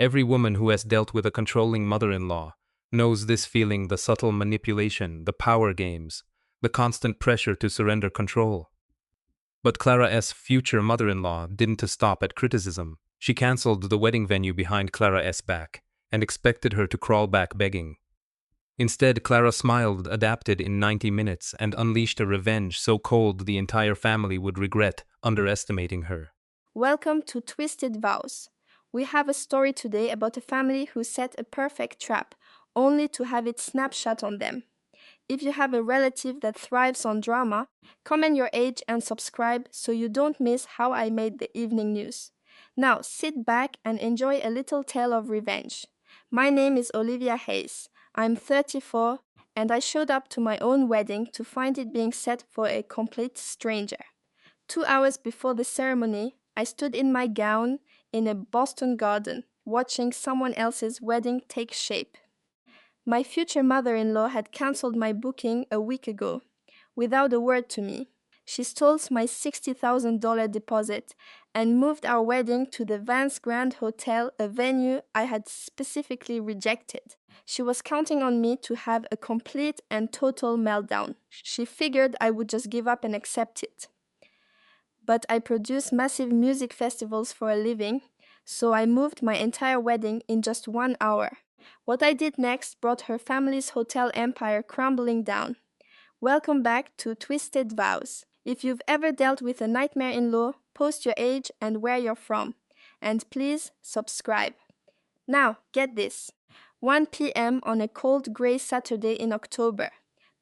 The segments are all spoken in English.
Every woman who has dealt with a controlling mother-in-law knows this feeling, the subtle manipulation, the power games, the constant pressure to surrender control. But Clara's future mother-in-law didn't stop at criticism. She cancelled the wedding venue behind Clara's back and expected her to crawl back begging. Instead, Clara smiled, adapted in 90 minutes, and unleashed a revenge so cold the entire family would regret underestimating her. Welcome to Twisted Vows. We have a story today about a family who set a perfect trap, only to have it snapshot on them. If you have a relative that thrives on drama, comment your age and subscribe so you don't miss how I made the evening news. Now sit back and enjoy a little tale of revenge. My name is Olivia Hayes. I'm 34 and I showed up to my own wedding to find it being set for a complete stranger. 2 hours before the ceremony, I stood in my gown in a Boston garden, watching someone else's wedding take shape. My future mother-in-law had cancelled my booking a week ago, without a word to me. She stole my $60,000 deposit and moved our wedding to the Vance Grand Hotel, a venue I had specifically rejected. She was counting on me to have a complete and total meltdown. She figured I would just give up and accept it. But I produce massive music festivals for a living, so I moved my entire wedding in just 1 hour. What I did next brought her family's hotel empire crumbling down. Welcome back to Twisted Vows. If you've ever dealt with a nightmare in law, post your age and where you're from. And please subscribe. Now, get this. 1 p.m. on a cold gray Saturday in October.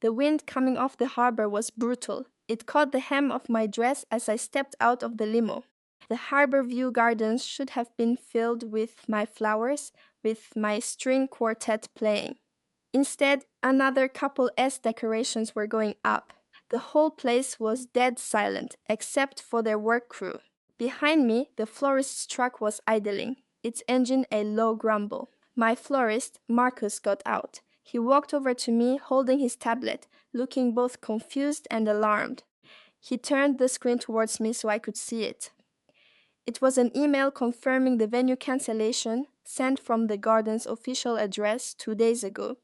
The wind coming off the harbor was brutal. It caught the hem of my dress as I stepped out of the limo. The Harbor View Gardens should have been filled with my flowers, with my string quartet playing. Instead, another couple S decorations were going up. The whole place was dead silent, except for their work crew. Behind me, the florist's truck was idling, its engine a low grumble. My florist, Marcus, got out. He walked over to me, holding his tablet, looking both confused and alarmed. He turned the screen towards me so I could see it. It was an email confirming the venue cancellation sent from the garden's official address 2 days ago.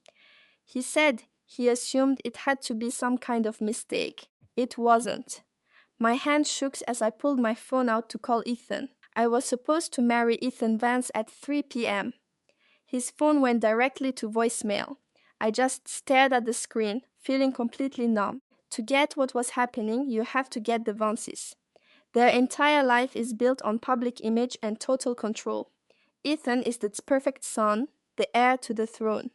He said he assumed it had to be some kind of mistake. It wasn't. My hand shook as I pulled my phone out to call Ethan. I was supposed to marry Ethan Vance at 3 p.m. His phone went directly to voicemail. I just stared at the screen, feeling completely numb. To get what was happening, you have to get the Vances. Their entire life is built on public image and total control. Ethan is the perfect son, the heir to the throne.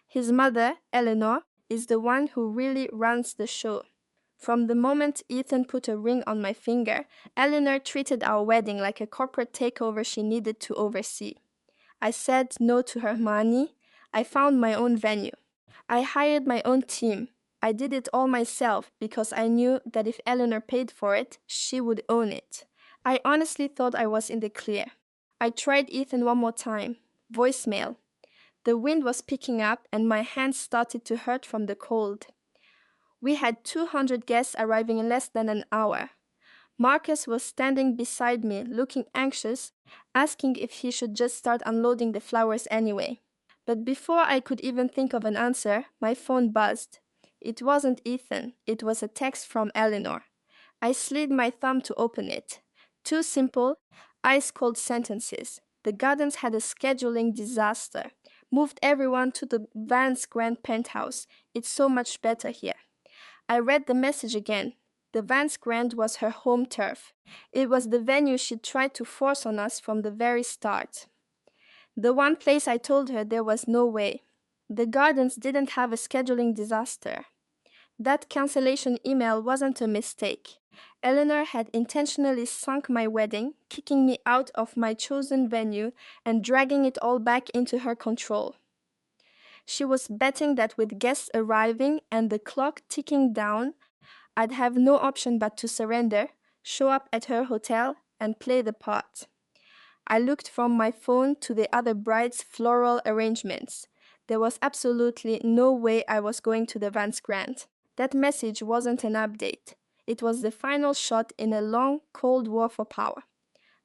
His mother, Eleanor, is the one who really runs the show. From the moment Ethan put a ring on my finger, Eleanor treated our wedding like a corporate takeover she needed to oversee. I said no to her money. I found my own venue. I hired my own team. I did it all myself because I knew that if Eleanor paid for it, she would own it. I honestly thought I was in the clear. I tried Ethan one more time. Voicemail. The wind was picking up and my hands started to hurt from the cold. We had 200 guests arriving in less than an hour. Marcus was standing beside me, looking anxious, asking if he should just start unloading the flowers anyway. But before I could even think of an answer, my phone buzzed. It wasn't Ethan, it was a text from Eleanor. I slid my thumb to open it. Two simple, ice-cold sentences. The Gardens had a scheduling disaster. Moved everyone to the Vance Grand penthouse. It's so much better here. I read the message again. The Vance Grand was her home turf. It was the venue she tried to force on us from the very start. The one place I told her there was no way. The Gardens didn't have a scheduling disaster. That cancellation email wasn't a mistake. Eleanor had intentionally sunk my wedding, kicking me out of my chosen venue and dragging it all back into her control. She was betting that with guests arriving and the clock ticking down, I'd have no option but to surrender, show up at her hotel, and play the part. I looked from my phone to the other bride's floral arrangements. There was absolutely no way I was going to the Vance Grand. That message wasn't an update. It was the final shot in a long, cold war for power.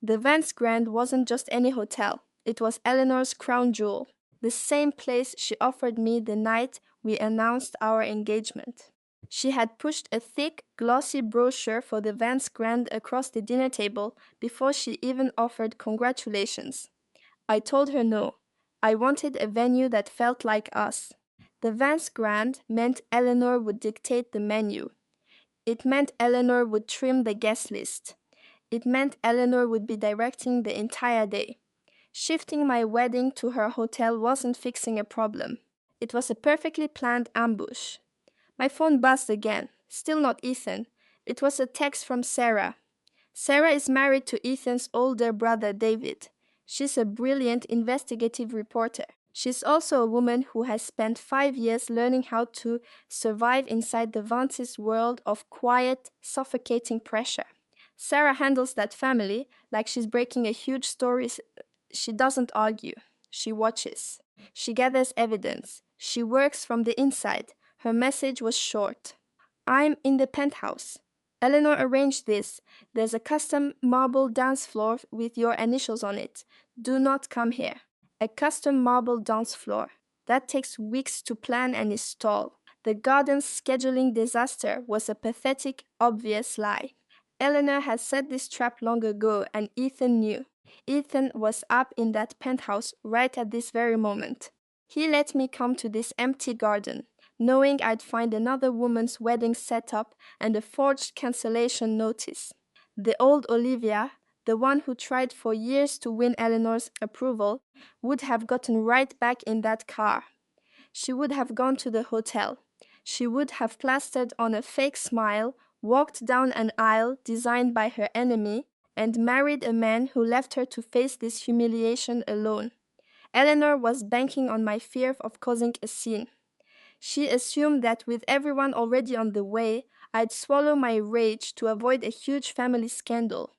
The Vance Grand wasn't just any hotel. It was Eleanor's crown jewel, the same place she offered me the night we announced our engagement. She had pushed a thick, glossy brochure for the Vance Grand across the dinner table before she even offered congratulations. I told her no. I wanted a venue that felt like us. The Vance Grand meant Eleanor would dictate the menu. It meant Eleanor would trim the guest list. It meant Eleanor would be directing the entire day. Shifting my wedding to her hotel wasn't fixing a problem. It was a perfectly planned ambush. My phone buzzed again. Still not Ethan. It was a text from Sarah. Sarah is married to Ethan's older brother, David. She's a brilliant investigative reporter. She's also a woman who has spent 5 years learning how to survive inside the Vance's world of quiet, suffocating pressure. Sarah handles that family like she's breaking a huge story. She doesn't argue. She watches. She gathers evidence. She works from the inside. Her message was short. I'm in the penthouse. Eleanor arranged this. There's a custom marble dance floor with your initials on it. Do not come here. A custom marble dance floor. That takes weeks to plan and install. The garden's scheduling disaster was a pathetic, obvious lie. Eleanor had set this trap long ago, and Ethan knew. Ethan was up in that penthouse right at this very moment. He let me come to this empty garden, knowing I'd find another woman's wedding set up and a forged cancellation notice. The old Olivia, the one who tried for years to win Eleanor's approval, would have gotten right back in that car. She would have gone to the hotel. She would have plastered on a fake smile, walked down an aisle designed by her enemy, and married a man who left her to face this humiliation alone. Eleanor was banking on my fear of causing a scene. She assumed that with everyone already on the way, I'd swallow my rage to avoid a huge family scandal.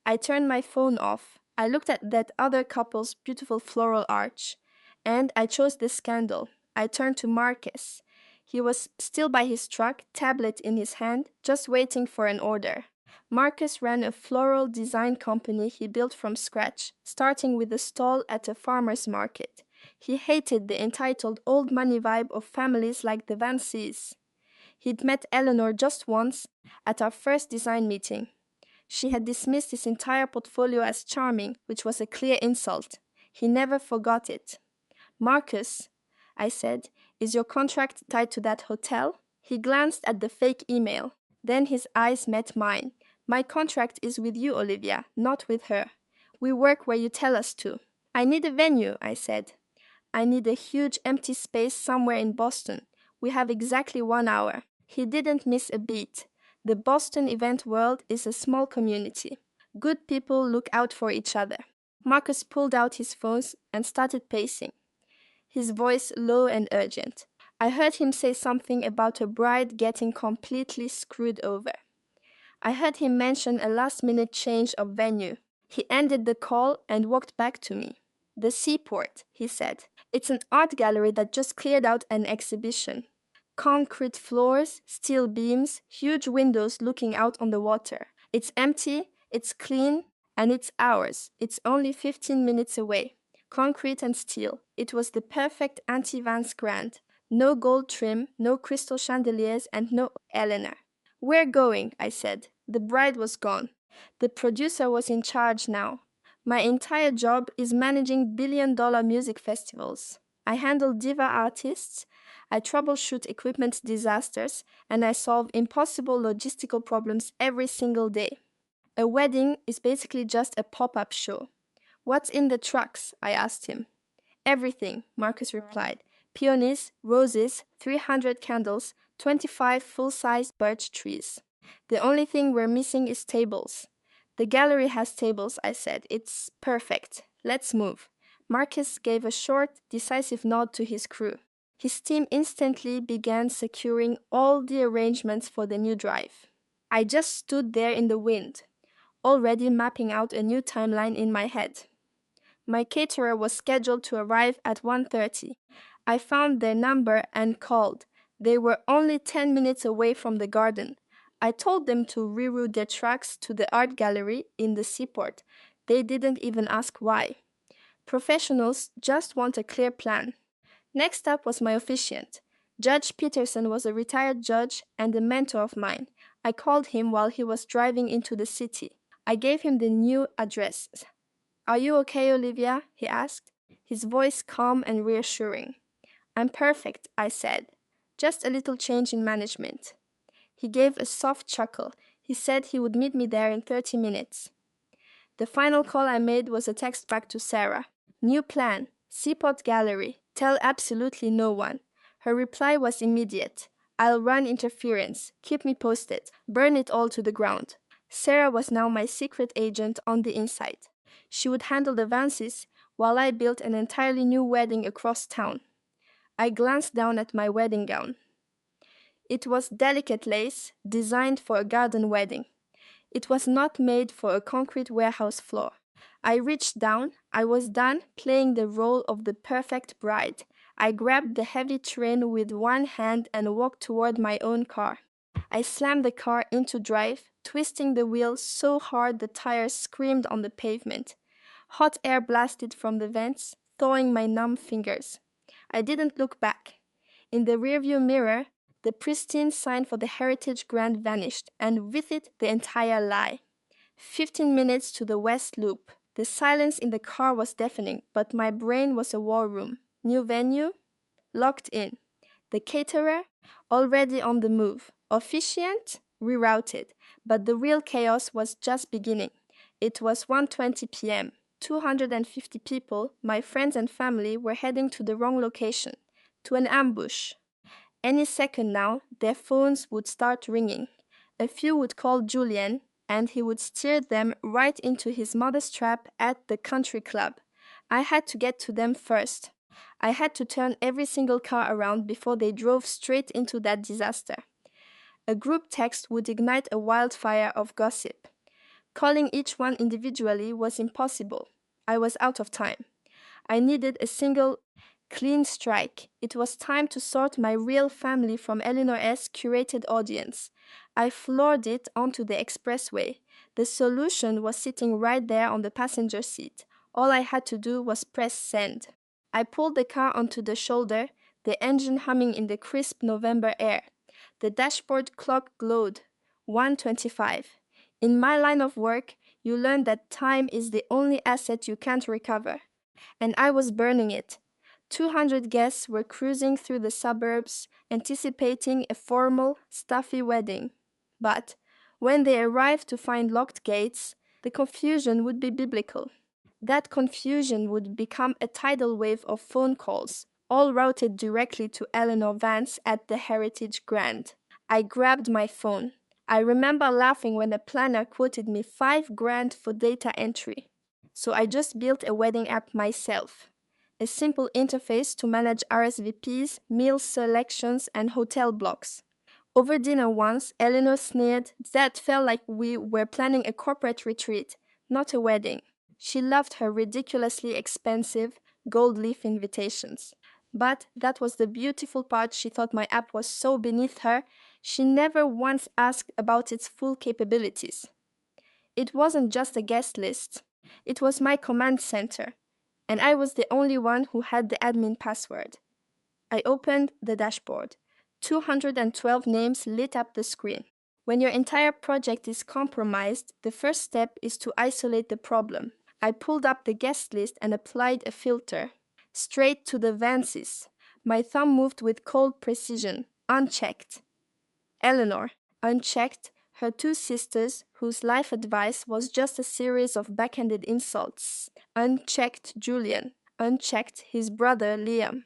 I turned my phone off. I looked at that other couple's beautiful floral arch, and I chose the scandal. I turned to Marcus. He was still by his truck, tablet in his hand, just waiting for an order. Marcus ran a floral design company he built from scratch, starting with a stall at a farmer's market. He hated the entitled old money vibe of families like the Vances. He'd met Eleanor just once at our first design meeting. She had dismissed his entire portfolio as charming, which was a clear insult. He never forgot it. Marcus, I said, is your contract tied to that hotel? He glanced at the fake email. Then his eyes met mine. My contract is with you, Olivia, not with her. We work where you tell us to. I need a venue, I said. I need a huge empty space somewhere in Boston. We have exactly 1 hour. He didn't miss a beat. The Boston event world is a small community. Good people look out for each other. Marcus pulled out his phone and started pacing, his voice low and urgent. I heard him say something about a bride getting completely screwed over. I heard him mention a last-minute change of venue. He ended the call and walked back to me. The Seaport, he said. It's an art gallery that just cleared out an exhibition. Concrete floors, steel beams, huge windows looking out on the water. It's empty, it's clean, and it's ours. It's only 15 minutes away. Concrete and steel. It was the perfect anti-Vance Grand. No gold trim, no crystal chandeliers, and no Eleanor. We're going, I said. The bride was gone. The producer was in charge now. My entire job is managing billion-dollar music festivals. I handle diva artists, I troubleshoot equipment disasters, and I solve impossible logistical problems every single day. A wedding is basically just a pop-up show. What's in the trucks? I asked him. Everything, Marcus replied. Peonies, roses, 300 candles, 25 full-sized birch trees. The only thing we're missing is tables. The gallery has tables, I said. It's perfect. Let's move. Marcus gave a short, decisive nod to his crew. His team instantly began securing all the arrangements for the new drive. I just stood there in the wind, already mapping out a new timeline in my head. My caterer was scheduled to arrive at 1:30. I found their number and called. They were only 10 minutes away from the garden. I told them to reroute their trucks to the art gallery in the Seaport. They didn't even ask why. Professionals just want a clear plan. Next up was my officiant. Judge Peterson was a retired judge and a mentor of mine. I called him while he was driving into the city. I gave him the new address. "Are you okay, Olivia?" he asked, his voice calm and reassuring. "I'm perfect," I said. "Just a little change in management." He gave a soft chuckle. He said he would meet me there in 30 minutes. The final call I made was a text back to Sarah. "New plan. Seaport Gallery. Tell absolutely no one." Her reply was immediate. "I'll run interference. Keep me posted. Burn it all to the ground." Sarah was now my secret agent on the inside. She would handle the Vances while I built an entirely new wedding across town. I glanced down at my wedding gown. It was delicate lace, designed for a garden wedding. It was not made for a concrete warehouse floor. I reached down. I was done playing the role of the perfect bride. I grabbed the heavy train with one hand and walked toward my own car. I slammed the car into drive, twisting the wheel so hard the tires screamed on the pavement. Hot air blasted from the vents, thawing my numb fingers. I didn't look back. In the rearview mirror, the pristine sign for the Heritage Grand vanished, and with it the entire lie. 15 minutes to the West Loop. The silence in the car was deafening, but my brain was a war room. New venue? Locked in. The caterer? Already on the move. Officiant? Rerouted. But the real chaos was just beginning. It was 1:20 p.m. 250 people, my friends and family, were heading to the wrong location, to an ambush. Any second now, their phones would start ringing. A few would call Julien, and he would steer them right into his mother's trap at the country club. I had to get to them first. I had to turn every single car around before they drove straight into that disaster. A group text would ignite a wildfire of gossip. Calling each one individually was impossible. I was out of time. I needed a single clean strike. It was time to sort my real family from Eleanor's curated audience. I floored it onto the expressway. The solution was sitting right there on the passenger seat. All I had to do was press send. I pulled the car onto the shoulder, the engine humming in the crisp November air. The dashboard clock glowed. 1:25. In my line of work, you learn that time is the only asset you can't recover. And I was burning it. 200 guests were cruising through the suburbs, anticipating a formal, stuffy wedding. But when they arrived to find locked gates, the confusion would be biblical. That confusion would become a tidal wave of phone calls, all routed directly to Eleanor Vance at the Heritage Grand. I grabbed my phone. I remember laughing when a planner quoted me $5,000 for data entry. So I just built a wedding app myself. A simple interface to manage RSVPs, meal selections, and hotel blocks. Over dinner once, Eleanor sneered, "That felt like we were planning a corporate retreat, not a wedding." She loved her ridiculously expensive gold leaf invitations. But that was the beautiful part. She thought my app was so beneath her, she never once asked about its full capabilities. It wasn't just a guest list. It was my command center, and I was the only one who had the admin password. I opened the dashboard. 212 names lit up the screen. When your entire project is compromised, the first step is to isolate the problem. I pulled up the guest list and applied a filter. Straight to the Vances. My thumb moved with cold precision. Unchecked. Eleanor. Unchecked. Her two sisters, whose life advice was just a series of backhanded insults. Unchecked Julian. Unchecked his brother Liam.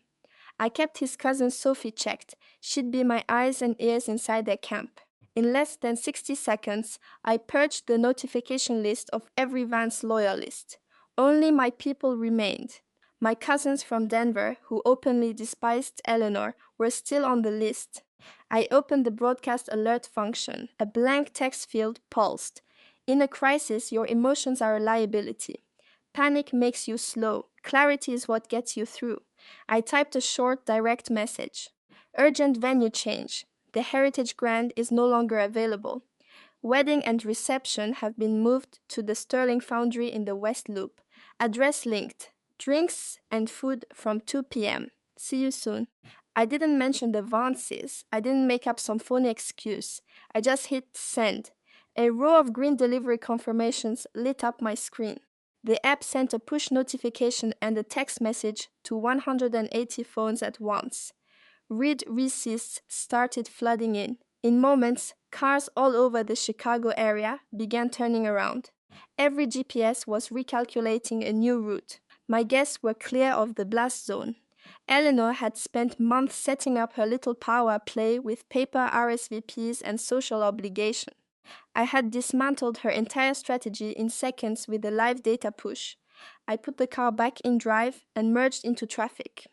I kept his cousin Sophie checked. She'd be my eyes and ears inside their camp. In less than 60 seconds, I purged the notification list of every Vance loyalist. Only my people remained. My cousins from Denver, who openly despised Eleanor, were still on the list. I opened the broadcast alert function. A blank text field pulsed. In a crisis, your emotions are a liability. Panic makes you slow. Clarity is what gets you through. I typed a short, direct message. Urgent venue change. The Heritage Grand is no longer available. Wedding and reception have been moved to the Sterling Foundry in the West Loop. Address linked. Drinks and food from 2 p.m. See you soon. I didn't mention the advances. I didn't make up some phony excuse. I just hit send. A row of green delivery confirmations lit up my screen. The app sent a push notification and a text message to 180 phones at once. Read receipts started flooding in. In moments, cars all over the Chicago area began turning around. Every GPS was recalculating a new route. My guests were clear of the blast zone. Eleanor had spent months setting up her little power play with paper RSVPs and social obligation. I had dismantled her entire strategy in seconds with a live data push. I put the car back in drive and merged into traffic.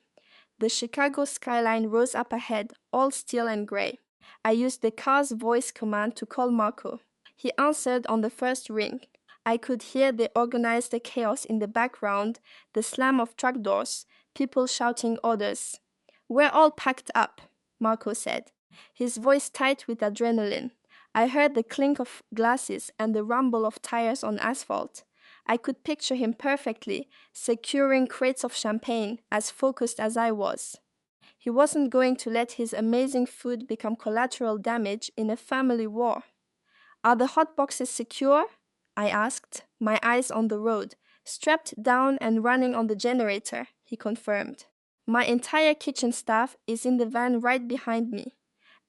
The Chicago skyline rose up ahead, all steel and gray. I used the car's voice command to call Marco. He answered on the first ring. I could hear the organized chaos in the background, the slam of truck doors, people shouting orders. "We're all packed up," Marco said, his voice tight with adrenaline. I heard the clink of glasses and the rumble of tires on asphalt. I could picture him perfectly, securing crates of champagne, as focused as I was. He wasn't going to let his amazing food become collateral damage in a family war. "Are the hot boxes secure?" I asked, my eyes on the road. "Strapped down and running on the generator," he confirmed. "My entire kitchen staff is in the van right behind me."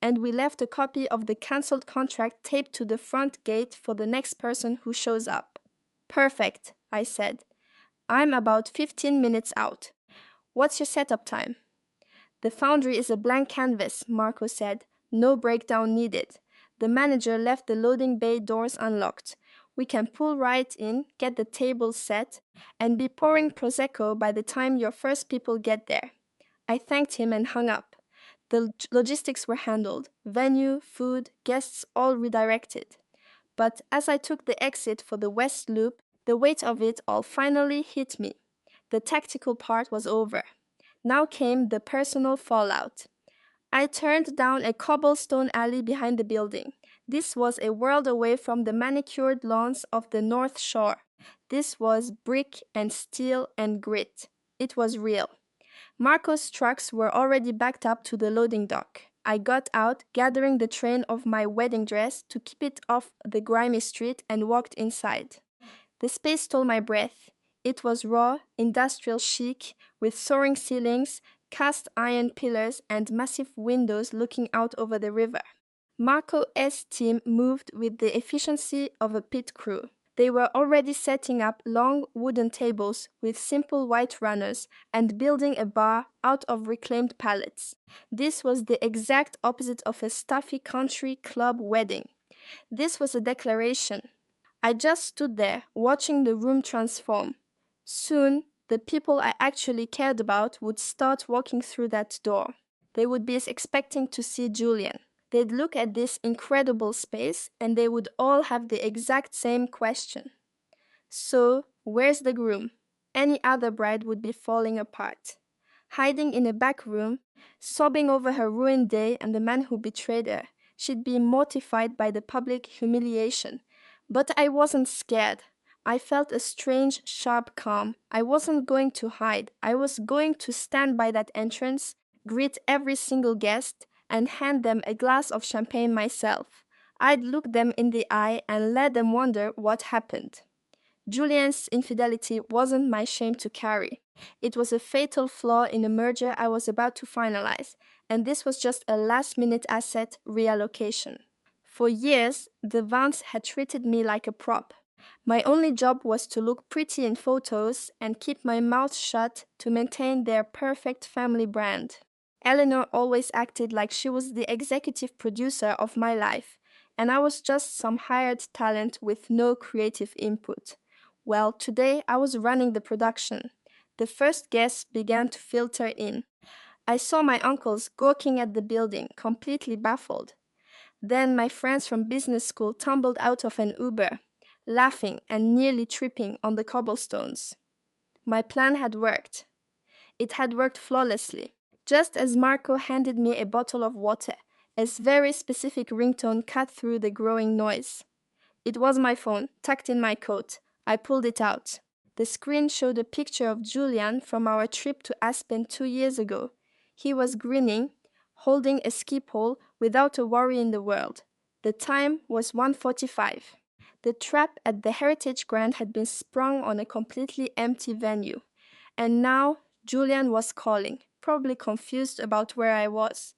And we left a copy of the cancelled contract taped to the front gate for the next person who shows up. "Perfect," I said. "I'm about 15 minutes out. What's your setup time?" "The foundry is a blank canvas," Marco said. "No breakdown needed. The manager left the loading bay doors unlocked. We can pull right in, get the table set, and be pouring Prosecco by the time your first people get there." I thanked him and hung up. The logistics were handled. Venue, food, guests all redirected. But as I took the exit for the West Loop, the weight of it all finally hit me. The tactical part was over. Now came the personal fallout. I turned down a cobblestone alley behind the building. This was a world away from the manicured lawns of the North Shore. This was brick and steel and grit. It was real. Marco's trucks were already backed up to the loading dock. I got out, gathering the train of my wedding dress to keep it off the grimy street, and walked inside. The space stole my breath. It was raw, industrial chic, with soaring ceilings, cast iron pillars, and massive windows looking out over the river. Marco's team moved with the efficiency of a pit crew. They were already setting up long wooden tables with simple white runners and building a bar out of reclaimed pallets. This was the exact opposite of a stuffy country club wedding. This was a declaration. I just stood there, watching the room transform. Soon, the people I actually cared about would start walking through that door. They would be expecting to see Julian. They'd look at this incredible space, and they would all have the exact same question. "So, where's the groom?" Any other bride would be falling apart. Hiding in a back room, sobbing over her ruined day and the man who betrayed her. She'd be mortified by the public humiliation. But I wasn't scared. I felt a strange, sharp calm. I wasn't going to hide. I was going to stand by that entrance, greet every single guest, and hand them a glass of champagne myself. I'd look them in the eye and let them wonder what happened. Julian's infidelity wasn't my shame to carry. It was a fatal flaw in a merger I was about to finalize, and this was just a last-minute asset reallocation. For years, the Vance had treated me like a prop. My only job was to look pretty in photos and keep my mouth shut to maintain their perfect family brand. Eleanor always acted like she was the executive producer of my life, and I was just some hired talent with no creative input. Well, today I was running the production. The first guests began to filter in. I saw my uncles gawking at the building, completely baffled. Then my friends from business school tumbled out of an Uber, laughing and nearly tripping on the cobblestones. My plan had worked. It had worked flawlessly. Just as Marco handed me a bottle of water, a very specific ringtone cut through the growing noise. It was my phone, tucked in my coat. I pulled it out. The screen showed a picture of Julian from our trip to Aspen 2 years ago. He was grinning, holding a ski pole without a worry in the world. The time was 1:45. The trap at the Heritage Grand had been sprung on a completely empty venue. And now Julian was calling, probably confused about where I was.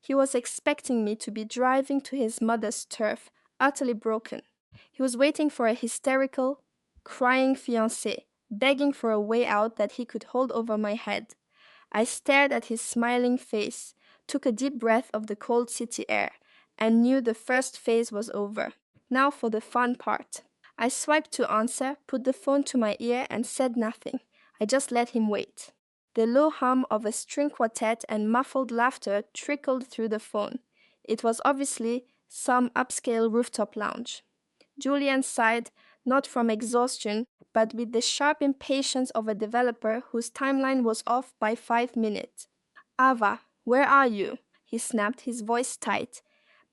He was expecting me to be driving to his mother's turf, utterly broken. He was waiting for a hysterical, crying fiancé, begging for a way out that he could hold over my head. I stared at his smiling face, took a deep breath of the cold city air, and knew the first phase was over. Now for the fun part. I swiped to answer, put the phone to my ear, and said nothing. I just let him wait. The low hum of a string quartet and muffled laughter trickled through the phone. It was obviously some upscale rooftop lounge. Julian sighed, not from exhaustion, but with the sharp impatience of a developer whose timeline was off by 5 minutes. Ava, where are you? He snapped, his voice tight.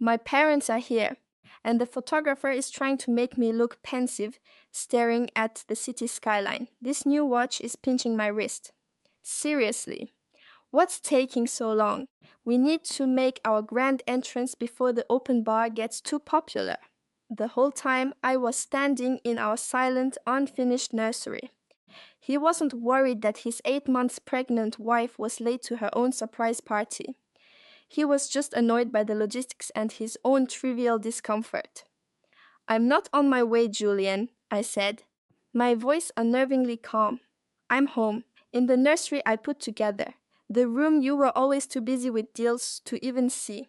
My parents are here, and the photographer is trying to make me look pensive, staring at the city skyline. This new watch is pinching my wrist. Seriously, what's taking so long? We need to make our grand entrance before the open bar gets too popular. The whole time I was standing in our silent, unfinished nursery. He wasn't worried that his 8 months pregnant wife was late to her own surprise party. He was just annoyed by the logistics and his own trivial discomfort. I'm not on my way, Julian, I said, my voice unnervingly calm. I'm home, in the nursery I put together, the room you were always too busy with deals to even see.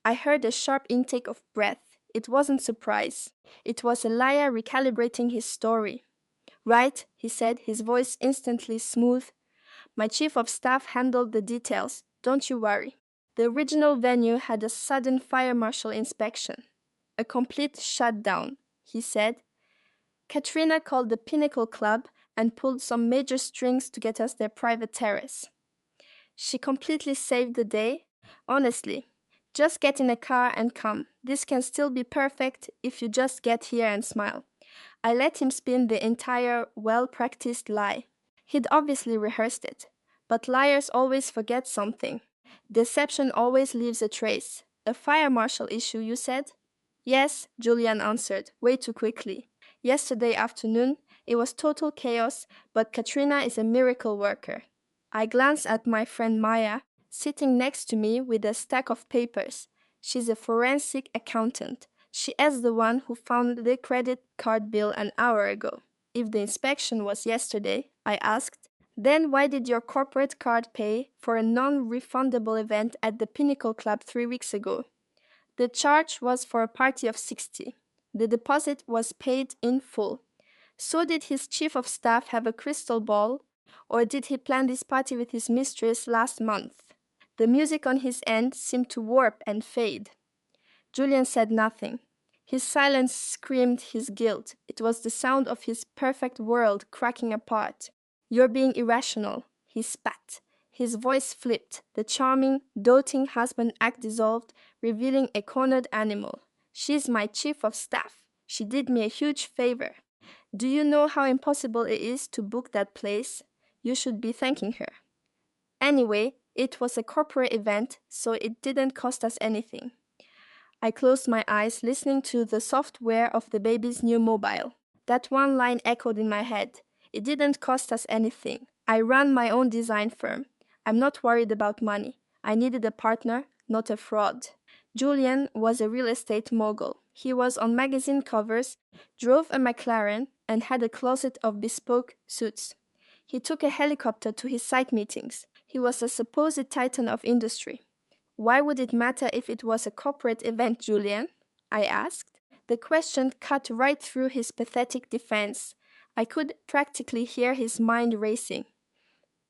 I heard a sharp intake of breath. It wasn't surprise. It was a liar recalibrating his story. Right, he said, his voice instantly smooth. My chief of staff handled the details. Don't you worry. The original venue had a sudden fire marshal inspection. A complete shutdown, he said. Katrina called the Pinnacle Club and pulled some major strings to get us their private terrace. She completely saved the day. Honestly, just get in a car and come. This can still be perfect if you just get here and smile. I let him spin the entire well-practiced lie. He'd obviously rehearsed it. But liars always forget something. Deception always leaves a trace. A fire marshal issue, you said? Yes, Julian answered, way too quickly. Yesterday afternoon, it was total chaos, but Katrina is a miracle worker. I glanced at my friend Maya, sitting next to me with a stack of papers. She's a forensic accountant. She is the one who found the credit card bill an hour ago. If the inspection was yesterday, I asked, then why did your corporate card pay for a non-refundable event at the Pinnacle Club 3 weeks ago? The charge was for a party of 60. The deposit was paid in full. So did his chief of staff have a crystal ball, or did he plan this party with his mistress last month? The music on his end seemed to warp and fade. Julian said nothing. His silence screamed his guilt. It was the sound of his perfect world cracking apart. You're being irrational, he spat. His voice flipped. The charming, doting husband act dissolved, revealing a cornered animal. She's my chief of staff. She did me a huge favor. Do you know how impossible it is to book that place? You should be thanking her. Anyway, it was a corporate event, so it didn't cost us anything. I closed my eyes, listening to the software of the baby's new mobile. That one line echoed in my head. It didn't cost us anything. I ran my own design firm. I'm not worried about money. I needed a partner, not a fraud. Julian was a real estate mogul. He was on magazine covers, drove a McLaren, and had a closet of bespoke suits. He took a helicopter to his site meetings. He was a supposed titan of industry. Why would it matter if it was a corporate event, Julian? I asked. The question cut right through his pathetic defense. I could practically hear his mind racing.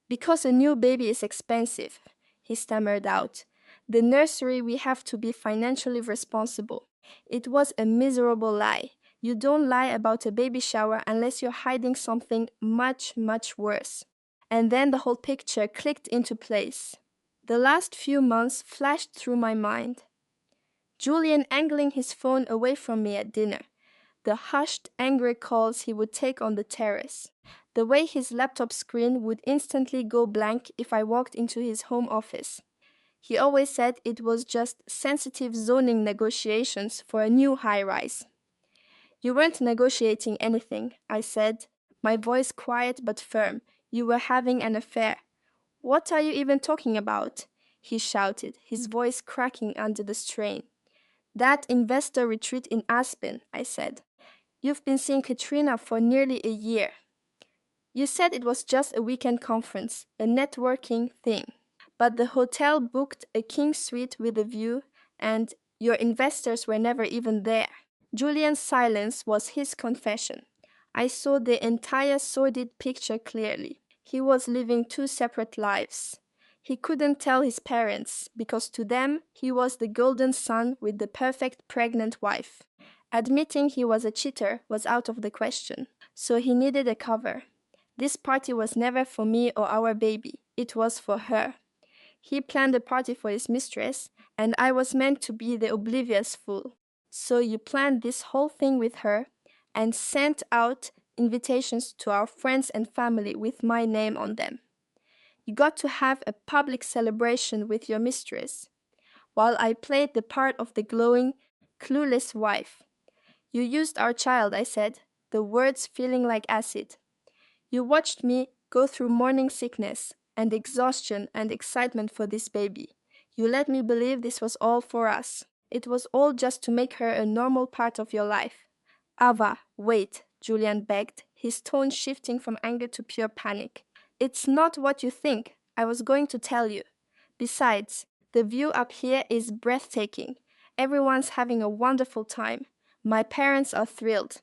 Because a new baby is expensive, he stammered out. The nursery, we have to be financially responsible. It was a miserable lie. You don't lie about a baby shower unless you're hiding something much, much worse. And then the whole picture clicked into place. The last few months flashed through my mind. Julian angling his phone away from me at dinner. The hushed, angry calls he would take on the terrace. The way his laptop screen would instantly go blank if I walked into his home office. He always said it was just sensitive zoning negotiations for a new high-rise. You weren't negotiating anything, I said, my voice quiet but firm. You were having an affair. What are you even talking about? He shouted, his voice cracking under the strain. That investor retreat in Aspen, I said. You've been seeing Katrina for nearly a year. You said it was just a weekend conference, a networking thing. But the hotel booked a king suite with a view, and your investors were never even there. Julian's silence was his confession. I saw the entire sordid picture clearly. He was living two separate lives. He couldn't tell his parents, because to them he was the golden son with the perfect pregnant wife. Admitting he was a cheater was out of the question, so he needed a cover. This party was never for me or our baby. It was for her. He planned a party for his mistress, and I was meant to be the oblivious fool. So you planned this whole thing with her and sent out invitations to our friends and family with my name on them. You got to have a public celebration with your mistress, while I played the part of the glowing, clueless wife. You used our child, I said, the words feeling like acid. You watched me go through morning sickness and exhaustion and excitement for this baby. You let me believe this was all for us. It was all just to make her a normal part of your life. Ava, wait, Julian begged, his tone shifting from anger to pure panic. It's not what you think. I was going to tell you. Besides, the view up here is breathtaking. Everyone's having a wonderful time. My parents are thrilled.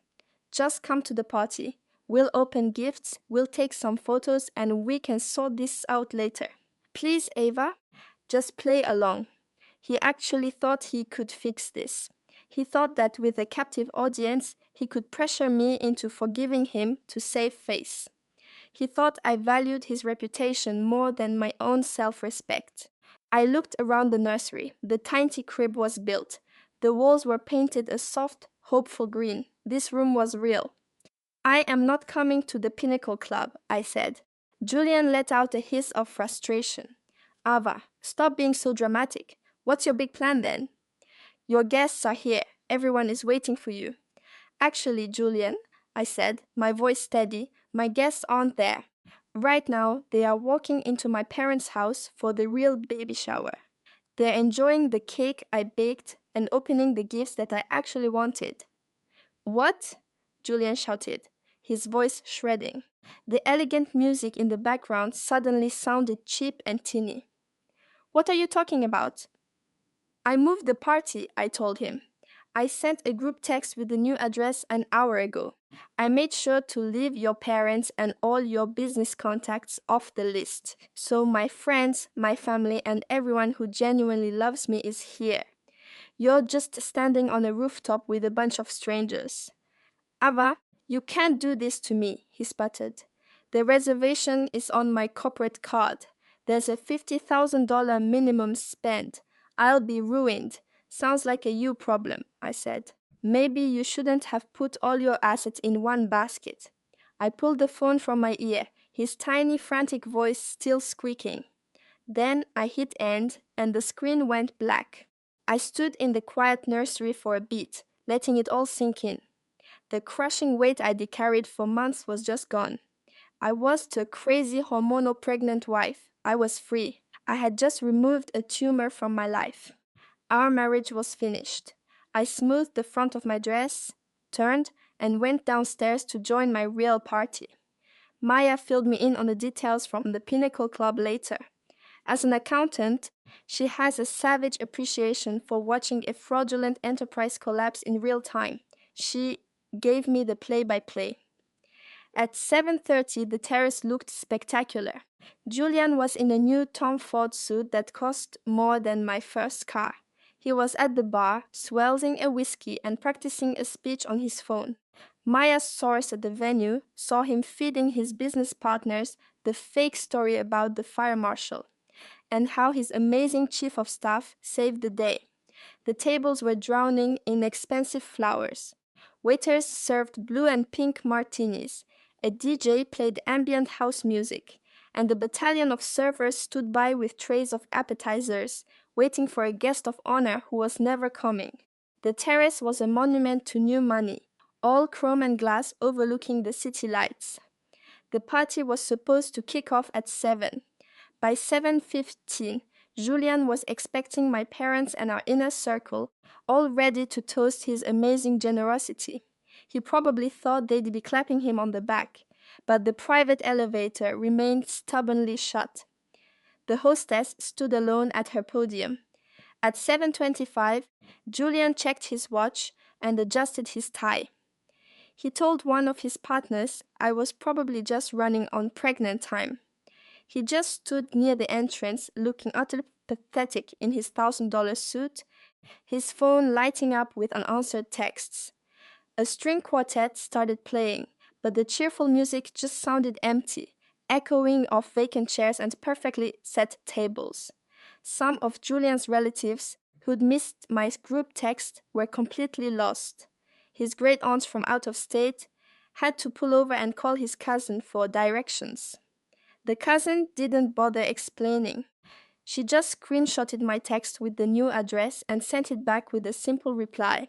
Just come to the party. We'll open gifts, we'll take some photos, and we can sort this out later. Please, Ava, just play along. He actually thought he could fix this. He thought that with a captive audience, he could pressure me into forgiving him to save face. He thought I valued his reputation more than my own self-respect. I looked around the nursery. The tiny crib was built. The walls were painted a soft, hopeful green. This room was real. I am not coming to the Pinnacle Club, I said. Julian let out a hiss of frustration. Ava, stop being so dramatic. What's your big plan then? Your guests are here. Everyone is waiting for you. Actually, Julian, I said, my voice steady, my guests aren't there. Right now, they are walking into my parents' house for the real baby shower. They're enjoying the cake I baked and opening the gifts that I actually wanted. What? Julian shouted, his voice shredding. The elegant music in the background suddenly sounded cheap and tinny. What are you talking about? I moved the party, I told him. I sent a group text with the new address an hour ago. I made sure to leave your parents and all your business contacts off the list. So my friends, my family, and everyone who genuinely loves me is here. You're just standing on a rooftop with a bunch of strangers. Ava, you can't do this to me, he sputtered. The reservation is on my corporate card. There's a $50,000 minimum spend. I'll be ruined. Sounds like a you problem, I said. Maybe you shouldn't have put all your assets in one basket. I pulled the phone from my ear, his tiny, frantic voice still squeaking. Then I hit end, and the screen went black. I stood in the quiet nursery for a beat, letting it all sink in. The crushing weight I'd carried for months was just gone. I was to a crazy hormonal pregnant wife. I was free. I had just removed a tumor from my life. Our marriage was finished. I smoothed the front of my dress, turned, and went downstairs to join my real party. Maya filled me in on the details from the Pinnacle Club later. As an accountant, she has a savage appreciation for watching a fraudulent enterprise collapse in real time. She gave me the play-by-play. At 7:30, the terrace looked spectacular. Julian was in a new Tom Ford suit that cost more than my first car. He was at the bar, swelling a whiskey and practicing a speech on his phone. Maya's source at the venue saw him feeding his business partners the fake story about the fire marshal and how his amazing chief of staff saved the day. The tables were drowning in expensive flowers. Waiters served blue and pink martinis. A DJ played ambient house music, and a battalion of servers stood by with trays of appetizers, waiting for a guest of honor who was never coming. The terrace was a monument to new money, all chrome and glass overlooking the city lights. The party was supposed to kick off at 7. By 7:15, Julian was expecting my parents and our inner circle, all ready to toast his amazing generosity. He probably thought they'd be clapping him on the back, but the private elevator remained stubbornly shut. The hostess stood alone at her podium. At 7:25, Julian checked his watch and adjusted his tie. He told one of his partners I was probably just running on pregnant time. He just stood near the entrance, looking utterly pathetic in his $1,000 suit, his phone lighting up with unanswered texts. A string quartet started playing, but the cheerful music just sounded empty, echoing off vacant chairs and perfectly set tables. Some of Julian's relatives, who'd missed my group text, were completely lost. His great aunt from out of state had to pull over and call his cousin for directions. The cousin didn't bother explaining. She just screenshotted my text with the new address and sent it back with a simple reply.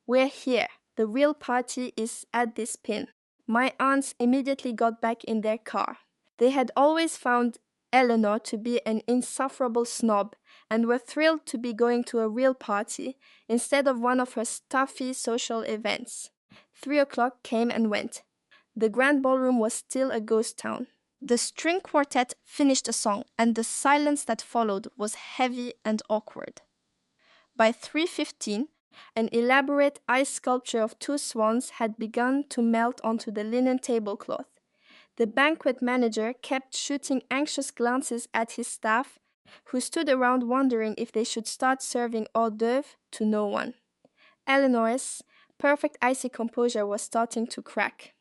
"We're here. The real party is at this pin." My aunts immediately got back in their car. They had always found Eleanor to be an insufferable snob and were thrilled to be going to a real party instead of one of her stuffy social events. 3 o'clock came and went. The grand ballroom was still a ghost town. The string quartet finished a song, and the silence that followed was heavy and awkward. By 3:15, an elaborate ice sculpture of two swans had begun to melt onto the linen tablecloth. The banquet manager kept shooting anxious glances at his staff, who stood around wondering if they should start serving hors d'oeuvre to no one. Eleanor's perfect icy composure was starting to crack.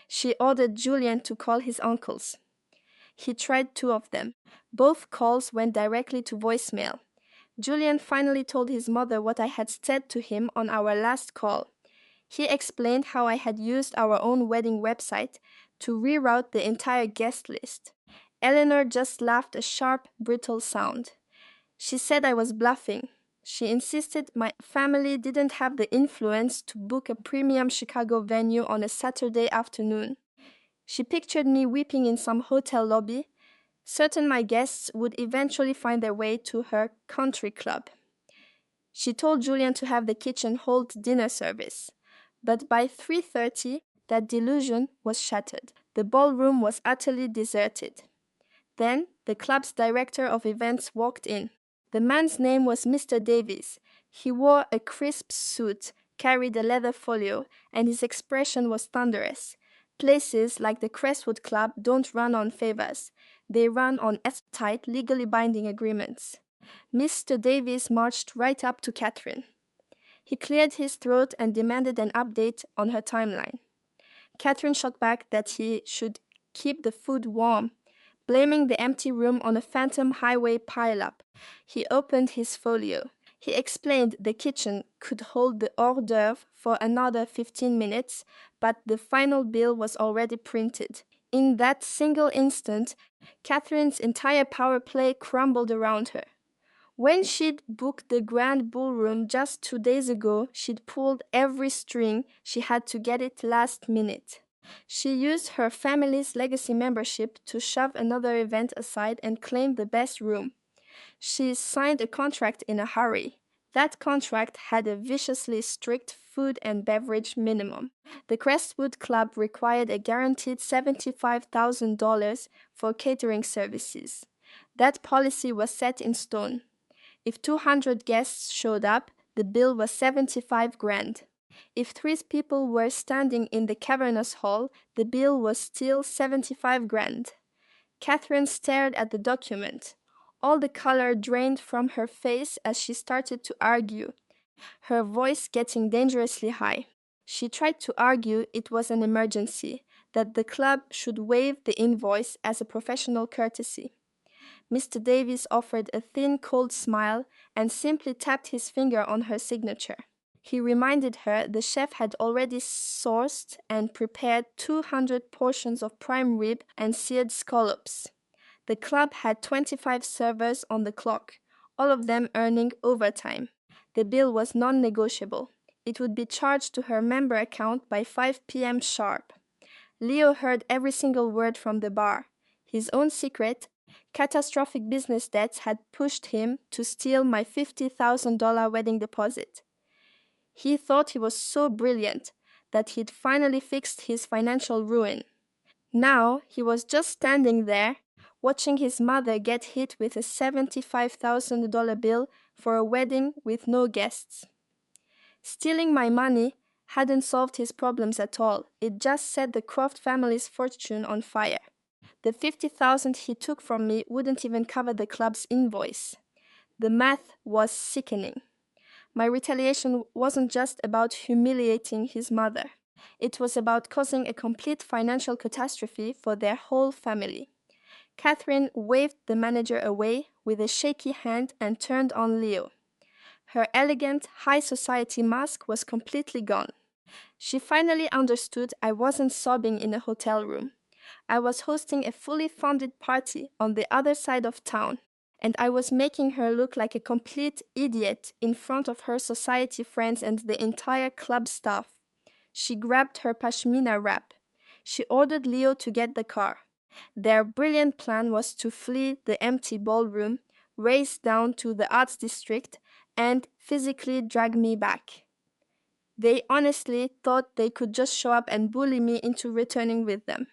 She ordered Julian to call his uncles. He tried 2 of them. Both calls went directly to voicemail. Julian finally told his mother what I had said to him on our last call. He explained how I had used our own wedding website to reroute the entire guest list. Eleanor just laughed a sharp, brittle sound. She said I was bluffing. She insisted my family didn't have the influence to book a premium Chicago venue on a Saturday afternoon. She pictured me weeping in some hotel lobby, certain my guests would eventually find their way to her country club. She told Julian to have the kitchen hold dinner service. But by 3:30, that delusion was shattered. The ballroom was utterly deserted. Then the club's director of events walked in. The man's name was Mr. Davies. He wore a crisp suit, carried a leather folio, and his expression was thunderous. Places like the Crestwood Club don't run on favors. They run on tight, legally binding agreements. Mr. Davies marched right up to Catherine. He cleared his throat and demanded an update on her timeline. Catherine shot back that he should keep the food warm, blaming the empty room on a phantom highway pileup. He opened his folio. He explained the kitchen could hold the hors d'oeuvre for another 15 minutes, but the final bill was already printed. In that single instant, Catherine's entire power play crumbled around her. When she'd booked the grand ballroom just 2 days ago, she'd pulled every string. She had to get it last minute. She used her family's legacy membership to shove another event aside and claim the best room. She signed a contract in a hurry. That contract had a viciously strict food and beverage minimum. The Crestwood Club required a guaranteed $75,000 for catering services. That policy was set in stone. If 200 guests showed up, the bill was 75 grand. If 3 people were standing in the cavernous hall, the bill was still 75 grand. Catherine stared at the document. All the color drained from her face as she started to argue, her voice getting dangerously high. She tried to argue it was an emergency, that the club should waive the invoice as a professional courtesy. Mr. Davies offered a thin, cold smile and simply tapped his finger on her signature. He reminded her the chef had already sourced and prepared 200 portions of prime rib and seared scallops. The club had 25 servers on the clock, all of them earning overtime. The bill was non-negotiable. It would be charged to her member account by 5 p.m. sharp. Leo heard every single word from the bar. His own secret, catastrophic business debts had pushed him to steal my $50,000 wedding deposit. He thought he was so brilliant that he'd finally fixed his financial ruin. Now he was just standing there, watching his mother get hit with a $75,000 bill for a wedding with no guests. Stealing my money hadn't solved his problems at all. It just set the Croft family's fortune on fire. The $50,000 he took from me wouldn't even cover the club's invoice. The math was sickening. My retaliation wasn't just about humiliating his mother. It was about causing a complete financial catastrophe for their whole family. Catherine waved the manager away with a shaky hand and turned on Leo. Her elegant, high society mask was completely gone. She finally understood I wasn't sobbing in a hotel room. I was hosting a fully funded party on the other side of town, and I was making her look like a complete idiot in front of her society friends and the entire club staff. She grabbed her pashmina wrap. She ordered Leo to get the car. Their brilliant plan was to flee the empty ballroom, race down to the arts district, and physically drag me back. They honestly thought they could just show up and bully me into returning with them.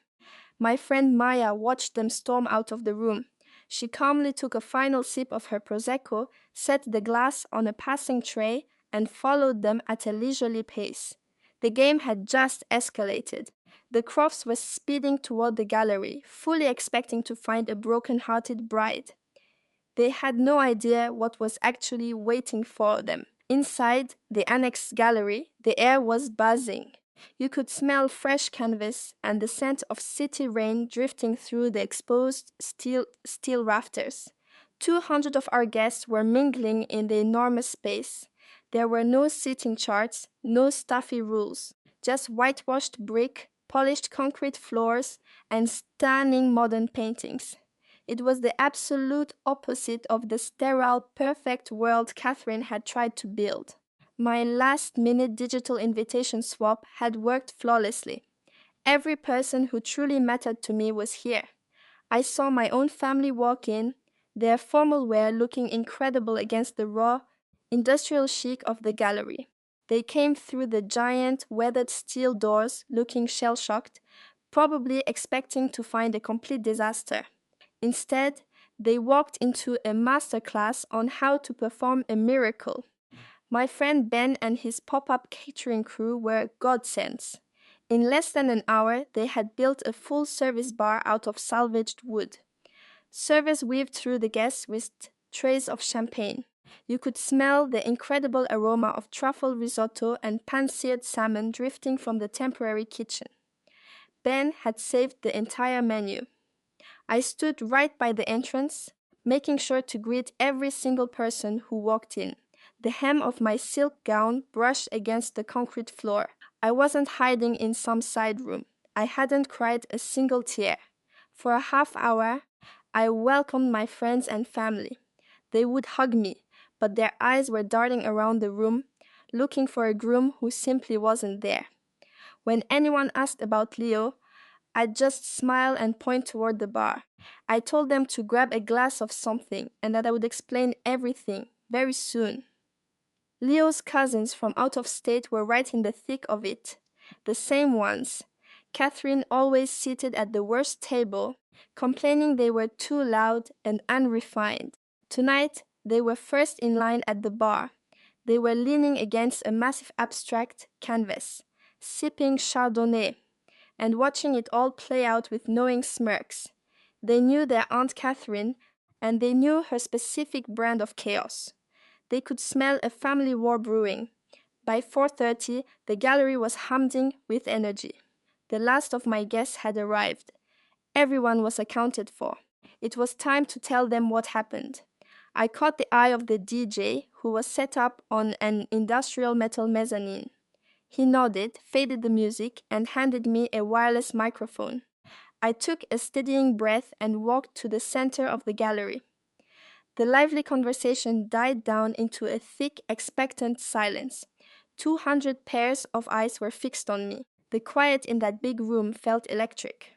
My friend Maya watched them storm out of the room. She calmly took a final sip of her Prosecco, set the glass on a passing tray, and followed them at a leisurely pace. The game had just escalated. The Crofts were speeding toward the gallery, fully expecting to find a broken-hearted bride. They had no idea what was actually waiting for them. Inside the annex gallery, the air was buzzing. You could smell fresh canvas and the scent of city rain drifting through the exposed steel rafters. 200 of our guests were mingling in the enormous space. There were no seating charts, no stuffy rules, just whitewashed brick, polished concrete floors, and stunning modern paintings. It was the absolute opposite of the sterile, perfect world Catherine had tried to build. My last-minute digital invitation swap had worked flawlessly. Every person who truly mattered to me was here. I saw my own family walk in, their formal wear looking incredible against the raw, industrial chic of the gallery. They came through the giant, weathered steel doors looking shell-shocked, probably expecting to find a complete disaster. Instead, they walked into a masterclass on how to perform a miracle. My friend Ben and his pop-up catering crew were godsends. In less than an hour, they had built a full-service bar out of salvaged wood. Servers weaved through the guests with trays of champagne. You could smell the incredible aroma of truffle risotto and pan-seared salmon drifting from the temporary kitchen. Ben had saved the entire menu. I stood right by the entrance, making sure to greet every single person who walked in. The hem of my silk gown brushed against the concrete floor. I wasn't hiding in some side room. I hadn't cried a single tear. For a half hour, I welcomed my friends and family. They would hug me, but their eyes were darting around the room, looking for a groom who simply wasn't there. When anyone asked about Leo, I'd just smile and point toward the bar. I told them to grab a glass of something and that I would explain everything very soon. Leo's cousins from out of state were right in the thick of it. The same ones. Catherine always seated at the worst table, complaining they were too loud and unrefined. Tonight, they were first in line at the bar. They were leaning against a massive abstract canvas, sipping Chardonnay, and watching it all play out with knowing smirks. They knew their Aunt Catherine, and they knew her specific brand of chaos. They could smell a family war brewing. By 4:30, the gallery was humming with energy. The last of my guests had arrived. Everyone was accounted for. It was time to tell them what happened. I caught the eye of the DJ, who was set up on an industrial metal mezzanine. He nodded, faded the music, and handed me a wireless microphone. I took a steadying breath and walked to the center of the gallery. The lively conversation died down into a thick, expectant silence. 200 pairs of eyes were fixed on me. The quiet in that big room felt electric.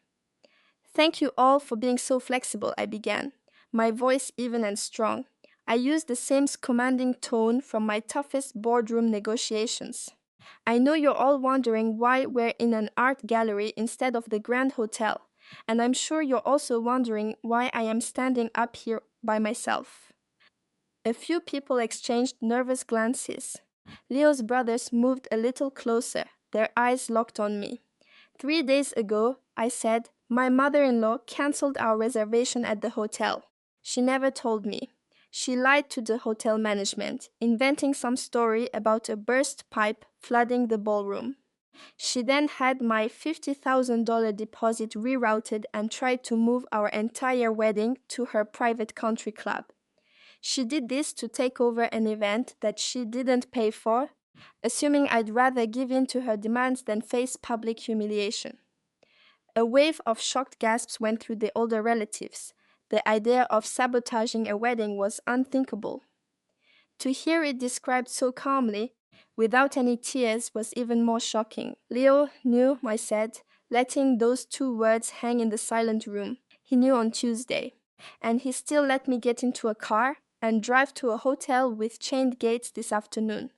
"Thank you all for being so flexible," I began, my voice even and strong. I used the same commanding tone from my toughest boardroom negotiations. "I know you're all wondering why we're in an art gallery instead of the Grand Hotel, and I'm sure you're also wondering why I am standing up here by myself." A few people exchanged nervous glances. Leo's brothers moved a little closer, their eyes locked on me. 3 days ago, I said, my mother-in-law canceled our reservation at the hotel. She never told me. She lied to the hotel management, inventing some story about a burst pipe flooding the ballroom. She then had my $50,000 deposit rerouted and tried to move our entire wedding to her private country club. She did this to take over an event that she didn't pay for, assuming I'd rather give in to her demands than face public humiliation. A wave of shocked gasps went through the older relatives. The idea of sabotaging a wedding was unthinkable. To hear it described so calmly, without any tears, was even more shocking. "Leo knew," I said, letting those 2 words hang in the silent room. "He knew on Tuesday. And he still let me get into a car and drive to a hotel with chained gates this afternoon.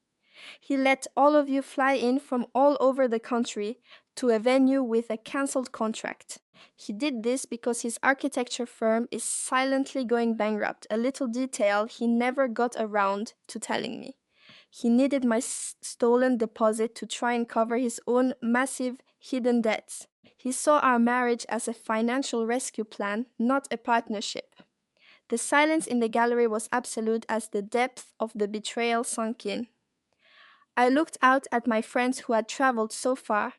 He let all of you fly in from all over the country to a venue with a cancelled contract. He did this because his architecture firm is silently going bankrupt, a little detail he never got around to telling me. He needed my stolen deposit to try and cover his own massive hidden debts. He saw our marriage as a financial rescue plan, not a partnership." The silence in the gallery was absolute as the depth of the betrayal sunk in. I looked out at my friends who had traveled so far.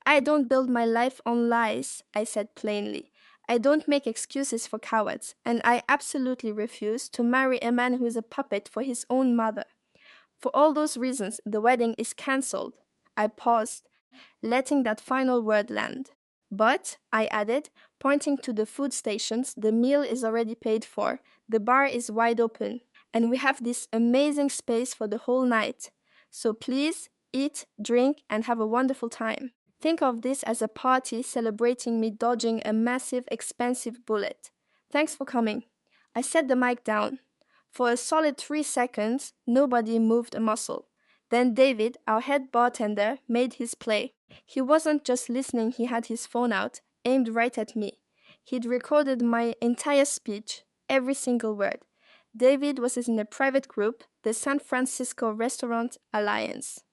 "I don't build my life on lies," I said plainly. "I don't make excuses for cowards, and I absolutely refuse to marry a man who is a puppet for his own mother. For all those reasons, the wedding is cancelled." I paused, letting that final word land. "But," I added, pointing to the food stations, "the meal is already paid for, the bar is wide open, and we have this amazing space for the whole night. So please, eat, drink, and have a wonderful time. Think of this as a party celebrating me dodging a massive, expensive bullet. Thanks for coming." I set the mic down. For a solid 3 seconds, nobody moved a muscle. Then David, our head bartender, made his play. He wasn't just listening, he had his phone out, aimed right at me. He'd recorded my entire speech, every single word. David was in a private group, the San Francisco Restaurant Alliance.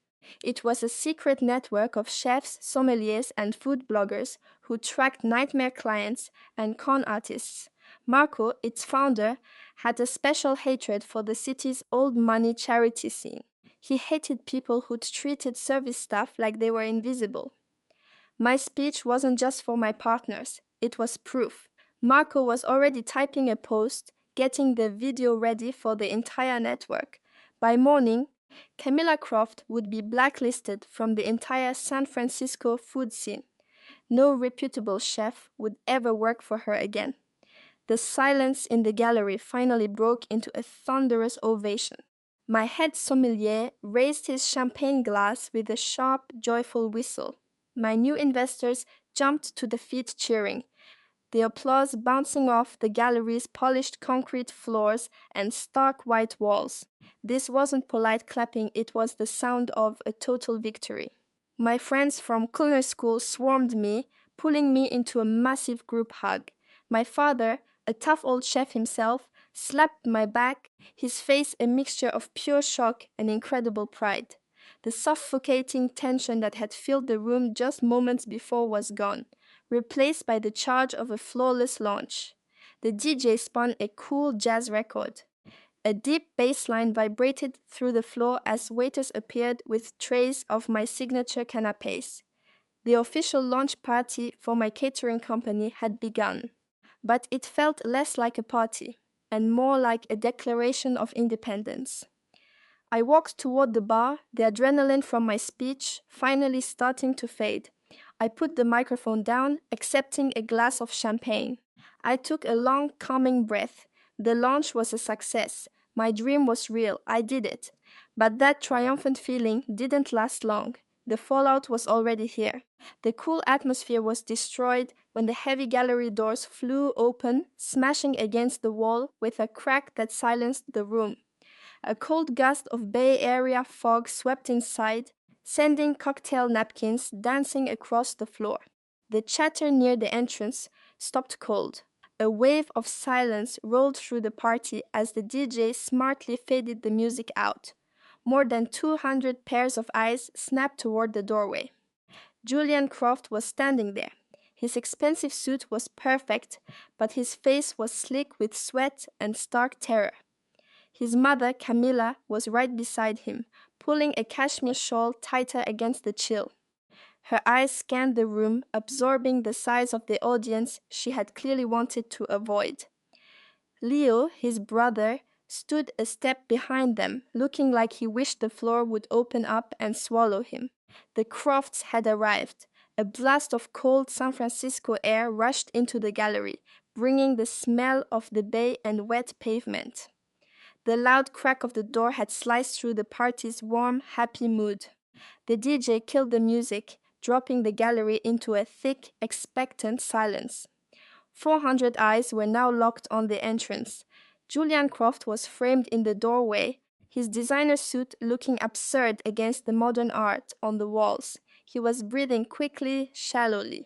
It was a secret network of chefs, sommeliers, and food bloggers who tracked nightmare clients and con artists. Marco, its founder, had a special hatred for the city's old money charity scene. He hated people who'd treated service staff like they were invisible. My speech wasn't just for my partners, it was proof. Marco was already typing a post, getting the video ready for the entire network. By morning, Camilla Croft would be blacklisted from the entire San Francisco food scene. No reputable chef would ever work for her again. The silence in the gallery finally broke into a thunderous ovation. My head sommelier raised his champagne glass with a sharp, joyful whistle. My new investors jumped to the feet cheering, the applause bouncing off the gallery's polished concrete floors and stark white walls. This wasn't polite clapping, it was the sound of a total victory. My friends from culinary school swarmed me, pulling me into a massive group hug. My father, a tough old chef himself, slapped my back, his face a mixture of pure shock and incredible pride. The suffocating tension that had filled the room just moments before was gone, replaced by the charge of a flawless launch. The DJ spun a cool jazz record. A deep bass line vibrated through the floor as waiters appeared with trays of my signature canapés. The official launch party for my catering company had begun. But it felt less like a party. and more like a declaration of independence. I walked toward the bar, the adrenaline from my speech finally starting to fade. I put the microphone down, accepting a glass of champagne. I took a long, calming breath. The launch was a success. My dream was real. I did it. But that triumphant feeling didn't last long. The fallout was already here. The cool atmosphere was destroyed when the heavy gallery doors flew open, smashing against the wall with a crack that silenced the room. A cold gust of Bay Area fog swept inside, sending cocktail napkins dancing across the floor. The chatter near the entrance stopped cold. A wave of silence rolled through the party as the DJ smartly faded the music out. More than 200 pairs of eyes snapped toward the doorway. Julian Croft was standing there. His expensive suit was perfect, but his face was slick with sweat and stark terror. His mother, Camilla, was right beside him, pulling a cashmere shawl tighter against the chill. Her eyes scanned the room, absorbing the size of the audience she had clearly wanted to avoid. Leo, his brother, stood a step behind them, looking like he wished the floor would open up and swallow him. The Crofts had arrived. A blast of cold San Francisco air rushed into the gallery, bringing the smell of the bay and wet pavement. The loud crack of the door had sliced through the party's warm, happy mood. The DJ killed the music, dropping the gallery into a thick, expectant silence. 400 eyes were now locked on the entrance. Julian Croft was framed in the doorway, his designer suit looking absurd against the modern art on the walls. He was breathing quickly, shallowly.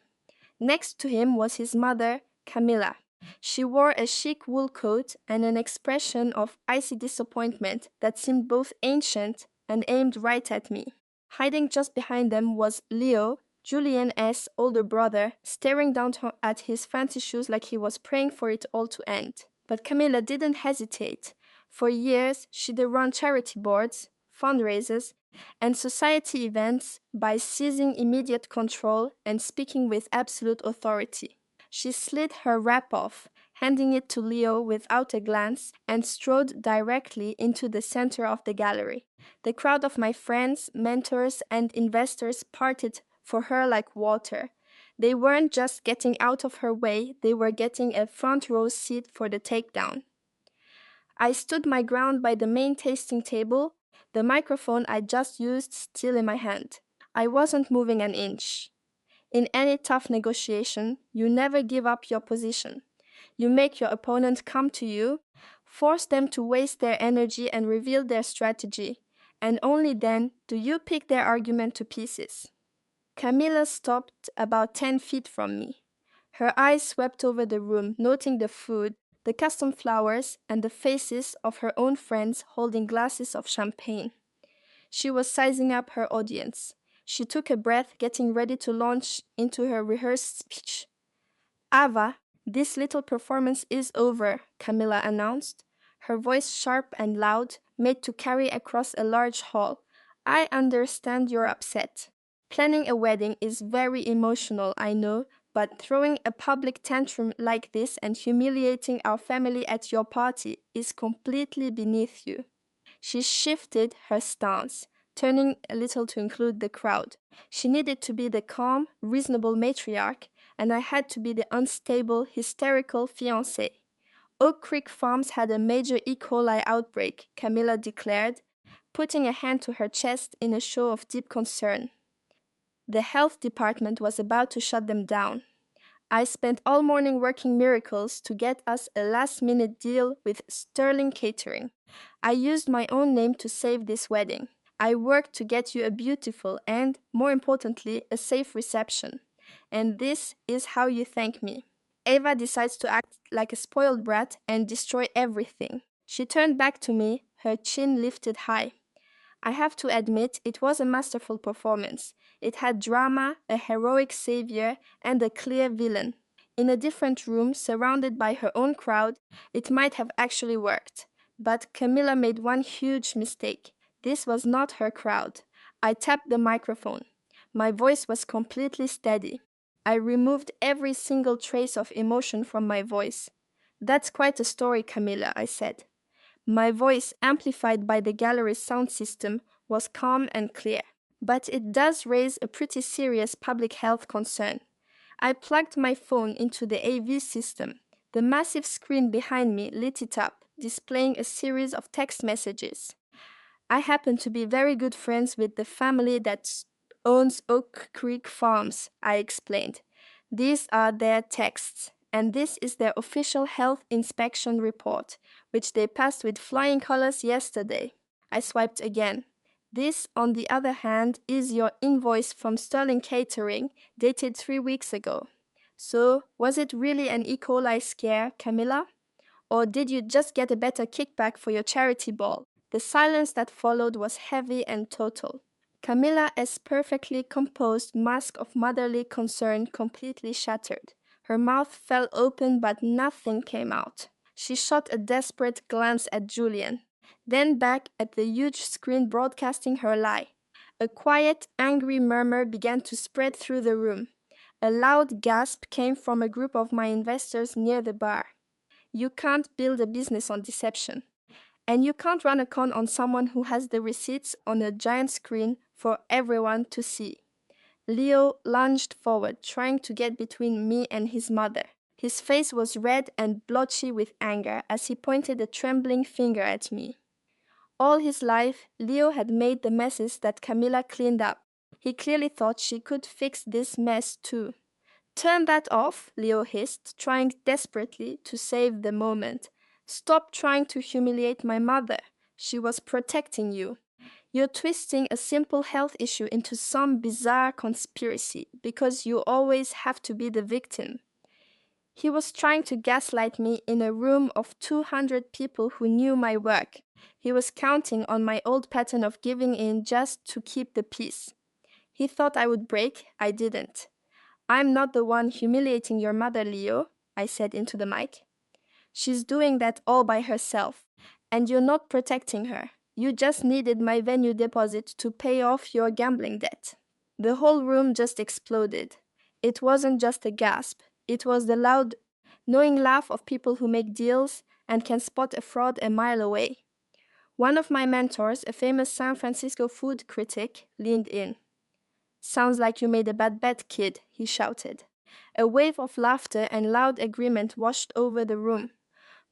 Next to him was his mother, Camilla. She wore a chic wool coat and an expression of icy disappointment that seemed both ancient and aimed right at me. Hiding just behind them was Leo, Julian's older brother, staring down at his fancy shoes like he was praying for it all to end. But Camilla didn't hesitate. For years, she'd run charity boards, fundraisers, and society events by seizing immediate control and speaking with absolute authority. She slid her wrap off, handing it to Leo without a glance, and strode directly into the center of the gallery. The crowd of my friends, mentors, and investors parted for her like water. They weren't just getting out of her way, they were getting a front row seat for the takedown. I stood my ground by the main tasting table, the microphone I just used still in my hand. I wasn't moving an inch. In any tough negotiation, you never give up your position. You make your opponent come to you, force them to waste their energy and reveal their strategy, and only then do you pick their argument to pieces. Camilla stopped about 10 feet from me. Her eyes swept over the room, noting the food, the custom flowers, and the faces of her own friends holding glasses of champagne. She was sizing up her audience. She took a breath, getting ready to launch into her rehearsed speech. Ava, this little performance is over, Camilla announced, her voice sharp and loud, made to carry across a large hall. I understand you're upset. Planning a wedding is very emotional, I know, but throwing a public tantrum like this and humiliating our family at your party is completely beneath you. She shifted her stance, turning a little to include the crowd. She needed to be the calm, reasonable matriarch, and I had to be the unstable, hysterical fiancé. Oak Creek Farms had a major E. coli outbreak, Camilla declared, putting a hand to her chest in a show of deep concern. The health department was about to shut them down. I spent all morning working miracles to get us a last-minute deal with Sterling Catering. I used my own name to save this wedding. I worked to get you a beautiful and, more importantly, a safe reception. And this is how you thank me. Ava decides to act like a spoiled brat and destroy everything. She turned back to me, her chin lifted high. I have to admit, it was a masterful performance. It had drama, a heroic savior, and a clear villain. In a different room, surrounded by her own crowd, it might have actually worked. But Camilla made one huge mistake. This was not her crowd. I tapped the microphone. My voice was completely steady. I removed every single trace of emotion from my voice. That's quite a story, Camilla, I said. My voice, amplified by the gallery's sound system, was calm and clear. But it does raise a pretty serious public health concern. I plugged my phone into the AV system. The massive screen behind me lit it up, displaying a series of text messages. I happen to be very good friends with the family that owns Oak Creek Farms, I explained. These are their texts, and this is their official health inspection report, which they passed with flying colors yesterday. I swiped again. This, on the other hand, is your invoice from Sterling Catering, dated 3 weeks ago. So, was it really an E. coli scare, Camilla? Or did you just get a better kickback for your charity ball? The silence that followed was heavy and total. Camilla's perfectly composed mask of motherly concern completely shattered. Her mouth fell open, but nothing came out. She shot a desperate glance at Julian, then back at the huge screen broadcasting her lie. A quiet, angry murmur began to spread through the room. A loud gasp came from a group of my investors near the bar. You can't build a business on deception. And you can't run a con on someone who has the receipts on a giant screen for everyone to see. Leo lunged forward, trying to get between me and his mother. His face was red and blotchy with anger as he pointed a trembling finger at me. All his life, Leo had made the messes that Camilla cleaned up. He clearly thought she could fix this mess too. Turn that off, Leo hissed, trying desperately to save the moment. Stop trying to humiliate my mother. She was protecting you. You're twisting a simple health issue into some bizarre conspiracy because you always have to be the victim. He was trying to gaslight me in a room of 200 people who knew my work. He was counting on my old pattern of giving in just to keep the peace. He thought I would break. I didn't. I'm not the one humiliating your mother, Leo, I said into the mic. She's doing that all by herself, and you're not protecting her. You just needed my venue deposit to pay off your gambling debt. The whole room just exploded. It wasn't just a gasp. It was the loud, knowing laugh of people who make deals and can spot a fraud a mile away. One of my mentors, a famous San Francisco food critic, leaned in. Sounds like you made a bad bet, kid, he shouted. A wave of laughter and loud agreement washed over the room.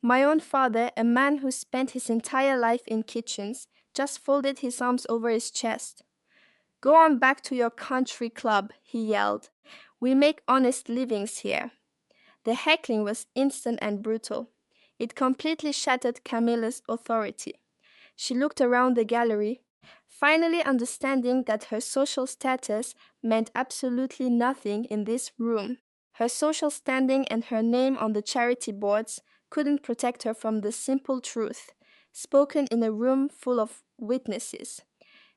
My own father, a man who spent his entire life in kitchens, just folded his arms over his chest. Go on back to your country club, he yelled. We make honest livings here. The heckling was instant and brutal. It completely shattered Camilla's authority. She looked around the gallery, finally understanding that her social status meant absolutely nothing in this room. Her social standing and her name on the charity boards couldn't protect her from the simple truth, spoken in a room full of witnesses.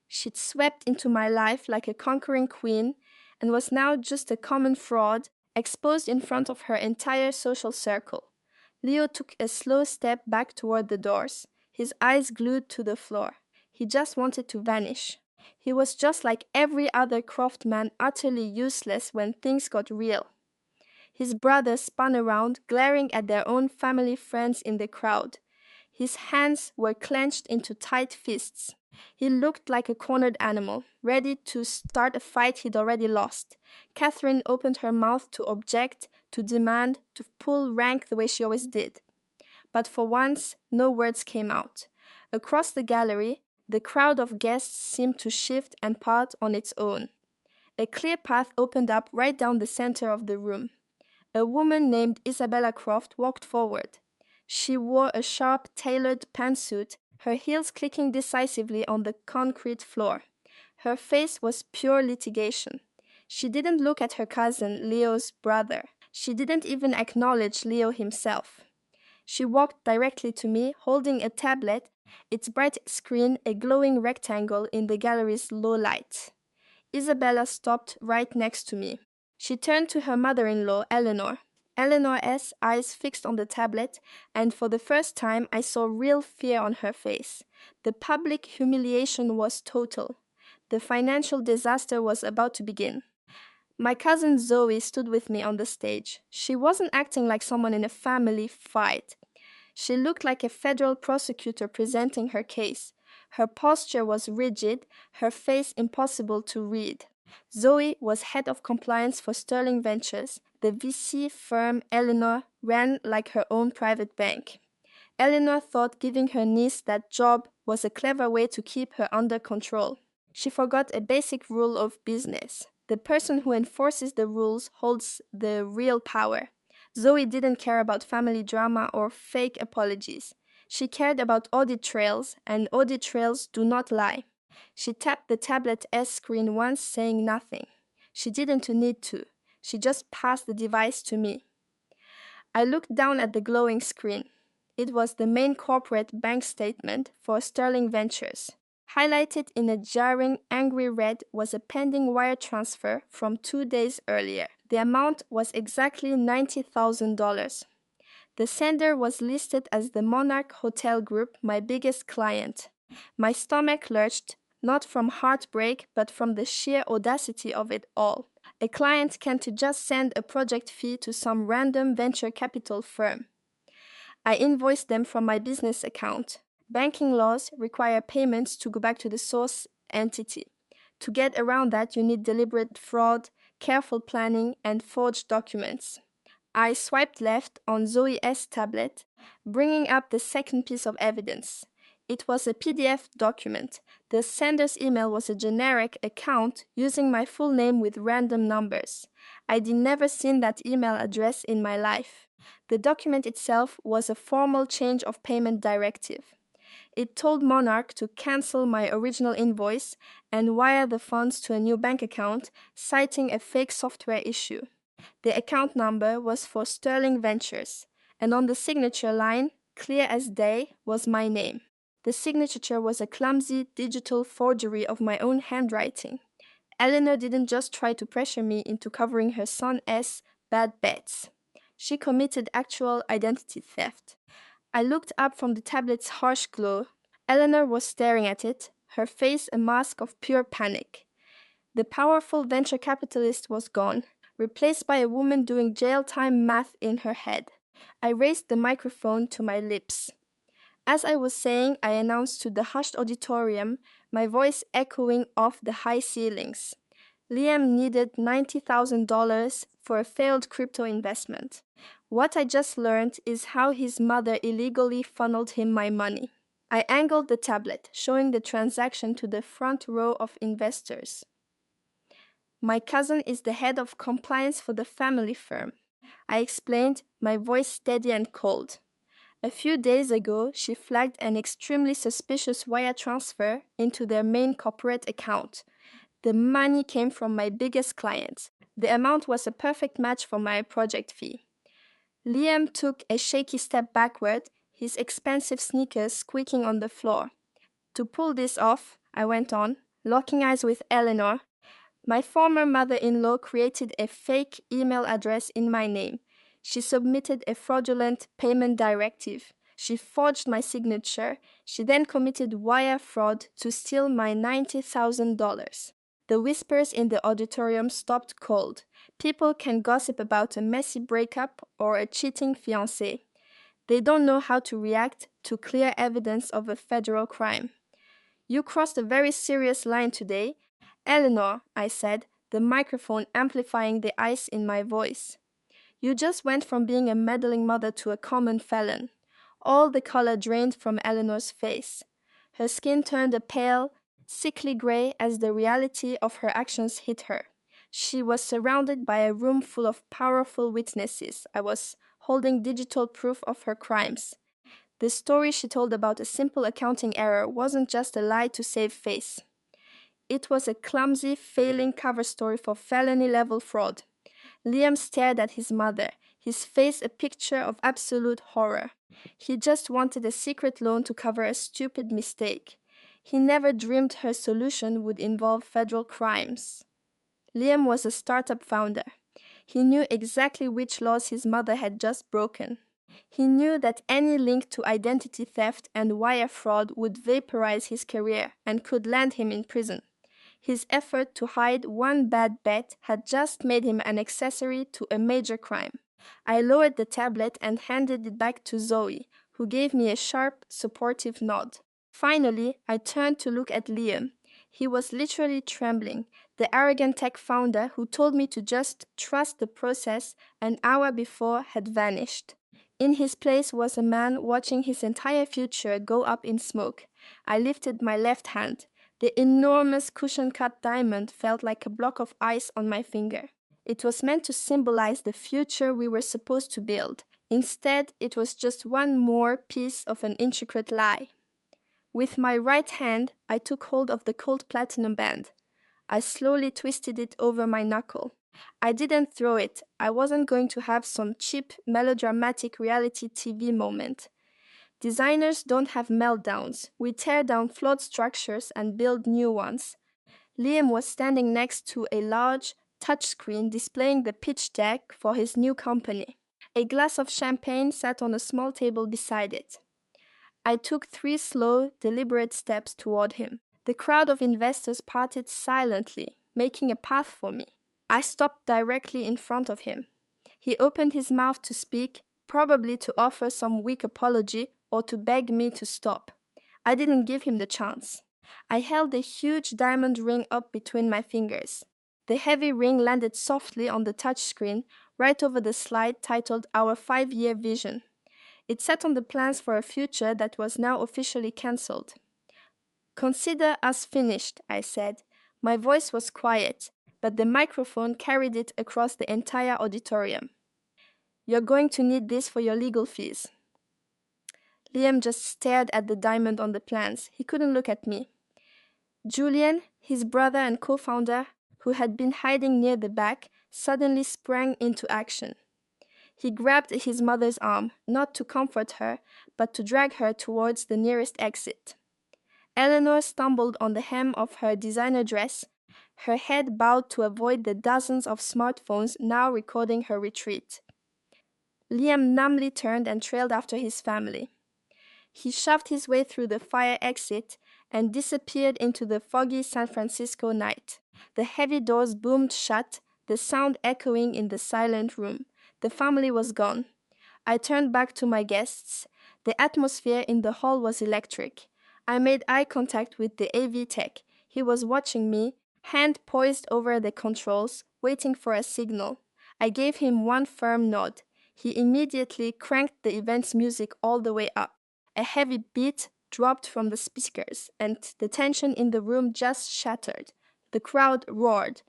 She'd swept into my life like a conquering queen and was now just a common fraud exposed in front of her entire social circle. Leo took a slow step back toward the doors, his eyes glued to the floor. He just wanted to vanish. He was just like every other craftsman, utterly useless when things got real. His brothers spun around, glaring at their own family friends in the crowd. His hands were clenched into tight fists. He looked like a cornered animal, ready to start a fight he'd already lost. Catherine opened her mouth to object, to demand, to pull rank the way she always did. But for once, no words came out. Across the gallery, the crowd of guests seemed to shift and part on its own. A clear path opened up right down the center of the room. A woman named Isabella Croft walked forward. She wore a sharp, tailored pantsuit, her heels clicking decisively on the concrete floor. Her face was pure litigation. She didn't look at her cousin, Leo's brother. She didn't even acknowledge Leo himself. She walked directly to me, holding a tablet, its bright screen a glowing rectangle in the gallery's low light. Isabella stopped right next to me. She turned to her mother-in-law, Eleanor. Eleanor's eyes fixed on the tablet, and for the first time I saw real fear on her face. The public humiliation was total. The financial disaster was about to begin. My cousin Zoe stood with me on the stage. She wasn't acting like someone in a family fight. She looked like a federal prosecutor presenting her case. Her posture was rigid, her face impossible to read. Zoe was head of compliance for Sterling Ventures. The VC firm Eleanor ran like her own private bank. Eleanor thought giving her niece that job was a clever way to keep her under control. She forgot a basic rule of business. The person who enforces the rules holds the real power. Zoe didn't care about family drama or fake apologies. She cared about audit trails, and audit trails do not lie. She tapped the tablet S screen once, saying nothing. She didn't need to. She just passed the device to me. I looked down at the glowing screen. It was the main corporate bank statement for Sterling Ventures. Highlighted in a jarring, angry red was a pending wire transfer from 2 days earlier. The amount was exactly $90,000. The sender was listed as the Monarch Hotel Group, my biggest client. My stomach lurched, not from heartbreak, but from the sheer audacity of it all. A client can't just send a project fee to some random venture capital firm. I invoiced them from my business account. Banking laws require payments to go back to the source entity. To get around that, you need deliberate fraud, careful planning, and forged documents. I swiped left on Zoe's tablet, bringing up the second piece of evidence. It was a PDF document. The sender's email was a generic account using my full name with random numbers. I'd never seen that email address in my life. The document itself was a formal change of payment directive. It told Monarch to cancel my original invoice and wire the funds to a new bank account, citing a fake software issue. The account number was for Sterling Ventures, and on the signature line, clear as day, was my name. The signature was a clumsy digital forgery of my own handwriting. Eleanor didn't just try to pressure me into covering her son's bad bets. She committed actual identity theft. I looked up from the tablet's harsh glow. Eleanor was staring at it, her face a mask of pure panic. The powerful venture capitalist was gone, replaced by a woman doing jail time math in her head. I raised the microphone to my lips. As I was saying, I announced to the hushed auditorium, my voice echoing off the high ceilings. Liam needed $90,000 for a failed crypto investment. What I just learned is how his mother illegally funneled him my money. I angled the tablet, showing the transaction to the front row of investors. My cousin is the head of compliance for the family firm. I explained, my voice steady and cold. A few days ago, she flagged an extremely suspicious wire transfer into their main corporate account. The money came from my biggest client. The amount was a perfect match for my project fee. Liam took a shaky step backward, his expensive sneakers squeaking on the floor. To pull this off, I went on, locking eyes with Eleanor. My former mother-in-law created a fake email address in my name. She submitted a fraudulent payment directive. She forged my signature. She then committed wire fraud to steal my $90,000. The whispers in the auditorium stopped cold. People can gossip about a messy breakup or a cheating fiancé. They don't know how to react to clear evidence of a federal crime. You crossed a very serious line today. Eleanor, I said, the microphone amplifying the ice in my voice. You just went from being a meddling mother to a common felon. All the color drained from Eleanor's face. Her skin turned a pale, sickly gray as the reality of her actions hit her. She was surrounded by a room full of powerful witnesses. I was holding digital proof of her crimes. The story she told about a simple accounting error wasn't just a lie to save face. It was a clumsy, failing cover story for felony-level fraud. Liam stared at his mother, his face a picture of absolute horror. He just wanted a secret loan to cover a stupid mistake. He never dreamed her solution would involve federal crimes. Liam was a startup founder. He knew exactly which laws his mother had just broken. He knew that any link to identity theft and wire fraud would vaporize his career and could land him in prison. His effort to hide one bad bet had just made him an accessory to a major crime. I lowered the tablet and handed it back to Zoe, who gave me a sharp, supportive nod. Finally, I turned to look at Liam. He was literally trembling, the arrogant tech founder who told me to just trust the process an hour before had vanished. In his place was a man watching his entire future go up in smoke. I lifted my left hand. The enormous cushion-cut diamond felt like a block of ice on my finger. It was meant to symbolize the future we were supposed to build. Instead, it was just one more piece of an intricate lie. With my right hand, I took hold of the cold platinum band. I slowly twisted it over my knuckle. I didn't throw it. I wasn't going to have some cheap, melodramatic reality TV moment. Designers don't have meltdowns. We tear down flawed structures and build new ones. Liam was standing next to a large touchscreen displaying the pitch deck for his new company. A glass of champagne sat on a small table beside it. I took 3 slow, deliberate steps toward him. The crowd of investors parted silently, making a path for me. I stopped directly in front of him. He opened his mouth to speak, probably to offer some weak apology or to beg me to stop. I didn't give him the chance. I held a huge diamond ring up between my fingers. The heavy ring landed softly on the touchscreen, right over the slide titled Our 5-Year Vision. It sat on the plans for a future that was now officially cancelled. "Consider us finished," I said. My voice was quiet, but the microphone carried it across the entire auditorium. "You're going to need this for your legal fees." Liam just stared at the diamond on the plans. He couldn't look at me. Julian, his brother and co-founder, who had been hiding near the back, suddenly sprang into action. He grabbed his mother's arm, not to comfort her, but to drag her towards the nearest exit. Eleanor stumbled on the hem of her designer dress, her head bowed to avoid the dozens of smartphones now recording her retreat. Liam numbly turned and trailed after his family. He shoved his way through the fire exit and disappeared into the foggy San Francisco night. The heavy doors boomed shut, the sound echoing in the silent room. The family was gone. I turned back to my guests. The atmosphere in the hall was electric. I made eye contact with the AV tech. He was watching me, hand poised over the controls, waiting for a signal. I gave him one firm nod. He immediately cranked the event's music all the way up. A heavy beat dropped from the speakers, and the tension in the room just shattered. The crowd roared.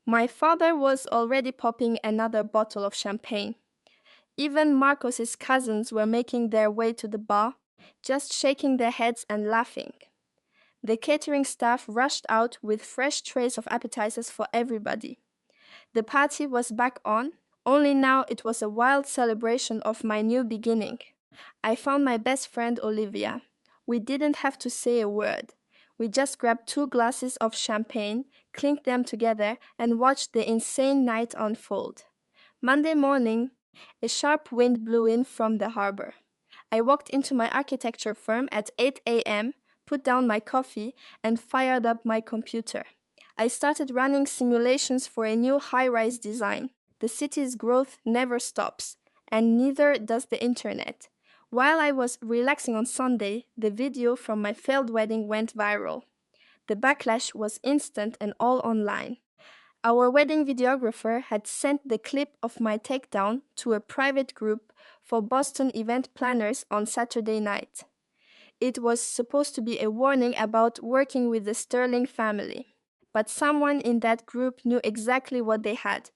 My father was already popping another bottle of champagne. Even Marcos's cousins were making their way to the bar, just shaking their heads and laughing. The catering staff rushed out with fresh trays of appetizers for everybody. The party was back on, only now it was a wild celebration of my new beginning. I found my best friend Olivia. We didn't have to say a word. We just grabbed 2 glasses of champagne, clinked them together, and watched the insane night unfold. Monday morning, a sharp wind blew in from the harbor. I walked into my architecture firm at 8 a.m., put down my coffee, and fired up my computer. I started running simulations for a new high-rise design. The city's growth never stops, and neither does the internet. While I was relaxing on Sunday, the video from my failed wedding went viral. The backlash was instant and all online. Our wedding videographer had sent the clip of my takedown to a private group for Boston event planners on Saturday night. It was supposed to be a warning about working with the Sterling family. But someone in that group knew exactly what they had.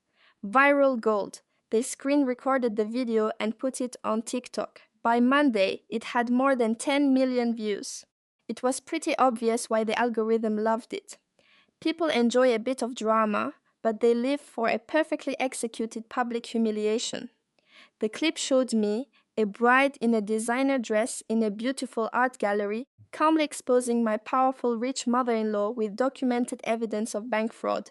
Viral gold. They screen recorded the video and put it on TikTok. By Monday, it had more than 10 million views. It was pretty obvious why the algorithm loved it. People enjoy a bit of drama, but they live for a perfectly executed public humiliation. The clip showed me, a bride in a designer dress in a beautiful art gallery, calmly exposing my powerful rich mother-in-law with documented evidence of bank fraud.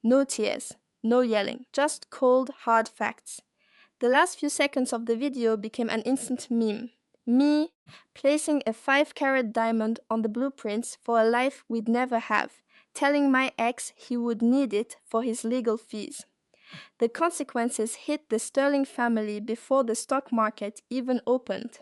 No tears, no yelling, just cold, hard facts. The last few seconds of the video became an instant meme. Me placing a 5-carat diamond on the blueprints for a life we'd never have. telling my ex he would need it for his legal fees. The consequences hit the Sterling family before the stock market even opened.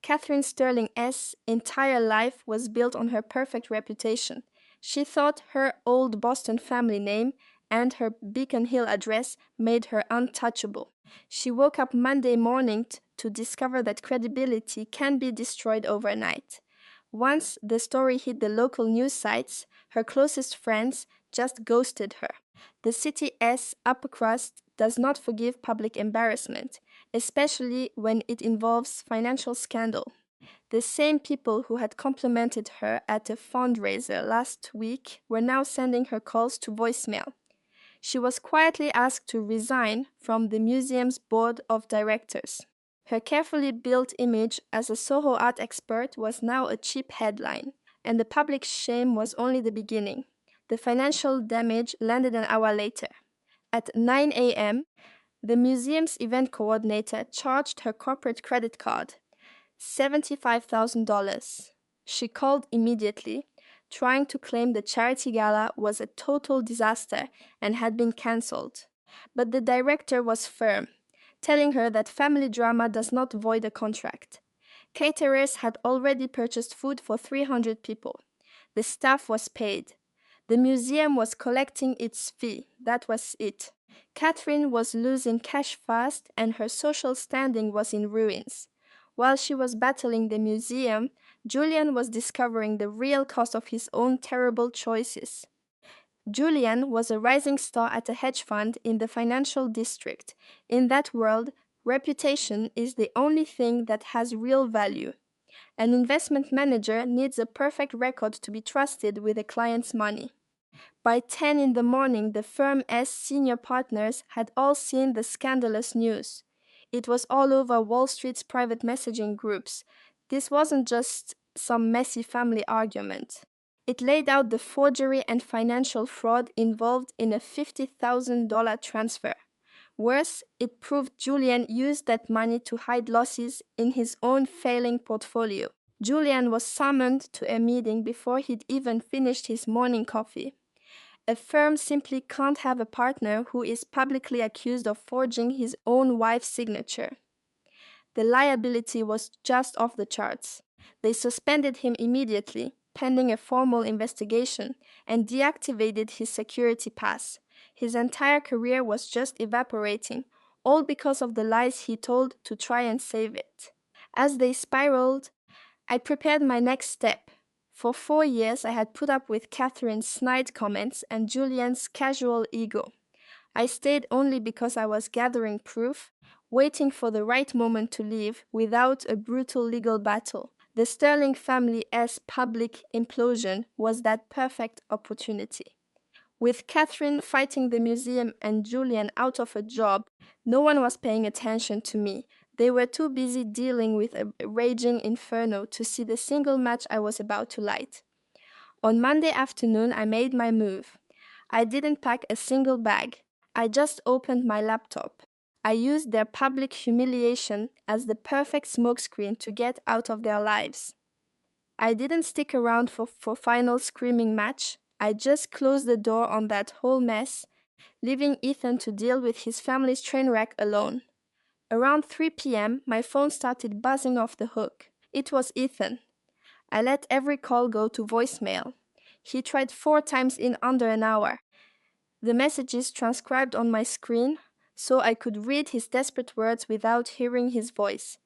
Catherine Sterling's entire life was built on her perfect reputation. She thought her old Boston family name and her Beacon Hill address made her untouchable. She woke up Monday morning to discover that credibility can be destroyed overnight. Once the story hit the local news sites, her closest friends just ghosted her. The city's upper crust does not forgive public embarrassment, especially when it involves financial scandal. The same people who had complimented her at a fundraiser last week were now sending her calls to voicemail. She was quietly asked to resign from the museum's board of directors. Her carefully built image as a Soho art expert was now a cheap headline, and the public shame was only the beginning. The financial damage landed an hour later. At 9 a.m., the museum's event coordinator charged her corporate credit card $75,000. She called immediately, trying to claim the charity gala was a total disaster and had been cancelled. But the director was firm, telling her that family drama does not void a contract. Caterers had already purchased food for 300 people. The staff was paid. The museum was collecting its fee. That was it. Catherine was losing cash fast, and her social standing was in ruins. While she was battling the museum, Julian was discovering the real cost of his own terrible choices. Julian was a rising star at a hedge fund in the financial district. In that world, reputation is the only thing that has real value. An investment manager needs a perfect record to be trusted with a client's money. By 10 in the morning, the firm's senior partners had all seen the scandalous news. It was all over Wall Street's private messaging groups. This wasn't just some messy family argument. It laid out the forgery and financial fraud involved in a $50,000 transfer. Worse, it proved Julian used that money to hide losses in his own failing portfolio. Julian was summoned to a meeting before he'd even finished his morning coffee. A firm simply can't have a partner who is publicly accused of forging his own wife's signature. The liability was just off the charts. They suspended him immediately, pending a formal investigation, and deactivated his security pass. His entire career was just evaporating, all because of the lies he told to try and save it. As they spiraled, I prepared my next step. For 4 years, I had put up with Catherine's snide comments and Julian's casual ego. I stayed only because I was gathering proof, waiting for the right moment to leave without a brutal legal battle. The Sterling family's public implosion was that perfect opportunity. With Catherine fighting the museum and Julian out of a job, no one was paying attention to me. They were too busy dealing with a raging inferno to see the single match I was about to light. On Monday afternoon, I made my move. I didn't pack a single bag. I just opened my laptop. I used their public humiliation as the perfect smokescreen to get out of their lives. I didn't stick around for final screaming match. I just closed the door on that whole mess, leaving Ethan to deal with his family's train wreck alone. Around 3 p.m., my phone started buzzing off the hook. It was Ethan. I let every call go to voicemail. He tried 4 times in under an hour. The messages transcribed on my screen, so I could read his desperate words without hearing his voice.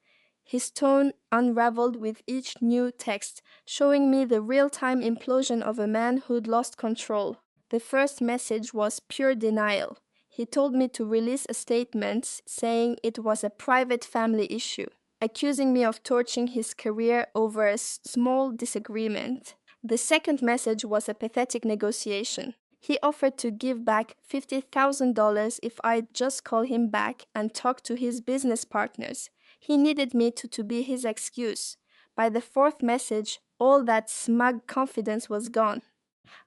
His tone unraveled with each new text, showing me the real-time implosion of a man who'd lost control. The first message was pure denial. He told me to release a statement saying it was a private family issue, accusing me of torching his career over a small disagreement. The second message was a pathetic negotiation. He offered to give back $50,000 if I'd just call him back and talk to his business partners. He needed me to be his excuse. By the fourth message, all that smug confidence was gone.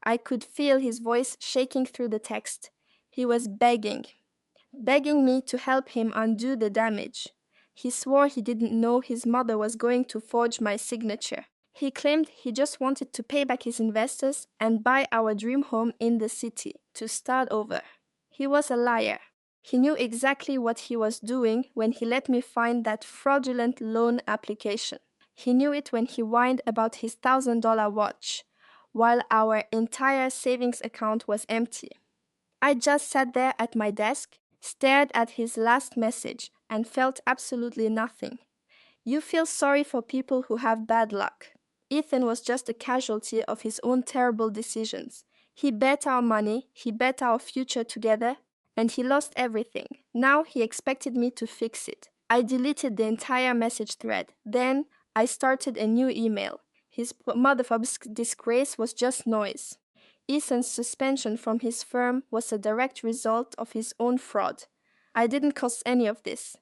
I could feel his voice shaking through the text. He was begging me to help him undo the damage. He swore he didn't know his mother was going to forge my signature. He claimed he just wanted to pay back his investors and buy our dream home in the city to start over. He was a liar. He knew exactly what he was doing when he let me find that fraudulent loan application. He knew it when he whined about his $1,000 watch, while our entire savings account was empty. I just sat there at my desk, stared at his last message, and felt absolutely nothing. You feel sorry for people who have bad luck. Ethan was just a casualty of his own terrible decisions. He bet our money, he bet our future together, and he lost everything. Now he expected me to fix it. I deleted the entire message thread. Then I started a new email. His motherfucker's disgrace was just noise. Ethan's suspension from his firm was a direct result of his own fraud. I didn't cause any of this.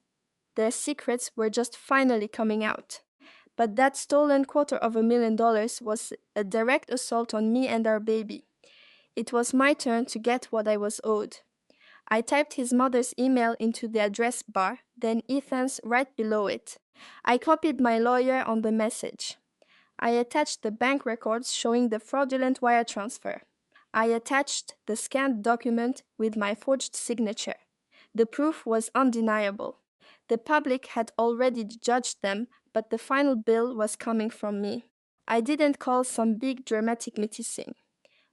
Their secrets were just finally coming out. But that stolen $250,000 was a direct assault on me and our baby. It was my turn to get what I was owed. I typed his mother's email into the address bar, then Ethan's right below it. I copied my lawyer on the message. I attached the bank records showing the fraudulent wire transfer. I attached the scanned document with my forged signature. The proof was undeniable. The public had already judged them, but the final bill was coming from me. I didn't call some big dramatic meeting.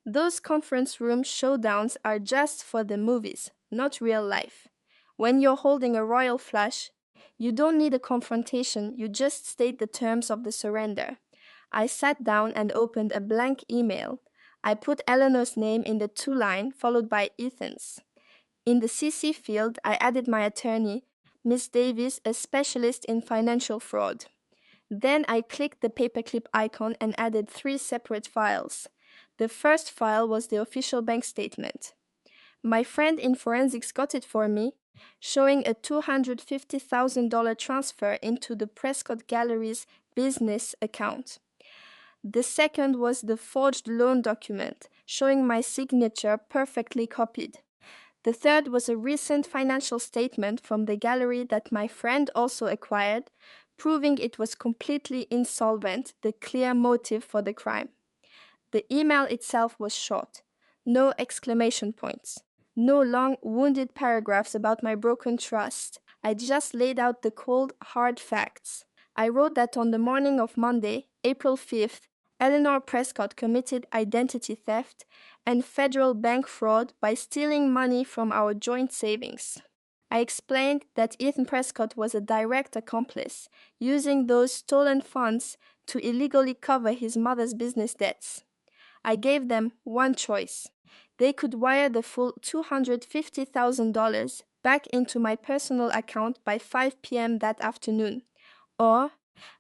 Those conference room showdowns are just for the movies, not real life. When you're holding a royal flush, you don't need a confrontation, you just state the terms of the surrender. I sat down and opened a blank email. I put Eleanor's name in the to-line, followed by Ethan's. In the CC field, I added my attorney, Miss Davis, a specialist in financial fraud. Then I clicked the paperclip icon and added 3 separate files. The first file was the official bank statement. My friend in forensics got it for me, showing a $250,000 transfer into the Prescott Gallery's business account. The second was the forged loan document, showing my signature perfectly copied. The third was a recent financial statement from the gallery that my friend also acquired, proving it was completely insolvent, the clear motive for the crime. The email itself was short. No exclamation points. No long, wounded paragraphs about my broken trust. I just laid out the cold, hard facts. I wrote that on the morning of Monday, April 5th, Eleanor Prescott committed identity theft and federal bank fraud by stealing money from our joint savings. I explained that Ethan Prescott was a direct accomplice, using those stolen funds to illegally cover his mother's business debts. I gave them one choice. They could wire the full $250,000 back into my personal account by 5 p.m. that afternoon, or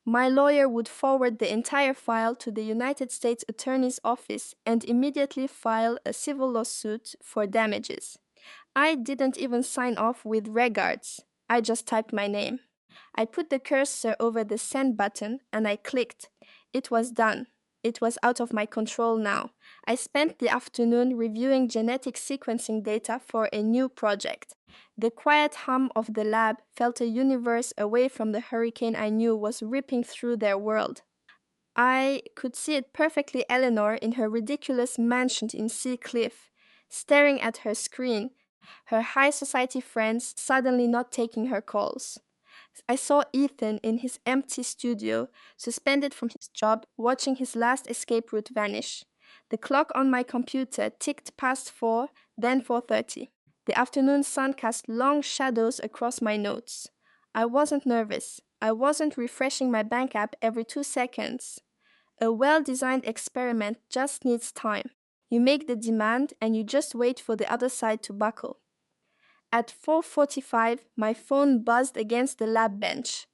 my lawyer would forward the entire file to the United States Attorney's Office and immediately file a civil lawsuit for damages. I didn't even sign off with regards. I just typed my name. I put the cursor over the send button and I clicked. It was done. It was out of my control now. I spent the afternoon reviewing genetic sequencing data for a new project. The quiet hum of the lab felt a universe away from the hurricane I knew was ripping through their world. I could see it perfectly Eleanor in her ridiculous mansion in Sea Cliff, staring at her screen, her high society friends suddenly not taking her calls. I saw Ethan in his empty studio, suspended from his job, watching his last escape route vanish. The clock on my computer ticked past 4, then 4:30. The afternoon sun cast long shadows across my notes. I wasn't nervous. I wasn't refreshing my bank app every 2 seconds. A well-designed experiment just needs time. You make the demand and you just wait for the other side to buckle. At 4:45, my phone buzzed against the lab bench.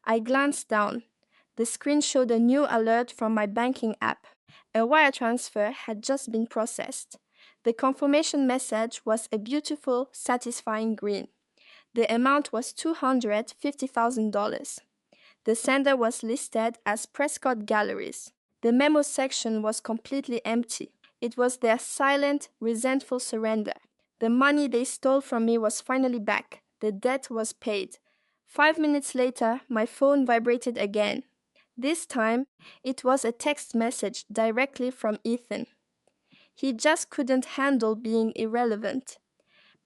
I glanced down. The screen showed a new alert from my banking app. A wire transfer had just been processed. The confirmation message was a beautiful, satisfying green. The amount was $250,000. The sender was listed as Prescott Galleries. The memo section was completely empty. It was their silent, resentful surrender. The money they stole from me was finally back. The debt was paid. 5 minutes later, my phone vibrated again. This time, it was a text message directly from Ethan. He just couldn't handle being irrelevant.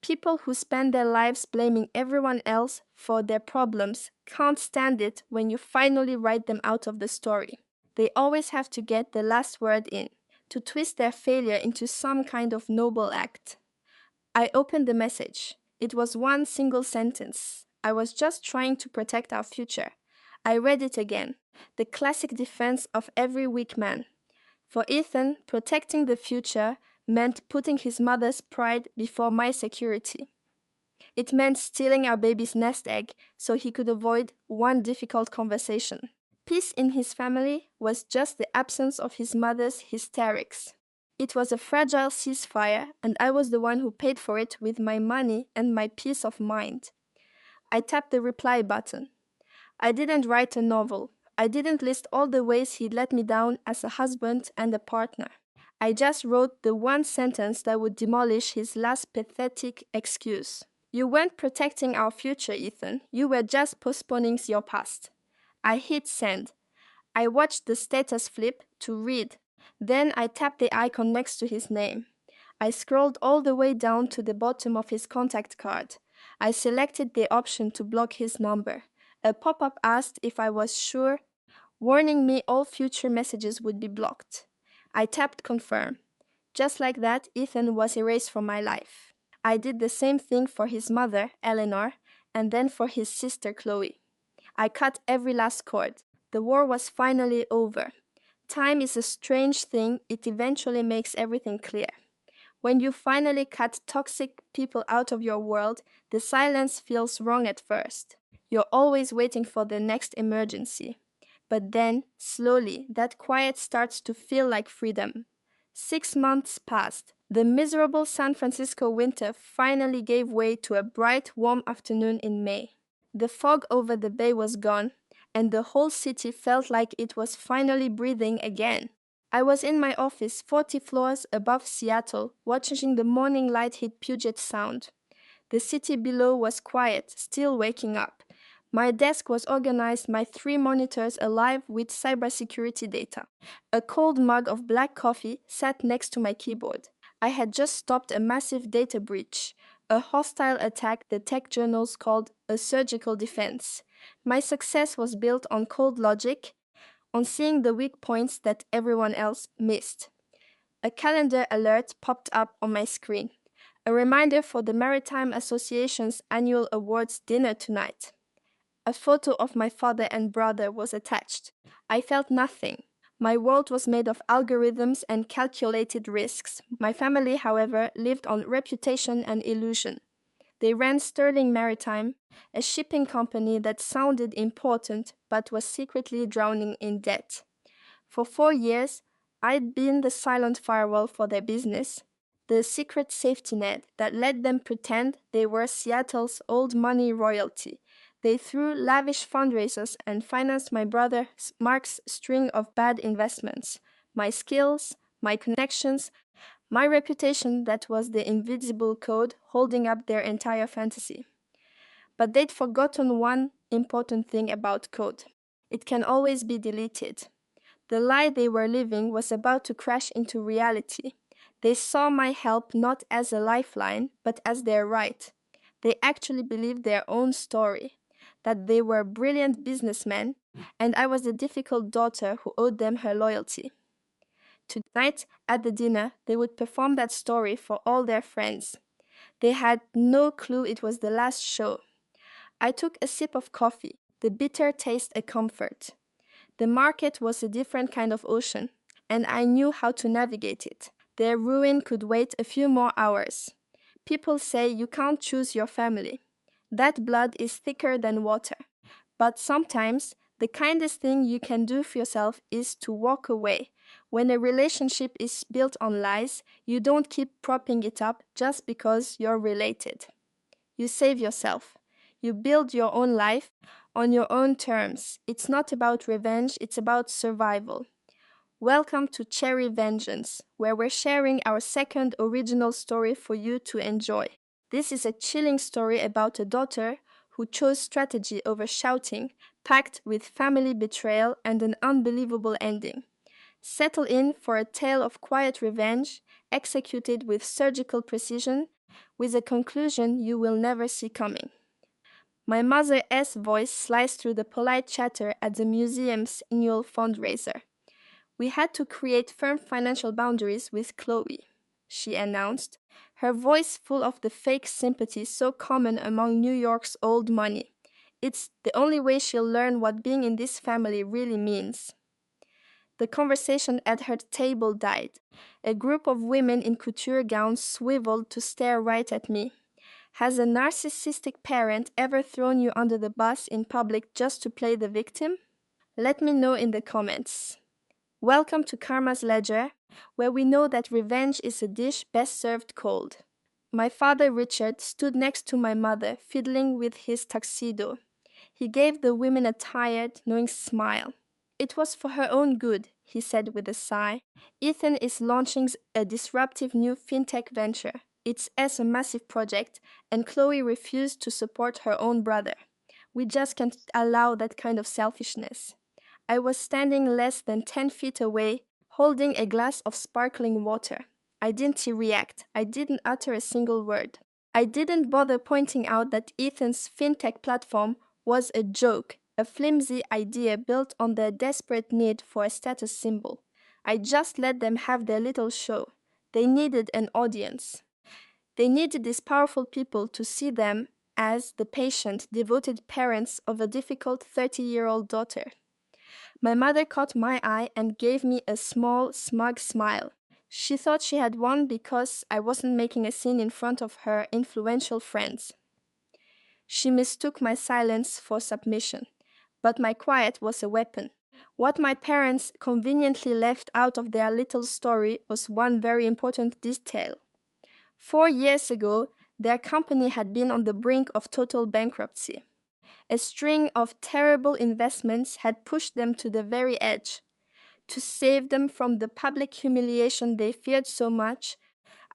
People who spend their lives blaming everyone else for their problems can't stand it when you finally write them out of the story. They always have to get the last word in, to twist their failure into some kind of noble act. I opened the message. It was one single sentence. I was just trying to protect our future. I read it again. The classic defense of every weak man. For Ethan, protecting the future meant putting his mother's pride before my security. It meant stealing our baby's nest egg so he could avoid one difficult conversation. Peace in his family was just the absence of his mother's hysterics. It was a fragile ceasefire, and I was the one who paid for it with my money and my peace of mind. I tapped the reply button. I didn't write a novel. I didn't list all the ways he'd let me down as a husband and a partner. I just wrote the one sentence that would demolish his last pathetic excuse. You weren't protecting our future, Ethan. You were just postponing your past. I hit send. I watched the status flip to read. Then I tapped the icon next to his name. I scrolled all the way down to the bottom of his contact card. I selected the option to block his number. A pop-up asked if I was sure, warning me all future messages would be blocked. I tapped confirm. Just like that, Ethan was erased from my life. I did the same thing for his mother, Eleanor, and then for his sister, Chloe. I cut every last cord. The war was finally over. Time is a strange thing, it eventually makes everything clear. When you finally cut toxic people out of your world, the silence feels wrong at first. You're always waiting for the next emergency. But then, slowly, that quiet starts to feel like freedom. 6 months passed. The miserable San Francisco winter finally gave way to a bright, warm afternoon in May. The fog over the bay was gone, and the whole city felt like it was finally breathing again. I was in my office 40 floors above Seattle, watching the morning light hit Puget Sound. The city below was quiet, still waking up. My desk was organized, my 3 monitors alive with cybersecurity data. A cold mug of black coffee sat next to my keyboard. I had just stopped a massive data breach, a hostile attack the tech journals called a surgical defense. My success was built on cold logic, on seeing the weak points that everyone else missed. A calendar alert popped up on my screen. A reminder for the Maritime Association's annual awards dinner tonight. A photo of my father and brother was attached. I felt nothing. My world was made of algorithms and calculated risks. My family, however, lived on reputation and illusion. They ran Sterling Maritime, a shipping company that sounded important but was secretly drowning in debt. For 4 years, I'd been the silent firewall for their business, the secret safety net that let them pretend they were Seattle's old money royalty. They threw lavish fundraisers and financed my brother Mark's string of bad investments. My skills, my connections, my reputation that was the invisible code holding up their entire fantasy. But they'd forgotten one important thing about code. It can always be deleted. The lie they were living was about to crash into reality. They saw my help not as a lifeline, but as their right. They actually believed their own story, that they were brilliant businessmen, and I was the difficult daughter who owed them her loyalty. Tonight, at the dinner, they would perform that story for all their friends. They had no clue it was the last show. I took a sip of coffee, the bitter taste a comfort. The market was a different kind of ocean, and I knew how to navigate it. Their ruin could wait a few more hours. People say you can't choose your family. That blood is thicker than water. But sometimes, the kindest thing you can do for yourself is to walk away. When a relationship is built on lies, you don't keep propping it up just because you're related. You save yourself. You build your own life on your own terms. It's not about revenge, it's about survival. Welcome to Cherry Vengeance, where we're sharing our second original story for you to enjoy. This is a chilling story about a daughter who chose strategy over shouting, packed with family betrayal and an unbelievable ending. Settle in for a tale of quiet revenge, executed with surgical precision, with a conclusion you will never see coming. My mother's voice sliced through the polite chatter at the museum's annual fundraiser. We had to create firm financial boundaries with Chloe, she announced, her voice full of the fake sympathy so common among New York's old money. It's the only way she'll learn what being in this family really means. The conversation at her table died. A group of women in couture gowns swiveled to stare right at me. Has a narcissistic parent ever thrown you under the bus in public just to play the victim? Let me know in the comments. Welcome to Karma's Ledger, where we know that revenge is a dish best served cold. My father Richard stood next to my mother, fiddling with his tuxedo. He gave the women a tired, knowing smile. It was for her own good, he said with a sigh. Ethan is launching a disruptive new fintech venture. It's a massive project, and Chloe refused to support her own brother. We just can't allow that kind of selfishness. I was standing less than 10 feet away, holding a glass of sparkling water. I didn't react. I didn't utter a single word. I didn't bother pointing out that Ethan's fintech platform was a joke, a flimsy idea built on their desperate need for a status symbol. I just let them have their little show. They needed an audience. They needed these powerful people to see them as the patient, devoted parents of a difficult 30-year-old daughter. My mother caught my eye and gave me a small, smug smile. She thought she had won because I wasn't making a scene in front of her influential friends. She mistook my silence for submission, but my quiet was a weapon. What my parents conveniently left out of their little story was one very important detail. 4 years ago, their company had been on the brink of total bankruptcy. A string of terrible investments had pushed them to the very edge. To save them from the public humiliation they feared so much,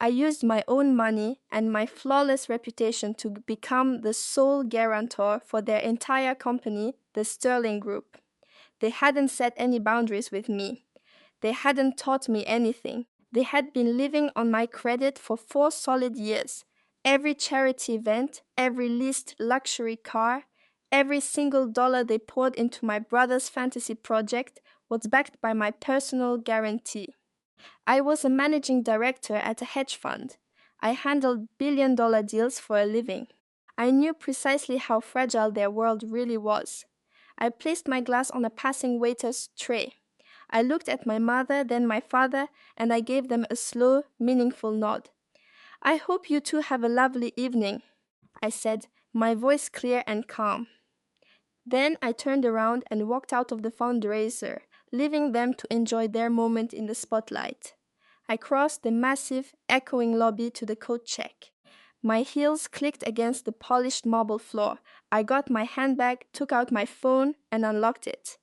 I used my own money and my flawless reputation to become the sole guarantor for their entire company, the Sterling Group. They hadn't set any boundaries with me. They hadn't taught me anything. They had been living on my credit for 4 solid years. Every charity event, every leased luxury car, every single dollar they poured into my brother's fantasy project was backed by my personal guarantee. I was a managing director at a hedge fund. I handled billion-dollar deals for a living. I knew precisely how fragile their world really was. I placed my glass on a passing waiter's tray. I looked at my mother, then my father, and I gave them a slow, meaningful nod. I hope you two have a lovely evening, I said, my voice clear and calm. Then I turned around and walked out of the fundraiser, leaving them to enjoy their moment in the spotlight. I crossed the massive, echoing lobby to the coat check. My heels clicked against the polished marble floor. I got my handbag, took out my phone, and unlocked it.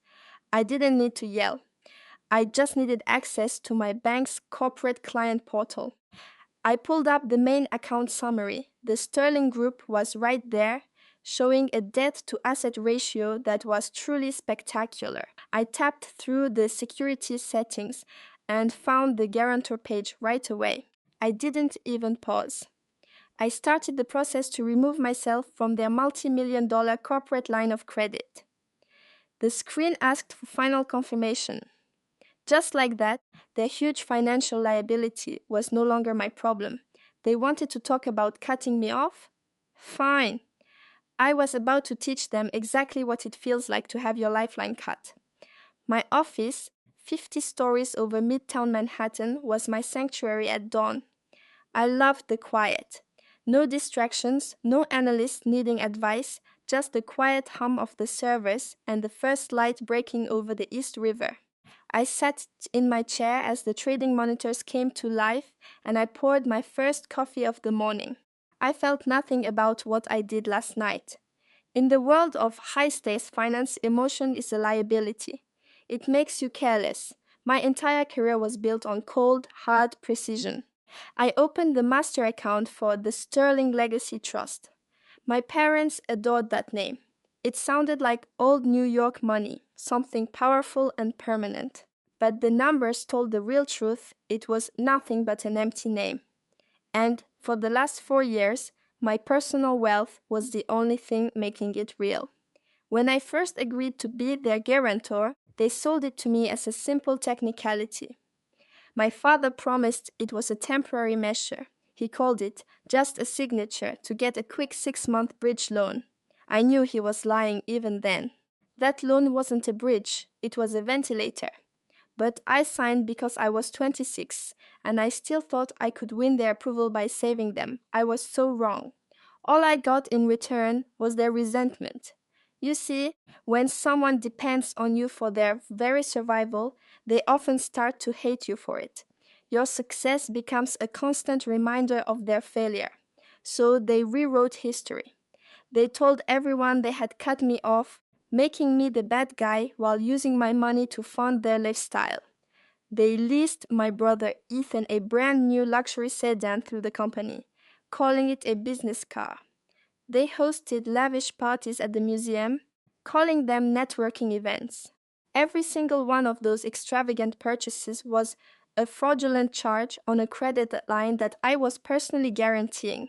I didn't need to yell. I just needed access to my bank's corporate client portal. I pulled up the main account summary. The Sterling Group was right there, showing a debt-to-asset ratio that was truly spectacular. I tapped through the security settings and found the guarantor page right away. I didn't even pause. I started the process to remove myself from their multi-million-dollar corporate line of credit. The screen asked for final confirmation. Just like that, their huge financial liability was no longer my problem. They wanted to talk about cutting me off? Fine. I was about to teach them exactly what it feels like to have your lifeline cut. My office, 50 stories over Midtown Manhattan, was my sanctuary at dawn. I loved the quiet. No distractions, no analysts needing advice, just the quiet hum of the servers and the first light breaking over the East River. I sat in my chair as the trading monitors came to life, and I poured my first coffee of the morning. I felt nothing about what I did last night. In the world of high-stakes finance, emotion is a liability. It makes you careless. My entire career was built on cold, hard precision. I opened the master account for the Sterling Legacy Trust. My parents adored that name. It sounded like old New York money, something powerful and permanent. But the numbers told the real truth. It was nothing but an empty name. And for the last 4 years, my personal wealth was the only thing making it real. When I first agreed to be their guarantor, they sold it to me as a simple technicality. My father promised it was a temporary measure. He called it just a signature to get a quick 6-month bridge loan. I knew he was lying even then. That loan wasn't a bridge, it was a ventilator. But I signed because I was 26, and I still thought I could win their approval by saving them. I was so wrong. All I got in return was their resentment. You see, when someone depends on you for their very survival, they often start to hate you for it. Your success becomes a constant reminder of their failure. So they rewrote history. They told everyone they had cut me off, making me the bad guy while using my money to fund their lifestyle. They leased my brother Ethan a brand new luxury sedan through the company, calling it a business car. They hosted lavish parties at the museum, calling them networking events. Every single one of those extravagant purchases was a fraudulent charge on a credit line that I was personally guaranteeing.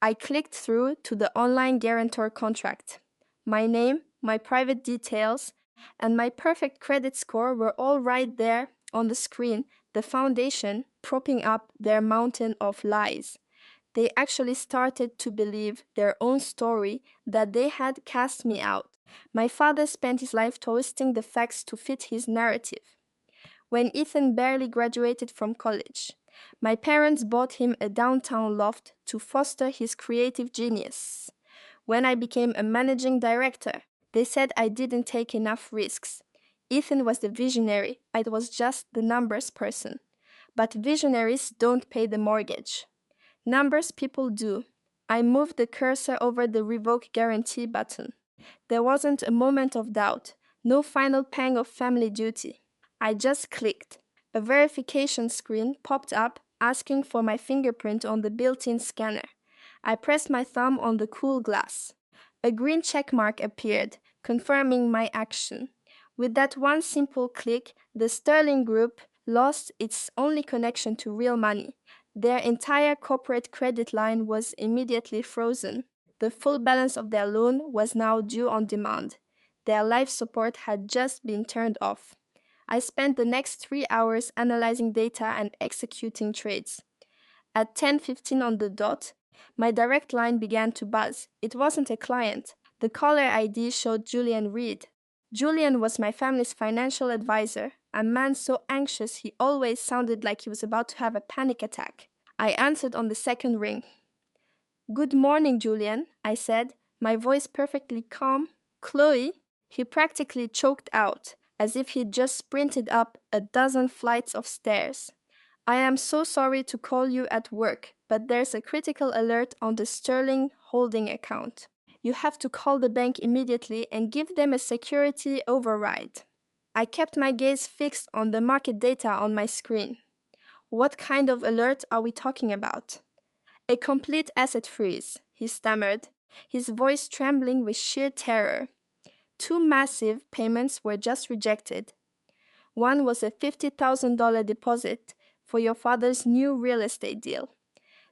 I clicked through to the online guarantor contract. My name, my private details, and my perfect credit score were all right there on the screen, the foundation propping up their mountain of lies. They actually started to believe their own story that they had cast me out. My father spent his life twisting the facts to fit his narrative. When Ethan barely graduated from college, my parents bought him a downtown loft to foster his creative genius. When I became a managing director, they said I didn't take enough risks. Ethan was the visionary, I was just the numbers person. But visionaries don't pay the mortgage. Numbers people do. I moved the cursor over the revoke guarantee button. There wasn't a moment of doubt, no final pang of family duty. I just clicked. A verification screen popped up asking for my fingerprint on the built-in scanner. I pressed my thumb on the cool glass. A green check mark appeared, confirming my action. With that one simple click, the Sterling Group lost its only connection to real money. Their entire corporate credit line was immediately frozen. The full balance of their loan was now due on demand. Their life support had just been turned off. I spent the next 3 hours analyzing data and executing trades. At 10:15 on the dot, my direct line began to buzz. It wasn't a client. The caller ID showed Julian Reed. Julian was my family's financial advisor, a man so anxious he always sounded like he was about to have a panic attack. I answered on the second ring. "Good morning, Julian," I said, my voice perfectly calm. "Chloe?" He practically choked out, as if he'd just sprinted up a dozen flights of stairs. "I am so sorry to call you at work, but there's a critical alert on the Sterling holding account. You have to call the bank immediately and give them a security override." I kept my gaze fixed on the market data on my screen. "What kind of alert are we talking about?" "A complete asset freeze," he stammered, his voice trembling with sheer terror. 2 massive payments were just rejected. One was a $50,000 deposit for your father's new real estate deal.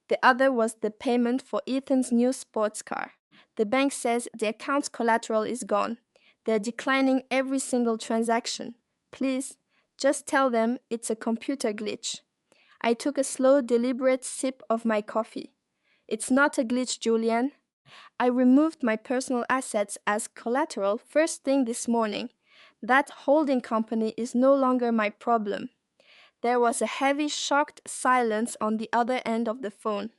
The other was the payment for Ethan's new sports car. The bank says the account's collateral is gone. They're declining every single transaction. Please, just tell them it's a computer glitch." I took a slow, deliberate sip of my coffee. "It's not a glitch, Julian. I removed my personal assets as collateral first thing this morning. That holding company is no longer my problem." There was a heavy, shocked silence on the other end of the phone.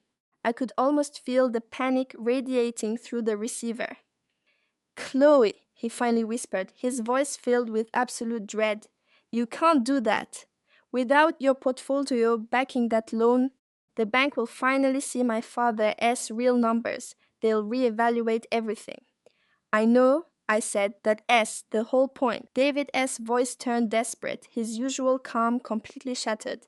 I could almost feel the panic radiating through the receiver. "Chloe," he finally whispered, his voice filled with absolute dread, "you can't do that. Without your portfolio backing that loan, the bank will finally see my father's real numbers. They'll reevaluate everything." "I know," I said, "that S, the whole point." David S.'s voice turned desperate, his usual calm completely shattered.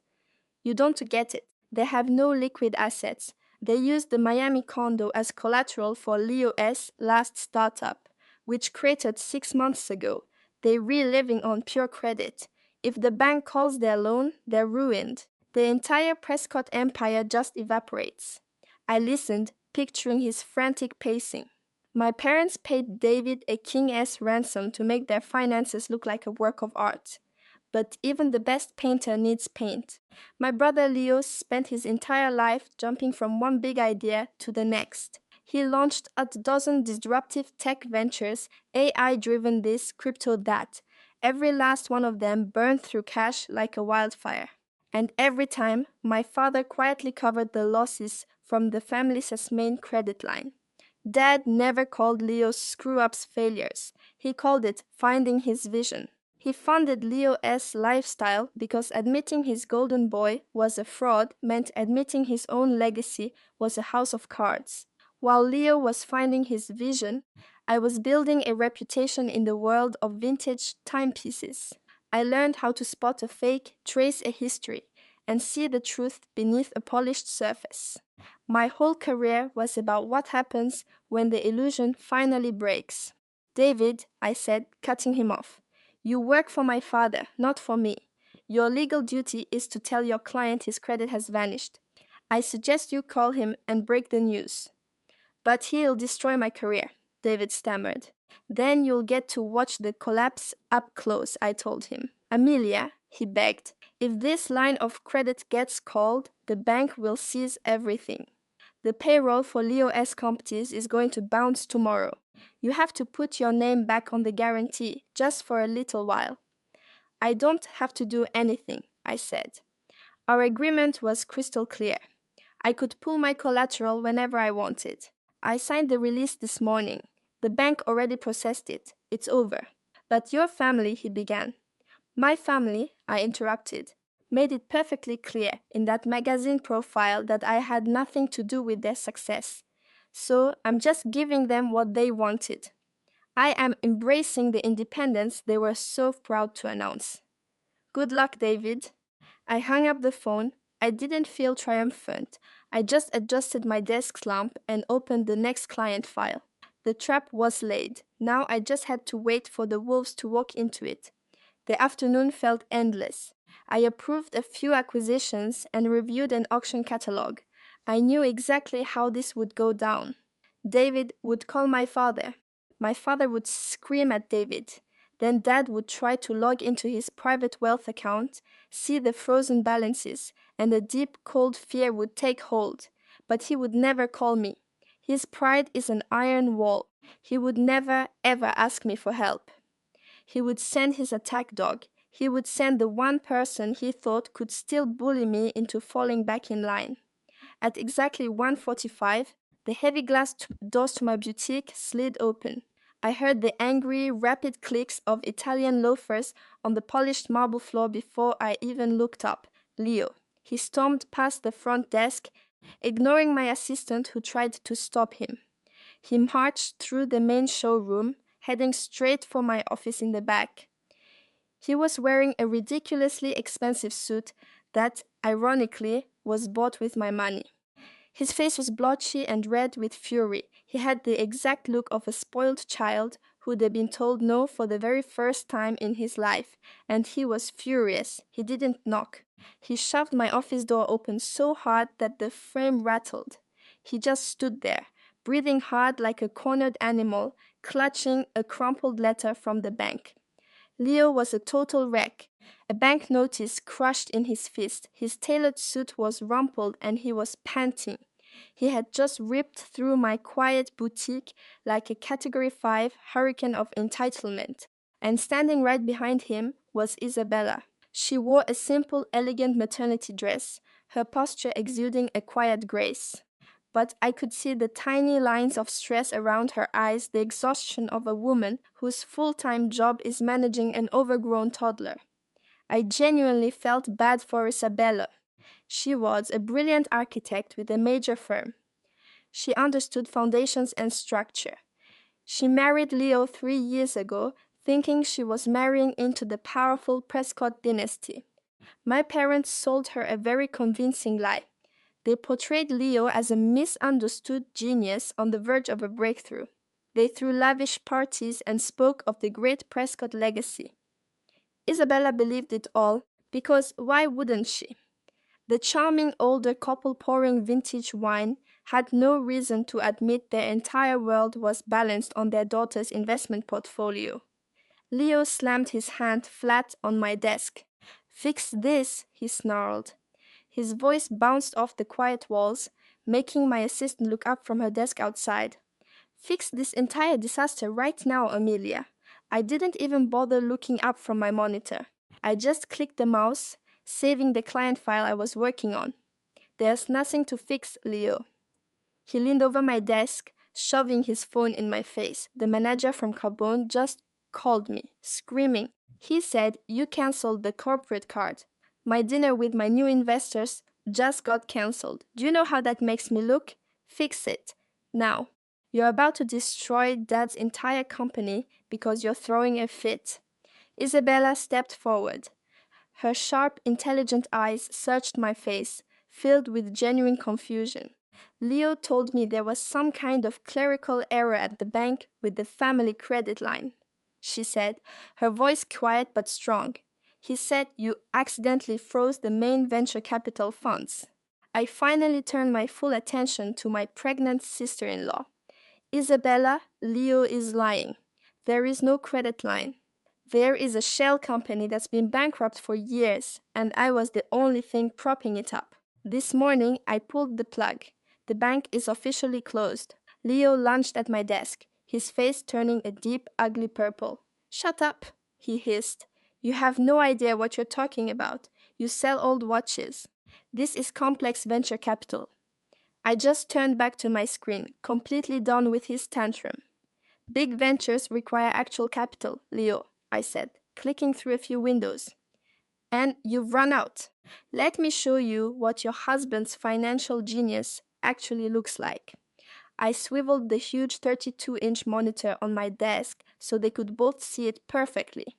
"You don't get it. They have no liquid assets. They used the Miami condo as collateral for Leo S.'s last startup. which created 6 months ago. They're reliving on pure credit. If the bank calls their loan, they're ruined. The entire Prescott empire just evaporates. I listened, picturing his frantic pacing. My parents paid David a king-ass ransom to make their finances look like a work of art. But even the best painter needs paint. My brother Leo spent his entire life jumping from one big idea to the next. He launched a dozen disruptive tech ventures, AI-driven this, crypto that. Every last one of them burned through cash like a wildfire. And every time, my father quietly covered the losses from the family's main credit line. Dad never called Leo's screw-ups failures. He called it finding his vision. He funded Leo's lifestyle because admitting his golden boy was a fraud meant admitting his own legacy was a house of cards. While Leo was finding his vision, I was building a reputation in the world of vintage timepieces. I learned how to spot a fake, trace a history, and see the truth beneath a polished surface. My whole career was about what happens when the illusion finally breaks. David, I said, cutting him off, you work for my father, not for me. Your legal duty is to tell your client his credit has vanished. I suggest you call him and break the news. But he'll destroy my career, David stammered. Then you'll get to watch the collapse up close, I told him. Amelia, he begged, if this line of credit gets called, the bank will seize everything. The payroll for Leo S. Compties is going to bounce tomorrow. You have to put your name back on the guarantee, just for a little while. I don't have to do anything, I said. Our agreement was crystal clear. I could pull my collateral whenever I wanted. I signed the release this morning. The bank already processed it. It's over. But your family, he began. My family, I interrupted, made it perfectly clear in that magazine profile that I had nothing to do with their success. So I'm just giving them what they wanted. I am embracing the independence they were so proud to announce. Good luck, David. I hung up the phone. I didn't feel triumphant. I just adjusted my desk lamp and opened the next client file. The trap was laid. Now I just had to wait for the wolves to walk into it. The afternoon felt endless. I approved a few acquisitions and reviewed an auction catalog. I knew exactly how this would go down. David would call my father. My father would scream at David. Then Dad would try to log into his private wealth account, see the frozen balances, and a deep, cold fear would take hold. But he would never call me. His pride is an iron wall. He would never, ever ask me for help. He would send his attack dog. He would send the one person he thought could still bully me into falling back in line. At exactly 1:45, the heavy glass doors to my boutique slid open. I heard the angry, rapid clicks of Italian loafers on the polished marble floor before I even looked up. Leo. He stormed past the front desk, ignoring my assistant who tried to stop him. He marched through the main showroom, heading straight for my office in the back. He was wearing a ridiculously expensive suit that, ironically, was bought with my money. His face was blotchy and red with fury. He had the exact look of a spoiled child who'd been told no for the very first time in his life, and he was furious. He didn't knock. He shoved my office door open so hard that the frame rattled. He just stood there, breathing hard like a cornered animal, clutching a crumpled letter from the bank. Leo was a total wreck. A bank notice crushed in his fist. His tailored suit was rumpled and he was panting. He had just ripped through my quiet boutique like a Category 5 hurricane of entitlement. And standing right behind him was Isabella. She wore a simple, elegant maternity dress, her posture exuding a quiet grace. But I could see the tiny lines of stress around her eyes, the exhaustion of a woman whose full-time job is managing an overgrown toddler. I genuinely felt bad for Isabella. She was a brilliant architect with a major firm. She understood foundations and structure. She married Leo 3 years ago, thinking she was marrying into the powerful Prescott dynasty. My parents sold her a very convincing lie. They portrayed Leo as a misunderstood genius on the verge of a breakthrough. They threw lavish parties and spoke of the great Prescott legacy. Isabella believed it all, because why wouldn't she? The charming older couple pouring vintage wine had no reason to admit their entire world was balanced on their daughter's investment portfolio. Leo slammed his hand flat on my desk. "Fix this," he snarled. His voice bounced off the quiet walls, making my assistant look up from her desk outside. "Fix this entire disaster right now, Amelia." I didn't even bother looking up from my monitor. I just clicked the mouse, saving the client file I was working on. "There's nothing to fix, Leo." He leaned over my desk, shoving his phone in my face. The manager from Carbone just called me, screaming. He said, "You canceled the corporate card. My dinner with my new investors just got canceled. Do you know how that makes me look? Fix it. Now." "You're about to destroy Dad's entire company because you're throwing a fit." Isabella stepped forward. Her sharp, intelligent eyes searched my face, filled with genuine confusion. "Leo told me there was some kind of clerical error at the bank with the family credit line," she said, her voice quiet but strong. "He said you accidentally froze the main venture capital funds." I finally turned my full attention to my pregnant sister-in-law. "Isabella, Leo is lying. There is no credit line. There is a shell company that's been bankrupt for years, and I was the only thing propping it up. This morning, I pulled the plug. The bank is officially closed." Leo lunged at my desk, his face turning a deep, ugly purple. "Shut up," he hissed. "You have no idea what you're talking about. You sell old watches. This is complex venture capital." I just turned back to my screen, completely done with his tantrum. "Big ventures require actual capital, Leo," I said, clicking through a few windows. "And you've run out. Let me show you what your husband's financial genius actually looks like." I swiveled the huge 32-inch monitor on my desk so they could both see it perfectly.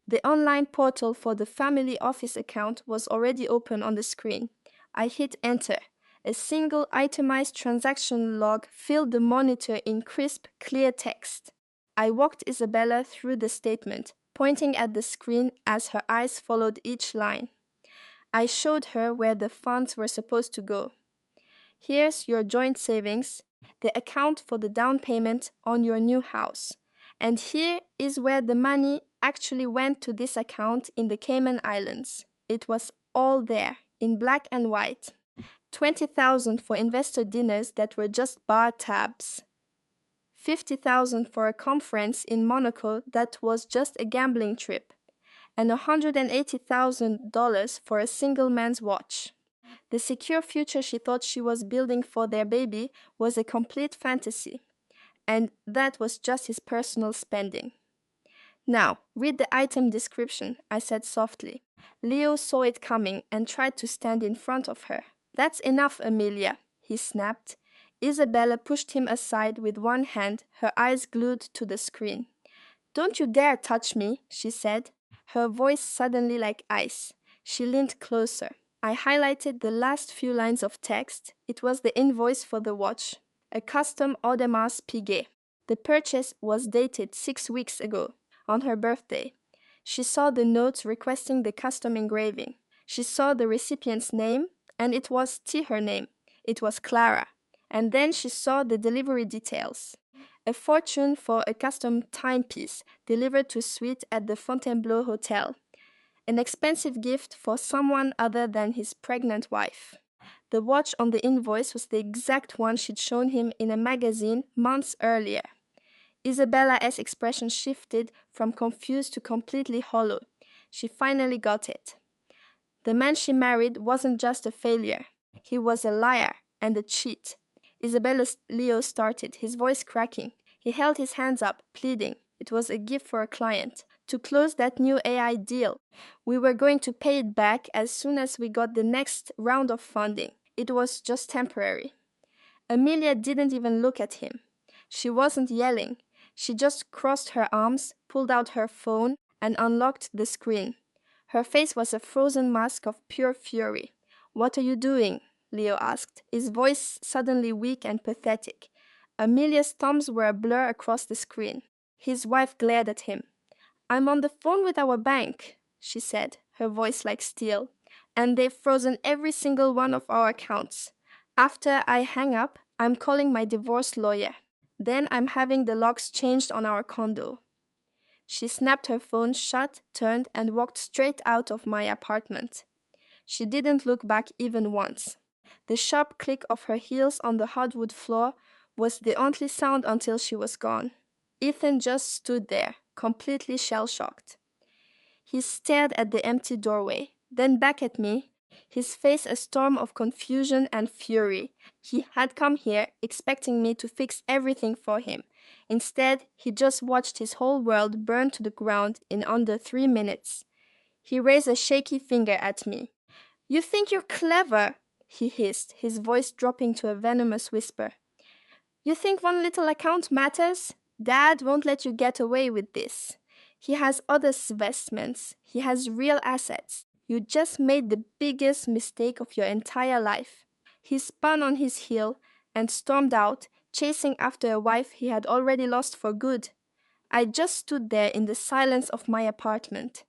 The online portal for the family office account was already open on the screen. I hit enter. A single itemized transaction log filled the monitor in crisp, clear text. I walked Isabella through the statement, pointing at the screen as her eyes followed each line. I showed her where the funds were supposed to go. "Here's your joint savings, the account for the down payment on your new house. And here is where the money actually went to this account in the Cayman Islands." It was all there, in black and white. 20,000 for investor dinners that were just bar tabs. 50,000 for a conference in Monaco that was just a gambling trip. And $180,000 for a single man's watch. The secure future she thought she was building for their baby was a complete fantasy. And that was just his personal spending. "Now, read the item description," I said softly. Leo saw it coming and tried to stand in front of her. "That's enough, Amelia," he snapped. Isabella pushed him aside with one hand, her eyes glued to the screen. "Don't you dare touch me," she said, her voice suddenly like ice. She leaned closer. I highlighted the last few lines of text. It was the invoice for the watch. A custom Audemars Piguet. The purchase was dated 6 weeks ago, on her birthday. She saw the notes requesting the custom engraving. She saw the recipient's name, and it was her name. It was Clara. And then she saw the delivery details. A fortune for a custom timepiece delivered to suite at the Fontainebleau Hotel. An expensive gift for someone other than his pregnant wife. The watch on the invoice was the exact one she'd shown him in a magazine months earlier. Isabella's expression shifted from confused to completely hollow. She finally got it. The man she married wasn't just a failure. He was a liar and a cheat. Leo started, his voice cracking. He held his hands up, pleading. It was a gift for a client. To close that new AI deal. We were going to pay it back as soon as we got the next round of funding. It was just temporary. Amelia didn't even look at him. She wasn't yelling. She just crossed her arms, pulled out her phone, and unlocked the screen. Her face was a frozen mask of pure fury. "What are you doing?" Leo asked, his voice suddenly weak and pathetic. Amelia's thumbs were a blur across the screen. His wife glared at him. "I'm on the phone with our bank," she said, her voice like steel, "and they've frozen every single one of our accounts. After I hang up, I'm calling my divorce lawyer. Then I'm having the locks changed on our condo." She snapped her phone shut, turned, and walked straight out of my apartment. She didn't look back even once. The sharp click of her heels on the hardwood floor was the only sound until she was gone. Ethan just stood there, completely shell-shocked. He stared at the empty doorway, then back at me, his face a storm of confusion and fury. He had come here expecting me to fix everything for him. Instead, he just watched his whole world burn to the ground in under 3 minutes. He raised a shaky finger at me. "You think you're clever," he hissed, his voice dropping to a venomous whisper. "You think one little account matters? Dad won't let you get away with this. He has other investments. He has real assets. You just made the biggest mistake of your entire life." He spun on his heel and stormed out, chasing after a wife he had already lost for good. I just stood there in the silence of my apartment.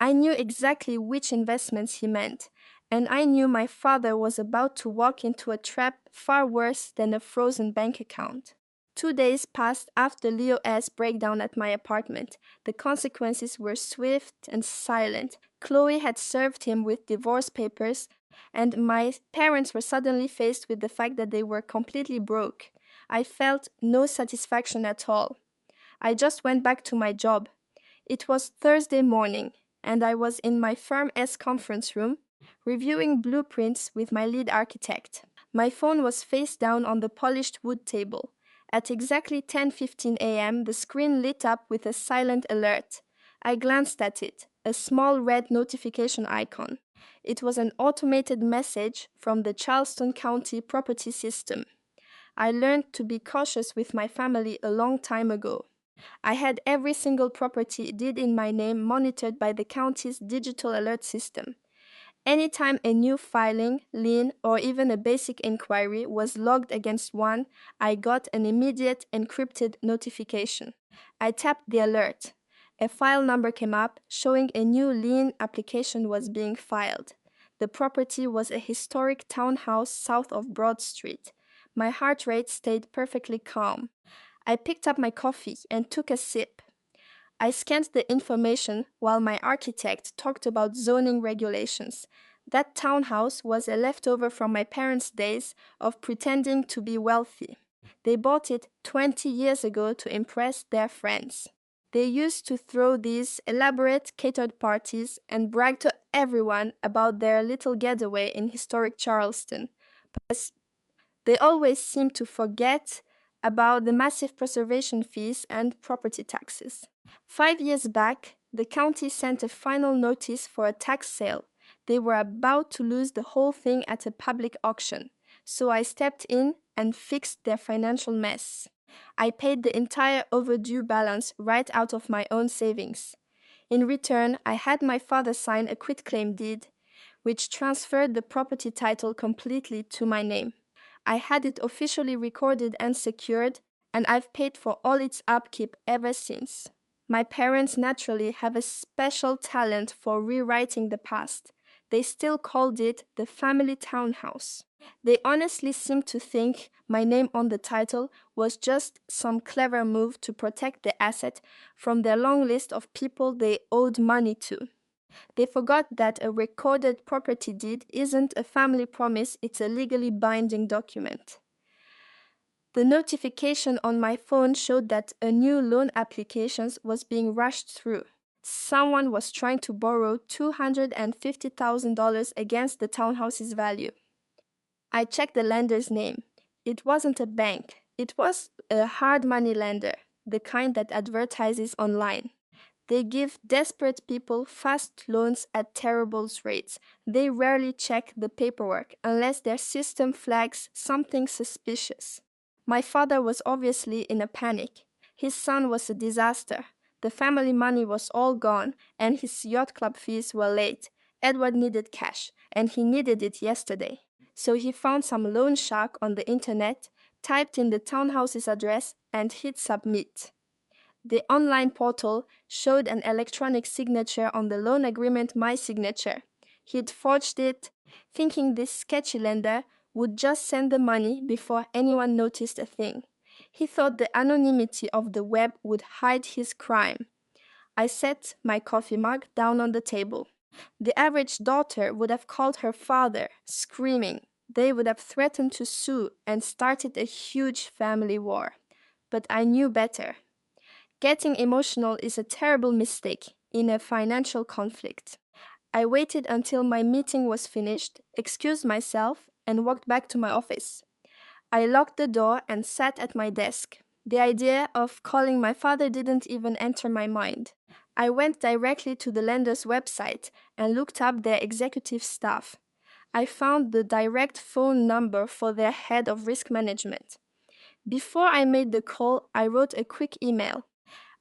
I knew exactly which investments he meant, and I knew my father was about to walk into a trap far worse than a frozen bank account. 2 days passed after Leo S. breakdown at my apartment. The consequences were swift and silent. Chloe had served him with divorce papers, and my parents were suddenly faced with the fact that they were completely broke. I felt no satisfaction at all. I just went back to my job. It was Thursday morning, and I was in my firm's conference room, reviewing blueprints with my lead architect. My phone was face down on the polished wood table. At exactly 10:15 a.m., the screen lit up with a silent alert. I glanced at it, a small red notification icon. It was an automated message from the Charleston County Property System. I learned to be cautious with my family a long time ago. I had every single property deed in my name monitored by the county's digital alert system. Anytime a new filing, lien, or even a basic inquiry was logged against one, I got an immediate encrypted notification. I tapped the alert. A file number came up showing a new lien application was being filed. The property was a historic townhouse south of Broad Street. My heart rate stayed perfectly calm. I picked up my coffee and took a sip. I scanned the information while my architect talked about zoning regulations. That townhouse was a leftover from my parents' days of pretending to be wealthy. They bought it 20 years ago to impress their friends. They used to throw these elaborate catered parties and brag to everyone about their little getaway in historic Charleston. But they always seem to forget about the massive preservation fees and property taxes. 5 years back, the county sent a final notice for a tax sale. They were about to lose the whole thing at a public auction, so I stepped in and fixed their financial mess. I paid the entire overdue balance right out of my own savings. In return, I had my father sign a quitclaim deed, which transferred the property title completely to my name. I had it officially recorded and secured, and I've paid for all its upkeep ever since. My parents naturally have a special talent for rewriting the past. They still called it the family townhouse. They honestly seemed to think my name on the title was just some clever move to protect the asset from their long list of people they owed money to. They forgot that a recorded property deed isn't a family promise, it's a legally binding document. The notification on my phone showed that a new loan application was being rushed through. Someone was trying to borrow $250,000 against the townhouse's value. I checked the lender's name. It wasn't a bank. It was a hard money lender, the kind that advertises online. They give desperate people fast loans at terrible rates. They rarely check the paperwork unless their system flags something suspicious. My father was obviously in a panic. His son was a disaster. The family money was all gone, and his yacht club fees were late. Edward needed cash, and he needed it yesterday. So he found some loan shark on the internet, typed in the townhouse's address, and hit submit. The online portal showed an electronic signature on the loan agreement, my signature. He'd forged it, thinking this sketchy lender would just send the money before anyone noticed a thing. He thought the anonymity of the web would hide his crime. I set my coffee mug down on the table. The average daughter would have called her father, screaming. They would have threatened to sue and started a huge family war. But I knew better. Getting emotional is a terrible mistake in a financial conflict. I waited until my meeting was finished, excused myself, and walked back to my office. I locked the door and sat at my desk. The idea of calling my father didn't even enter my mind. I went directly to the lender's website and looked up their executive staff. I found the direct phone number for their head of risk management. Before I made the call, I wrote a quick email.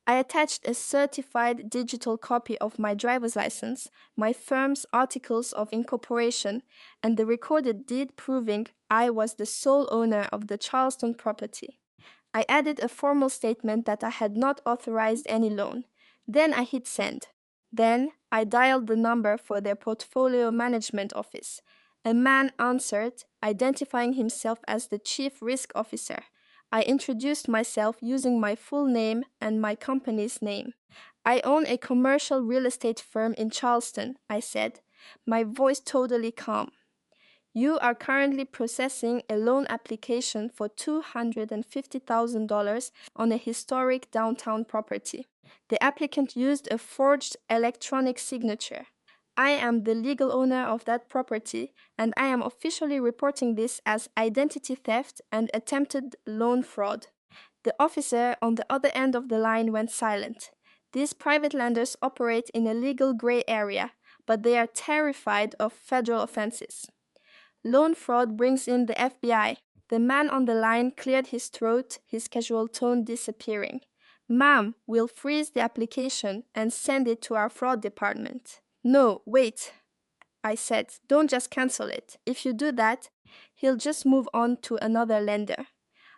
I attached a certified digital copy of my driver's license, my firm's articles of incorporation, and the recorded deed proving I was the sole owner of the Charleston property. I added a formal statement that I had not authorized any loan. Then I hit send. Then I dialed the number for their portfolio management office. A man answered, identifying himself as the chief risk officer. I introduced myself using my full name and my company's name. I own a commercial real estate firm in Charleston, I said, my voice totally calm. You are currently processing a loan application for $250,000 on a historic downtown property. The applicant used a forged electronic signature. I am the legal owner of that property, and I am officially reporting this as identity theft and attempted loan fraud. The officer on the other end of the line went silent. These private lenders operate in a legal gray area, but they are terrified of federal offenses. Loan fraud brings in the FBI. The man on the line cleared his throat, his casual tone disappearing. Ma'am, we'll freeze the application and send it to our fraud department. No, wait, I said. Don't just cancel it. If you do that, he'll just move on to another lender.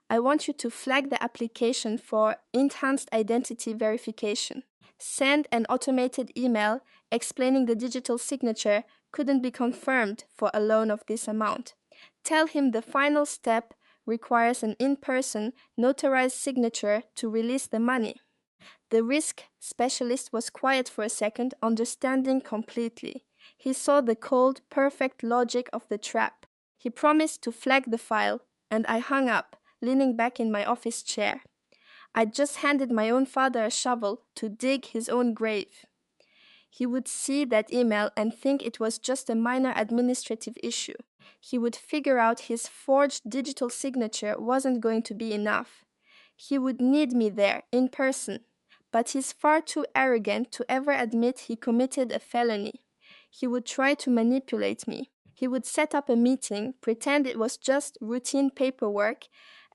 I want you to flag the application for enhanced identity verification. Send an automated email explaining the digital signature couldn't be confirmed for a loan of this amount. Tell him the final step requires an in-person notarized signature to release the money. The risk specialist was quiet for a second, understanding completely. He saw the cold, perfect logic of the trap. He promised to flag the file, and I hung up, leaning back in my office chair. I'd just handed my own father a shovel to dig his own grave. He would see that email and think it was just a minor administrative issue. He would figure out his forged digital signature wasn't going to be enough. He would need me there, in person. But he's far too arrogant to ever admit he committed a felony. He would try to manipulate me. He would set up a meeting, pretend it was just routine paperwork,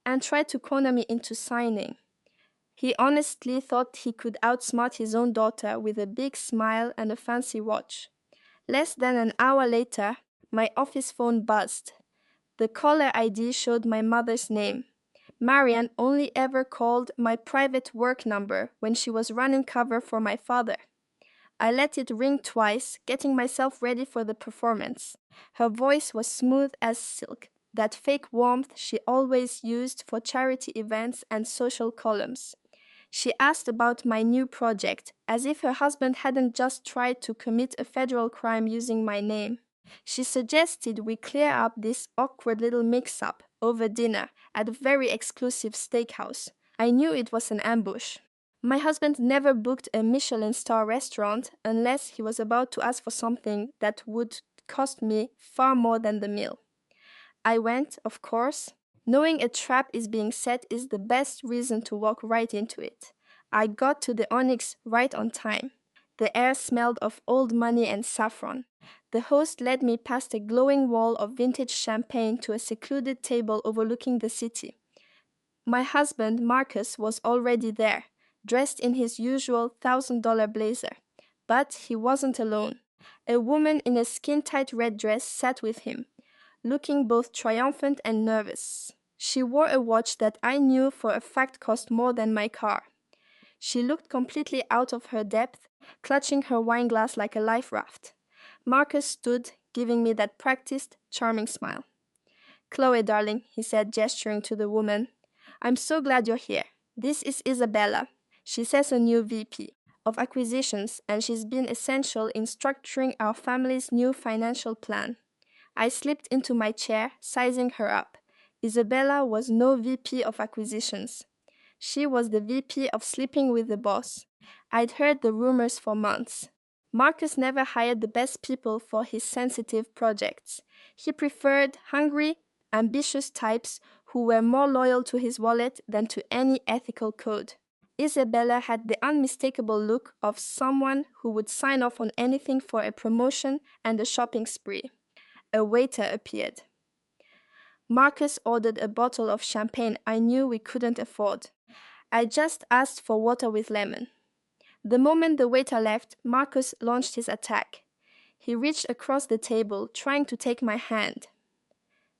and try to corner me into signing. He honestly thought he could outsmart his own daughter with a big smile and a fancy watch. Less than an hour later, my office phone buzzed. The caller ID showed my mother's name. Marianne only ever called my private work number when she was running cover for my father. I let it ring twice, getting myself ready for the performance. Her voice was smooth as silk, that fake warmth she always used for charity events and social columns. She asked about my new project, as if her husband hadn't just tried to commit a federal crime using my name. She suggested we clear up this awkward little mix-up over dinner at a very exclusive steakhouse. I knew it was an ambush. My husband never booked a Michelin star restaurant unless he was about to ask for something that would cost me far more than the meal. I went, of course. Knowing a trap is being set is the best reason to walk right into it. I got to the Onyx right on time. The air smelled of old money and saffron. The host led me past a glowing wall of vintage champagne to a secluded table overlooking the city. My husband, Marcus, was already there, dressed in his usual $1,000 blazer. But he wasn't alone. A woman in a skin-tight red dress sat with him, looking both triumphant and nervous. She wore a watch that I knew for a fact cost more than my car. She looked completely out of her depth, clutching her wine glass like a life raft. Marcus stood, giving me that practiced, charming smile. "Chloe, darling," he said, gesturing to the woman, "I'm so glad you're here. This is Isabella. She's a new VP of acquisitions, and she's been essential in structuring our family's new financial plan." I slipped into my chair, sizing her up. Isabella was no VP of acquisitions. She was the VP of sleeping with the boss. I'd heard the rumors for months. Marcus never hired the best people for his sensitive projects. He preferred hungry, ambitious types who were more loyal to his wallet than to any ethical code. Isabella had the unmistakable look of someone who would sign off on anything for a promotion and a shopping spree. A waiter appeared. Marcus ordered a bottle of champagne I knew we couldn't afford. I just asked for water with lemon. The moment the waiter left, Marcus launched his attack. He reached across the table, trying to take my hand.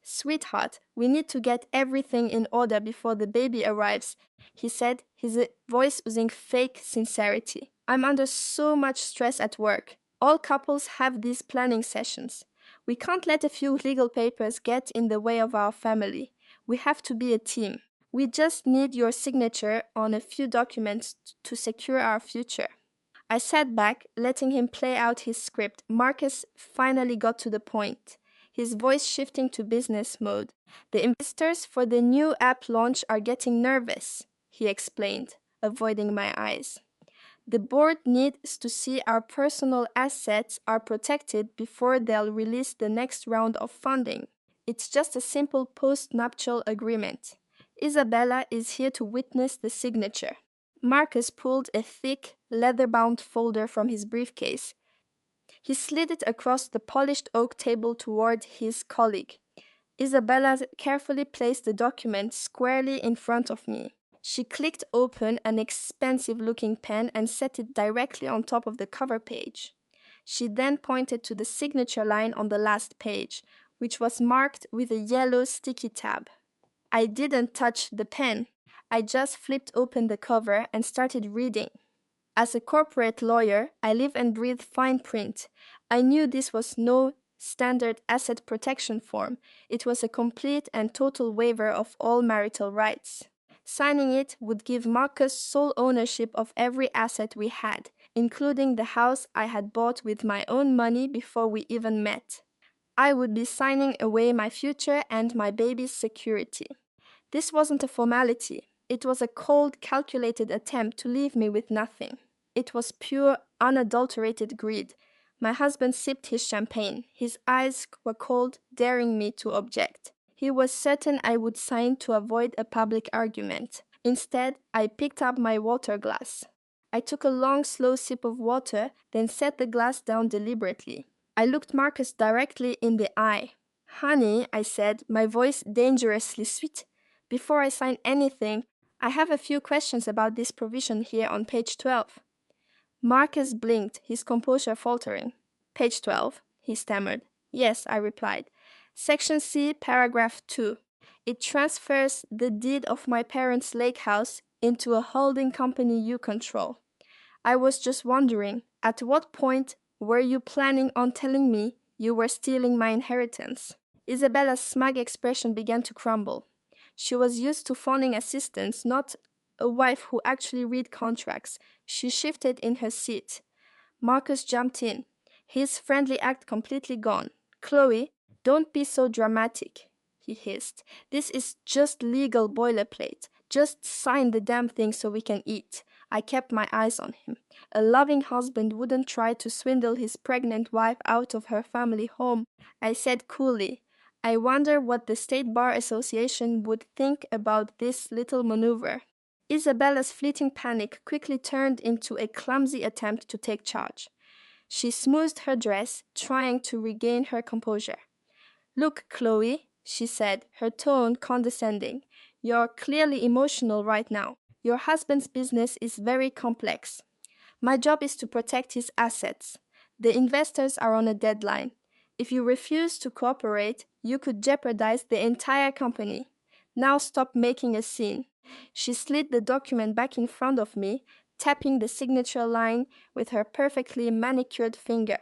"Sweetheart, we need to get everything in order before the baby arrives," he said, his voice oozing fake sincerity. "I'm under so much stress at work. All couples have these planning sessions. We can't let a few legal papers get in the way of our family. We have to be a team. We just need your signature on a few documents to secure our future." I sat back, letting him play out his script. Marcus finally got to the point, his voice shifting to business mode. "The investors for the new app launch are getting nervous," he explained, avoiding my eyes. "The board needs to see our personal assets are protected before they'll release the next round of funding. It's just a simple post-nuptial agreement. Isabella is here to witness the signature." Marcus pulled a thick, leather-bound folder from his briefcase. He slid it across the polished oak table toward his colleague. Isabella carefully placed the document squarely in front of me. She clicked open an expensive-looking pen and set it directly on top of the cover page. She then pointed to the signature line on the last page, which was marked with a yellow sticky tab. I didn't touch the pen. I just flipped open the cover and started reading. As a corporate lawyer, I live and breathe fine print. I knew this was no standard asset protection form. It was a complete and total waiver of all marital rights. Signing it would give Marcus sole ownership of every asset we had, including the house I had bought with my own money before we even met. I would be signing away my future and my baby's security. This wasn't a formality. It was a cold, calculated attempt to leave me with nothing. It was pure, unadulterated greed. My husband sipped his champagne. His eyes were cold, daring me to object. He was certain I would sign to avoid a public argument. Instead, I picked up my water glass. I took a long, slow sip of water, then set the glass down deliberately. I looked Marcus directly in the eye. "Honey," I said, my voice dangerously sweet, "before I sign anything, I have a few questions about this provision here on page 12. Marcus blinked, his composure faltering. "Page 12, he stammered. "Yes," I replied. "Section C, paragraph 2. It transfers the deed of my parents' lake house into a holding company you control. I was just wondering, at what point were you planning on telling me you were stealing my inheritance?" Isabella's smug expression began to crumble. She was used to phoning assistants, not a wife who actually read contracts. She shifted in her seat. Marcus jumped in, his friendly act completely gone. "Chloe, don't be so dramatic," he hissed. "This is just legal boilerplate. Just sign the damn thing so we can eat." I kept my eyes on him. A loving husband wouldn't try to swindle his pregnant wife out of her family home. I said coolly, "I wonder what the State Bar Association would think about this little maneuver." Isabella's fleeting panic quickly turned into a clumsy attempt to take charge. She smoothed her dress, trying to regain her composure. "Look, Chloe," she said, her tone condescending. "You're clearly emotional right now. Your husband's business is very complex. My job is to protect his assets. The investors are on a deadline. If you refuse to cooperate, you could jeopardize the entire company. Now stop making a scene. She slid the document back in front of me, tapping the signature line with her perfectly manicured finger.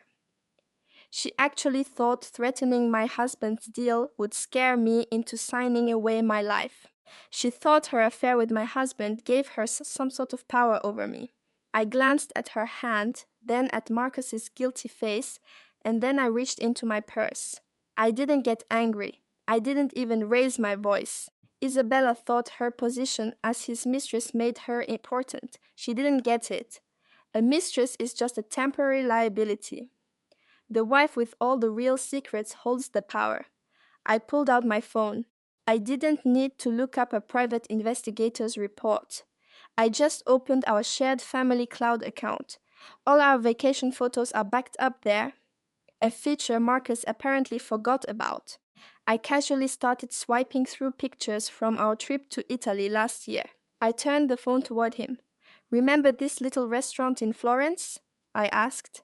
She actually thought threatening my husband's deal would scare me into signing away my life. She thought her affair with my husband gave her some sort of power over me. I glanced at her hand, then at Marcus's guilty face, and then I reached into my purse. I didn't get angry. I didn't even raise my voice. Isabella thought her position as his mistress made her important. She didn't get it. A mistress is just a temporary liability. The wife with all the real secrets holds the power. I pulled out my phone. I didn't need to look up a private investigator's report. I just opened our shared family cloud account. All our vacation photos are backed up there, a feature Marcus apparently forgot about. I casually started swiping through pictures from our trip to Italy last year. I turned the phone toward him. "Remember this little restaurant in Florence?" I asked.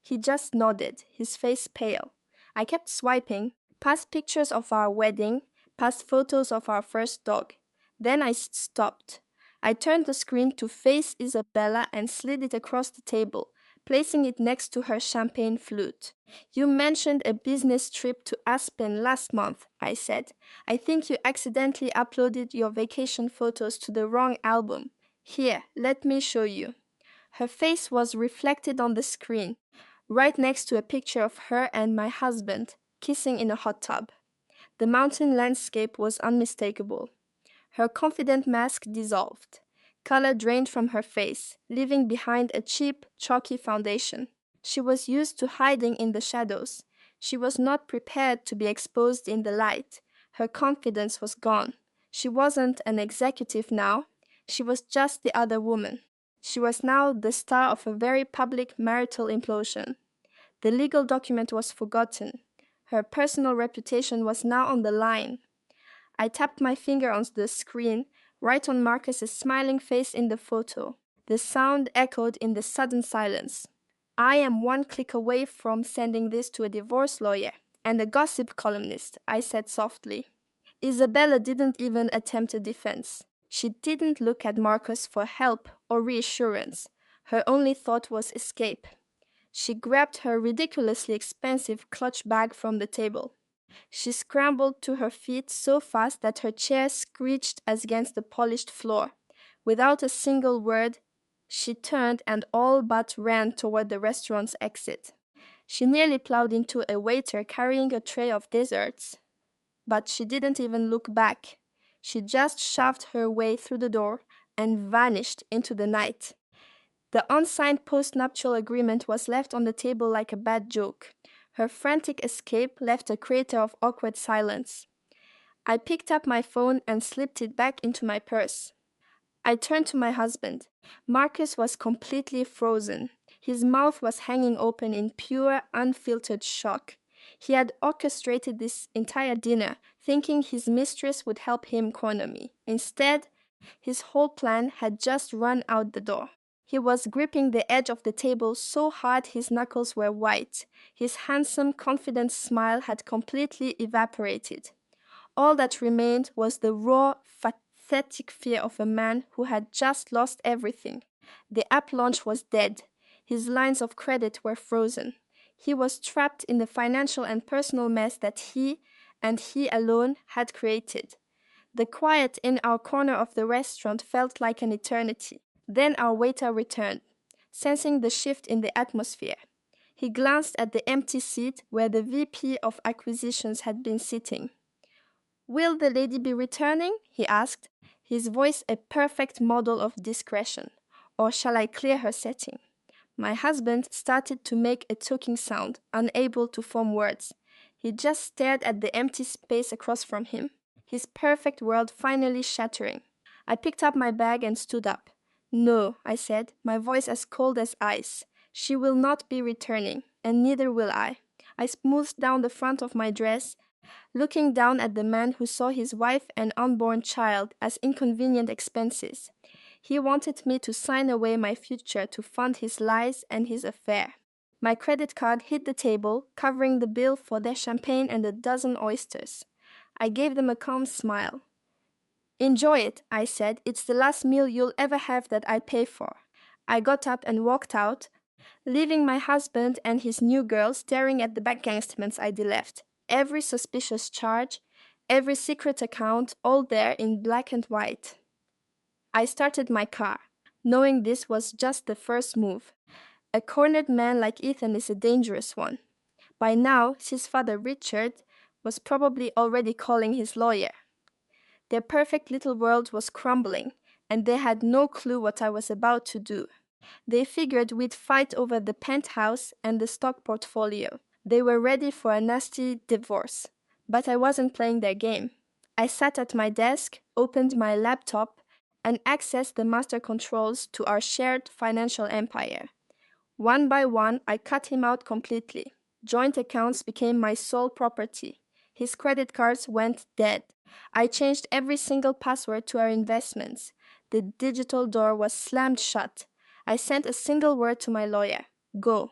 He just nodded, his face pale. I kept swiping, past pictures of our wedding, past photos of our first dog. Then I stopped. I turned the screen to face Isabella and slid it across the table, placing it next to her champagne flute. "You mentioned a business trip to Aspen last month," I said. "I think you accidentally uploaded your vacation photos to the wrong album. Here, let me show you." Her face was reflected on the screen, right next to a picture of her and my husband kissing in a hot tub. The mountain landscape was unmistakable. Her confident mask dissolved. Color drained from her face, leaving behind a cheap, chalky foundation. She was used to hiding in the shadows. She was not prepared to be exposed in the light. Her confidence was gone. She wasn't an executive now. She was just the other woman. She was now the star of a very public marital implosion. The legal document was forgotten. Her personal reputation was now on the line. I tapped my finger on the screen, right on Marcus's smiling face in the photo. The sound echoed in the sudden silence. "I am one click away from sending this to a divorce lawyer and a gossip columnist," I said softly. Isabella didn't even attempt a defense. She didn't look at Marcus for help or reassurance. Her only thought was escape. She grabbed her ridiculously expensive clutch bag from the table. She scrambled to her feet so fast that her chair screeched against the polished floor. Without a single word, she turned and all but ran toward the restaurant's exit. She nearly plowed into a waiter carrying a tray of desserts, but she didn't even look back. She just shoved her way through the door and vanished into the night. The unsigned postnuptial agreement was left on the table like a bad joke. Her frantic escape left a crater of awkward silence. I picked up my phone and slipped it back into my purse. I turned to my husband. Marcus was completely frozen. His mouth was hanging open in pure, unfiltered shock. He had orchestrated this entire dinner, thinking his mistress would help him corner me. Instead, his whole plan had just run out the door. He was gripping the edge of the table so hard his knuckles were white. His handsome, confident smile had completely evaporated. All that remained was the raw, pathetic fear of a man who had just lost everything. The app launch was dead. His lines of credit were frozen. He was trapped in the financial and personal mess that he, and he alone, had created. The quiet in our corner of the restaurant felt like an eternity. Then our waiter returned, sensing the shift in the atmosphere. He glanced at the empty seat where the VP of Acquisitions had been sitting. "Will the lady be returning?" he asked, his voice a perfect model of discretion. "Or shall I clear her setting?" My husband started to make a choking sound, unable to form words. He just stared at the empty space across from him, his perfect world finally shattering. I picked up my bag and stood up. "No," I said, my voice as cold as ice. "She will not be returning, and neither will I." I smoothed down the front of my dress, looking down at the man who saw his wife and unborn child as inconvenient expenses. He wanted me to sign away my future to fund his lies and his affair. My credit card hit the table, covering the bill for their champagne and a dozen oysters. I gave them a calm smile. Enjoy it, I said. It's the last meal you'll ever have that I pay for. I got up and walked out, leaving my husband and his new girl staring at the bank statements I'd left. Every suspicious charge, every secret account, all there in black and white. I started my car, knowing this was just the first move. A cornered man like Ethan is a dangerous one. By now, his father Richard was probably already calling his lawyer. Their perfect little world was crumbling, and they had no clue what I was about to do. They figured we'd fight over the penthouse and the stock portfolio. They were ready for a nasty divorce. But I wasn't playing their game. I sat at my desk, opened my laptop, and accessed the master controls to our shared financial empire. One by one, I cut him out completely. Joint accounts became my sole property. His credit cards went dead. I changed every single password to our investments. The digital door was slammed shut. I sent a single word to my lawyer: go.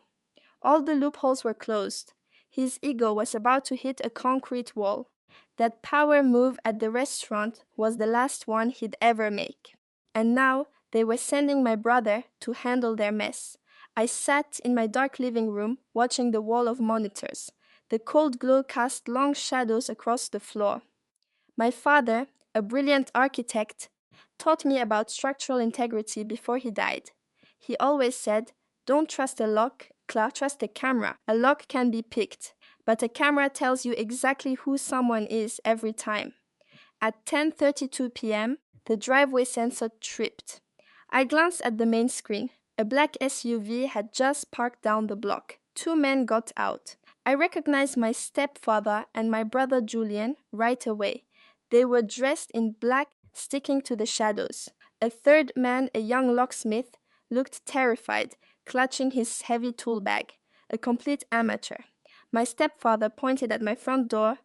All the loopholes were closed. His ego was about to hit a concrete wall. That power move at the restaurant was the last one he'd ever make. And now they were sending my brother to handle their mess. I sat in my dark living room, watching the wall of monitors. The cold glow cast long shadows across the floor. My father, a brilliant architect, taught me about structural integrity before he died. He always said, "Don't trust a lock, Clark, trust a camera. A lock can be picked, but a camera tells you exactly who someone is every time." At 10:32 p.m., the driveway sensor tripped. I glanced at the main screen. A black SUV had just parked down the block. Two men got out. I recognized my stepfather and my brother Julian right away. They were dressed in black, sticking to the shadows. A third man, a young locksmith, looked terrified, clutching his heavy tool bag. A complete amateur. My stepfather pointed at my front door,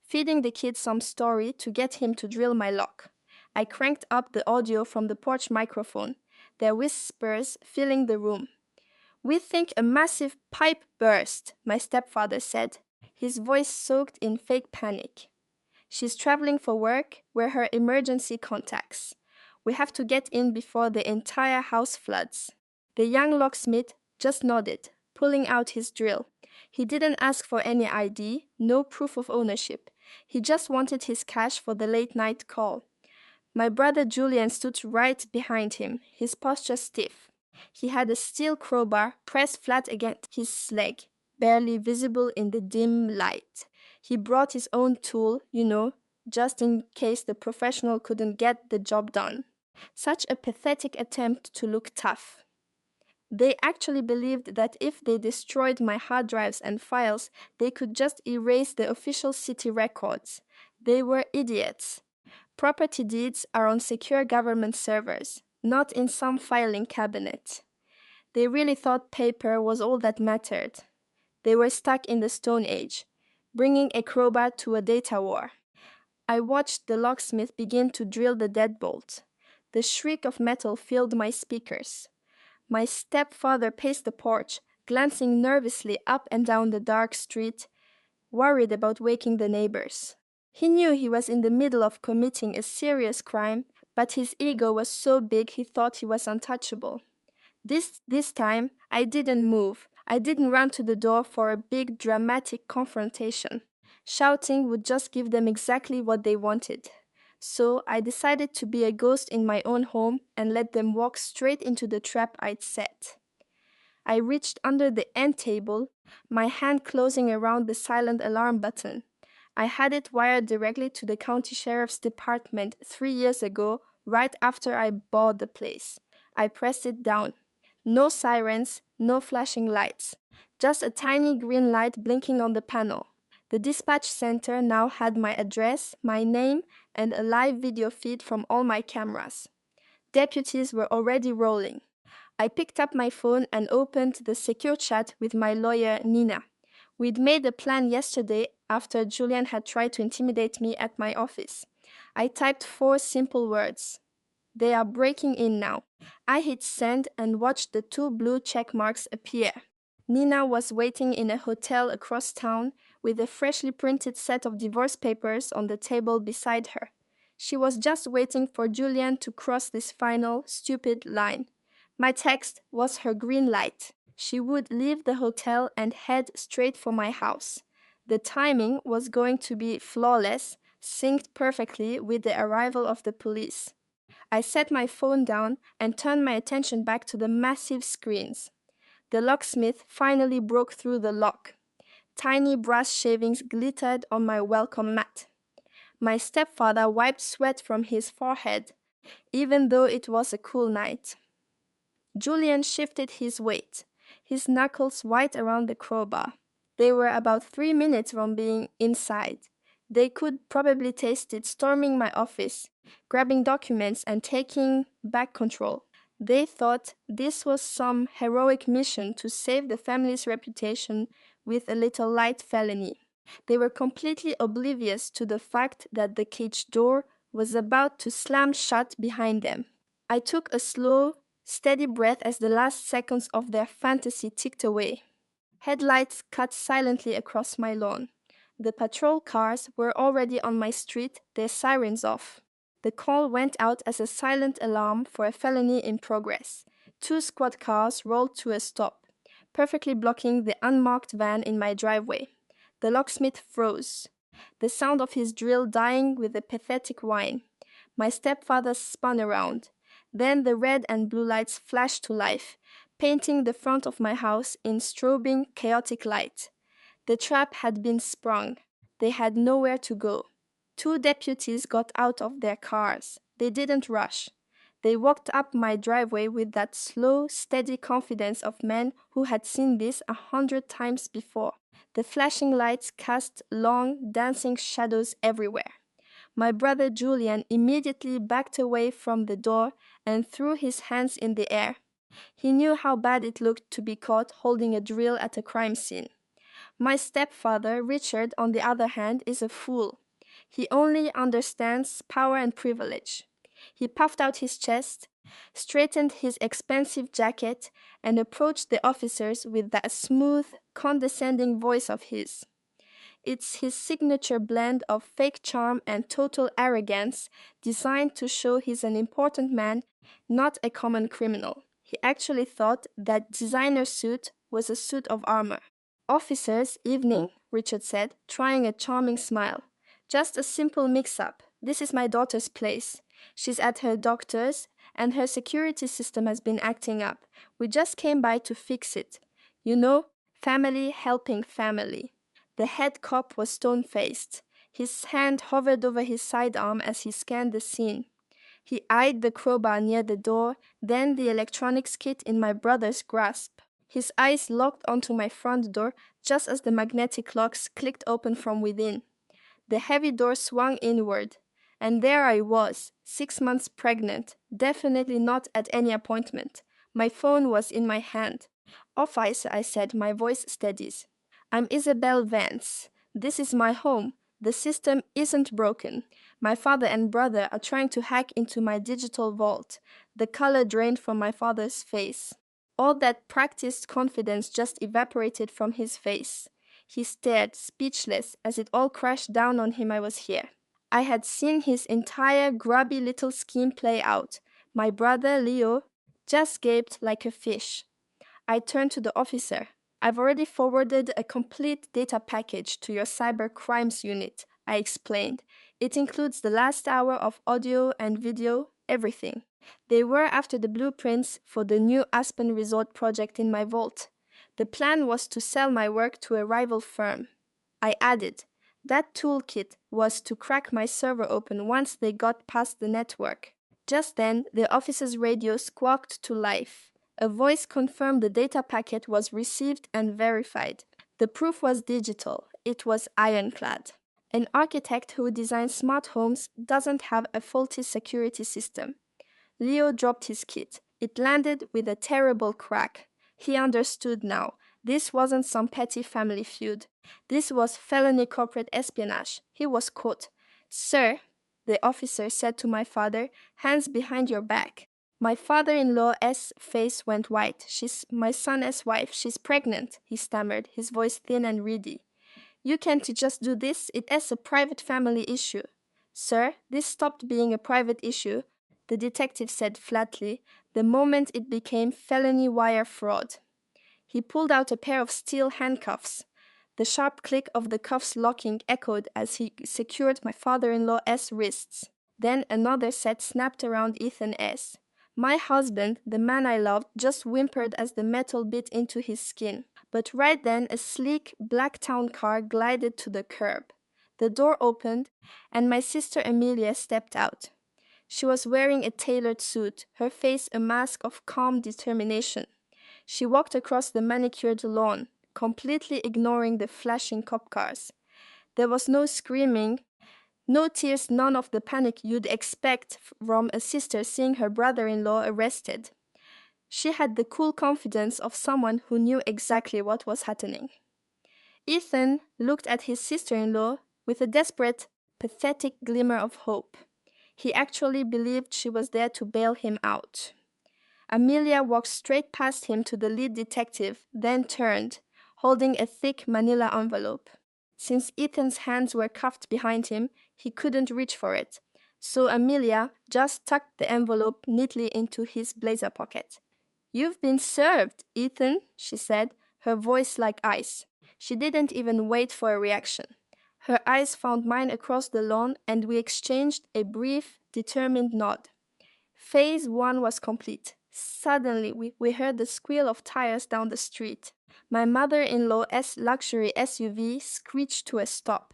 feeding the kid some story to get him to drill my lock. I cranked up the audio from the porch microphone, their whispers filling the room. "We think a massive pipe burst," my stepfather said, his voice soaked in fake panic. "She's traveling for work. We're her emergency contacts. We have to get in before the entire house floods." The young locksmith just nodded, pulling out his drill. He didn't ask for any ID, no proof of ownership. He just wanted his cash for the late-night call. My brother Julian stood right behind him, his posture stiff. He had a steel crowbar pressed flat against his leg, barely visible in the dim light. He brought his own tool, just in case the professional couldn't get the job done. Such a pathetic attempt to look tough. They actually believed that if they destroyed my hard drives and files, they could just erase the official city records. They were idiots. Property deeds are on secure government servers, not in some filing cabinet. They really thought paper was all that mattered. They were stuck in the Stone Age, bringing a crowbar to a data war. I watched the locksmith begin to drill the deadbolt. The shriek of metal filled my speakers. My stepfather paced the porch, glancing nervously up and down the dark street, worried about waking the neighbors. He knew he was in the middle of committing a serious crime, but his ego was so big he thought he was untouchable. This time, I didn't move. I didn't run to the door for a big dramatic confrontation. Shouting would just give them exactly what they wanted. So I decided to be a ghost in my own home and let them walk straight into the trap I'd set. I reached under the end table, my hand closing around the silent alarm button. I had it wired directly to the county sheriff's department 3 years ago, right after I bought the place. I pressed it down. No sirens, no flashing lights. Just a tiny green light blinking on the panel. The dispatch center now had my address, my name, and a live video feed from all my cameras. Deputies were already rolling. I picked up my phone and opened the secure chat with my lawyer, Nina. We'd made a plan yesterday after Julian had tried to intimidate me at my office. I typed 4 simple words. "They are breaking in now." I hit send and watched the 2 blue check marks appear. Nina was waiting in a hotel across town with a freshly printed set of divorce papers on the table beside her. She was just waiting for Julian to cross this final, stupid line. My text was her green light. She would leave the hotel and head straight for my house. The timing was going to be flawless, synced perfectly with the arrival of the police. I set my phone down and turned my attention back to the massive screens. The locksmith finally broke through the lock. Tiny brass shavings glittered on my welcome mat. My stepfather wiped sweat from his forehead, even though it was a cool night. Julian shifted his weight, his knuckles white around the crowbar. They were about 3 minutes from being inside. They could probably taste it storming my office, grabbing documents and taking back control. They thought this was some heroic mission to save the family's reputation with a little light felony. They were completely oblivious to the fact that the cage door was about to slam shut behind them. I took a slow, steady breath as the last seconds of their fantasy ticked away. Headlights cut silently across my lawn. The patrol cars were already on my street, their sirens off. The call went out as a silent alarm for a felony in progress. 2 squad cars rolled to a stop, perfectly blocking the unmarked van in my driveway. The locksmith froze, the sound of his drill dying with a pathetic whine. My stepfather spun around. Then the red and blue lights flashed to life, painting the front of my house in strobing, chaotic light. The trap had been sprung. They had nowhere to go. 2 deputies got out of their cars. They didn't rush. They walked up my driveway with that slow, steady confidence of men who had seen this 100 times before. The flashing lights cast long, dancing shadows everywhere. My brother Julian immediately backed away from the door and threw his hands in the air. He knew how bad it looked to be caught holding a drill at a crime scene. My stepfather, Richard, on the other hand, is a fool. He only understands power and privilege. He puffed out his chest, straightened his expensive jacket, and approached the officers with that smooth, condescending voice of his. It's his signature blend of fake charm and total arrogance, designed to show he's an important man, not a common criminal. He actually thought that designer suit was a suit of armor. Officers, evening, Richard said, trying a charming smile. Just a simple mix-up. This is my daughter's place. She's at her doctor's, and her security system has been acting up. We just came by to fix it. You know, family helping family. The head cop was stone-faced. His hand hovered over his sidearm as he scanned the scene. He eyed the crowbar near the door, then the electronics kit in my brother's grasp. His eyes locked onto my front door just as the magnetic locks clicked open from within. The heavy door swung inward, and there I was, 6 months pregnant, definitely not at any appointment. My phone was in my hand. "Officer," I said, my voice steadies. "I'm Isabel Vance. This is my home. The system isn't broken. My father and brother are trying to hack into my digital vault." The color drained from my father's face. All that practiced confidence just evaporated from his face. He stared, speechless, as it all crashed down on him I was here. I had seen his entire grubby little scheme play out. My brother, Leo, just gaped like a fish. I turned to the officer. "I've already forwarded a complete data package to your cyber crimes unit," I explained. "It includes the last hour of audio and video, everything." They were after the blueprints for the new Aspen Resort project in my vault. The plan was to sell my work to a rival firm. I added, that toolkit was to crack my server open once they got past the network. Just then, the officer's radio squawked to life. A voice confirmed the data packet was received and verified. The proof was digital. It was ironclad. An architect who designs smart homes doesn't have a faulty security system. Leo dropped his kit. It landed with a terrible crack. He understood now. This wasn't some petty family feud. This was felony corporate espionage. He was caught. "Sir," the officer said to my father, "hands behind your back." My father-in-law's face went white. "She's my son's wife. She's pregnant," he stammered, his voice thin and reedy. "You can't just do this. It is a private family issue." Sir, this stopped being a private issue, the detective said flatly, the moment it became felony wire fraud. He pulled out a pair of steel handcuffs. The sharp click of the cuffs locking echoed as he secured my father-in-law's wrists. Then another set snapped around Ethan S. My husband, the man I loved, just whimpered as the metal bit into his skin. But right then a sleek black town car glided to the curb. The door opened, and my sister Amelia stepped out. She was wearing a tailored suit, her face a mask of calm determination. She walked across the manicured lawn, completely ignoring the flashing cop cars. There was no screaming, no tears, none of the panic you'd expect from a sister seeing her brother-in-law arrested. She had the cool confidence of someone who knew exactly what was happening. Ethan looked at his sister-in-law with a desperate, pathetic glimmer of hope. He actually believed she was there to bail him out. Amelia walked straight past him to the lead detective, then turned, holding a thick manila envelope. Since Ethan's hands were cuffed behind him, he couldn't reach for it, so Amelia just tucked the envelope neatly into his blazer pocket. "You've been served, Ethan," she said, her voice like ice. She didn't even wait for a reaction. Her eyes found mine across the lawn, and we exchanged a brief, determined nod. Phase 1 was complete. Suddenly, we heard the squeal of tires down the street. My mother-in-law's luxury SUV screeched to a stop.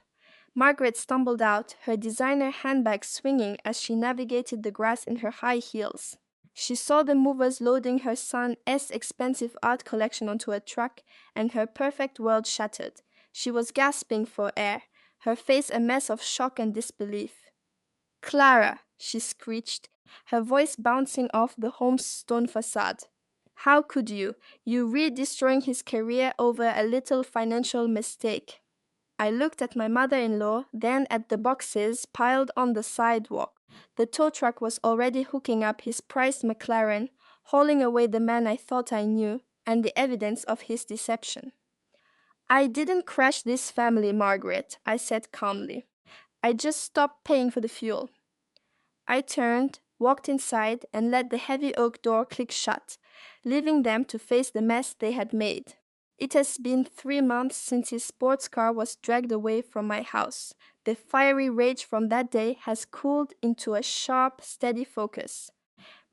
Margaret stumbled out, her designer handbag swinging as she navigated the grass in her high heels. She saw the movers loading her son's expensive art collection onto a truck, and her perfect world shattered. She was gasping for air, her face a mess of shock and disbelief. "Clara," she screeched, her voice bouncing off the home's stone facade. "How could you? You re-destroying his career over a little financial mistake." I looked at my mother-in-law, then at the boxes piled on the sidewalk. The tow truck was already hooking up his prized McLaren, hauling away the man I thought I knew, and the evidence of his deception. "I didn't crash this family, Margaret," I said calmly. "I just stopped paying for the fuel." I turned, walked inside, and let the heavy oak door click shut, leaving them to face the mess they had made. It has been 3 months since his sports car was dragged away from my house. The fiery rage from that day has cooled into a sharp, steady focus.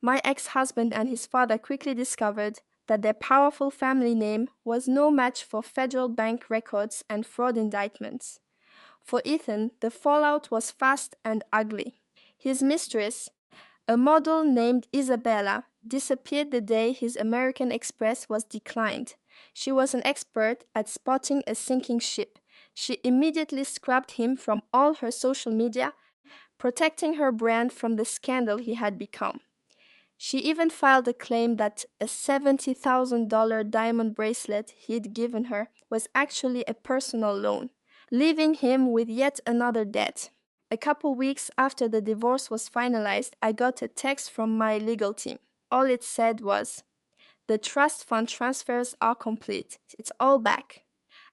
My ex-husband and his father quickly discovered that their powerful family name was no match for federal bank records and fraud indictments. For Ethan, the fallout was fast and ugly. His mistress, a model named Isabella, disappeared the day his American Express was declined. She was an expert at spotting a sinking ship. She immediately scrubbed him from all her social media, protecting her brand from the scandal he had become. She even filed a claim that a $70,000 diamond bracelet he'd given her was actually a personal loan, leaving him with yet another debt. A couple weeks after the divorce was finalized, I got a text from my legal team. All it said was, "The trust fund transfers are complete. It's all back."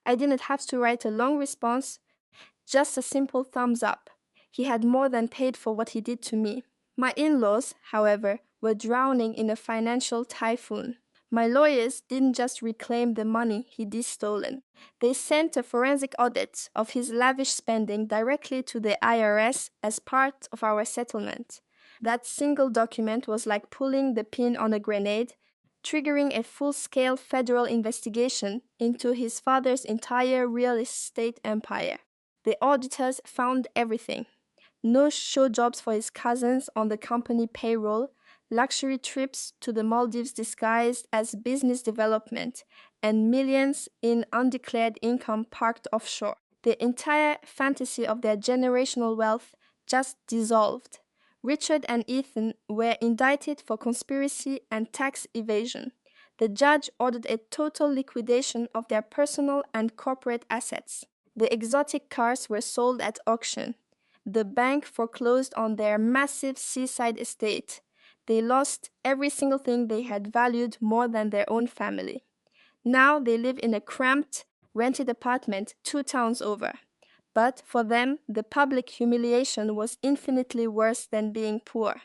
I didn't have to write a long response, just a simple thumbs up. He had more than paid for what he did to me. My in-laws, however, were drowning in a financial typhoon. My lawyers didn't just reclaim the money he'd stolen. They sent a forensic audit of his lavish spending directly to the IRS as part of our settlement. That single document was like pulling the pin on a grenade, triggering a full-scale federal investigation into his father's entire real estate empire. The auditors found everything. No show jobs for his cousins on the company payroll, luxury trips to the Maldives disguised as business development, and millions in undeclared income parked offshore. The entire fantasy of their generational wealth just dissolved. Richard and Ethan were indicted for conspiracy and tax evasion. The judge ordered a total liquidation of their personal and corporate assets. The exotic cars were sold at auction. The bank foreclosed on their massive seaside estate. They lost every single thing they had valued more than their own family. Now they live in a cramped, rented apartment 2 towns over. But for them, the public humiliation was infinitely worse than being poor.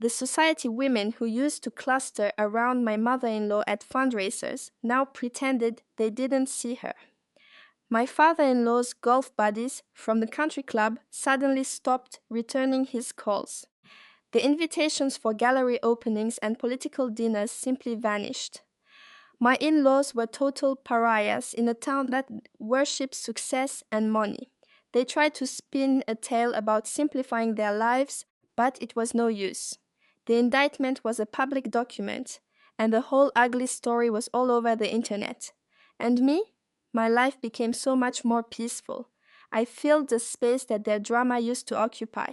The society women who used to cluster around my mother-in-law at fundraisers now pretended they didn't see her. My father-in-law's golf buddies from the country club suddenly stopped returning his calls. The invitations for gallery openings and political dinners simply vanished. My in-laws were total pariahs in a town that worships success and money. They tried to spin a tale about simplifying their lives, but it was no use. The indictment was a public document, and the whole ugly story was all over the internet. And me? My life became so much more peaceful. I filled the space that their drama used to occupy.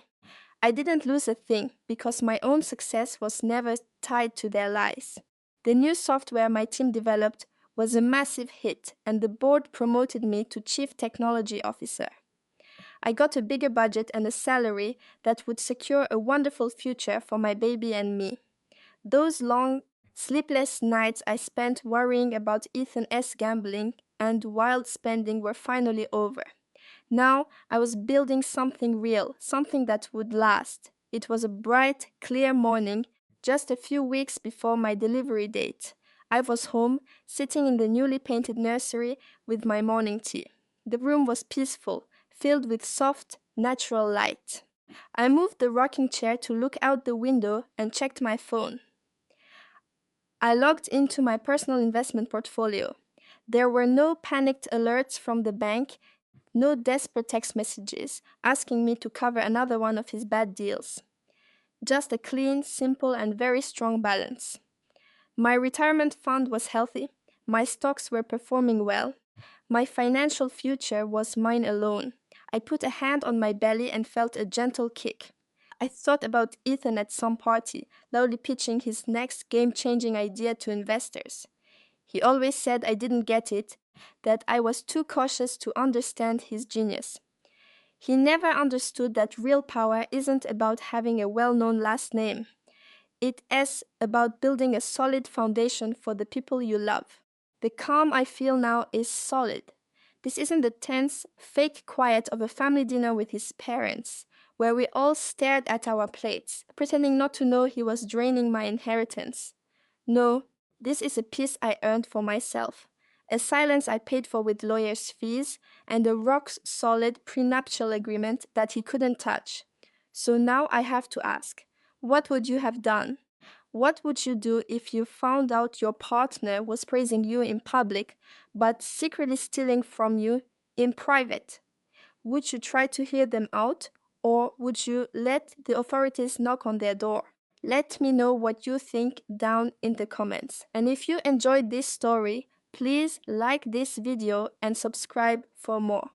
I didn't lose a thing because my own success was never tied to their lies. The new software my team developed was a massive hit, and the board promoted me to Chief Technology Officer. I got a bigger budget and a salary that would secure a wonderful future for my baby and me. Those long, sleepless nights I spent worrying about Ethan's gambling and wild spending were finally over. Now I was building something real, something that would last. It was a bright, clear morning, just a few weeks before my delivery date. I was home, sitting in the newly painted nursery with my morning tea. The room was peaceful, filled with soft, natural light. I moved the rocking chair to look out the window and checked my phone. I logged into my personal investment portfolio. There were no panicked alerts from the bank, no desperate text messages asking me to cover another one of his bad deals. Just a clean, simple, and very strong balance. My retirement fund was healthy, my stocks were performing well, my financial future was mine alone. I put a hand on my belly and felt a gentle kick. I thought about Ethan at some party, loudly pitching his next game-changing idea to investors. He always said I didn't get it, that I was too cautious to understand his genius. He never understood that real power isn't about having a well-known last name. It is about building a solid foundation for the people you love. The calm I feel now is solid. This isn't the tense, fake quiet of a family dinner with his parents, where we all stared at our plates, pretending not to know he was draining my inheritance. No, this is a peace I earned for myself, a silence I paid for with lawyers' fees, and a rock-solid prenuptial agreement that he couldn't touch. So now I have to ask, what would you have done? What would you do if you found out your partner was praising you in public, but secretly stealing from you in private? Would you try to hear them out, or would you let the authorities knock on their door? Let me know what you think down in the comments. And if you enjoyed this story, please like this video and subscribe for more.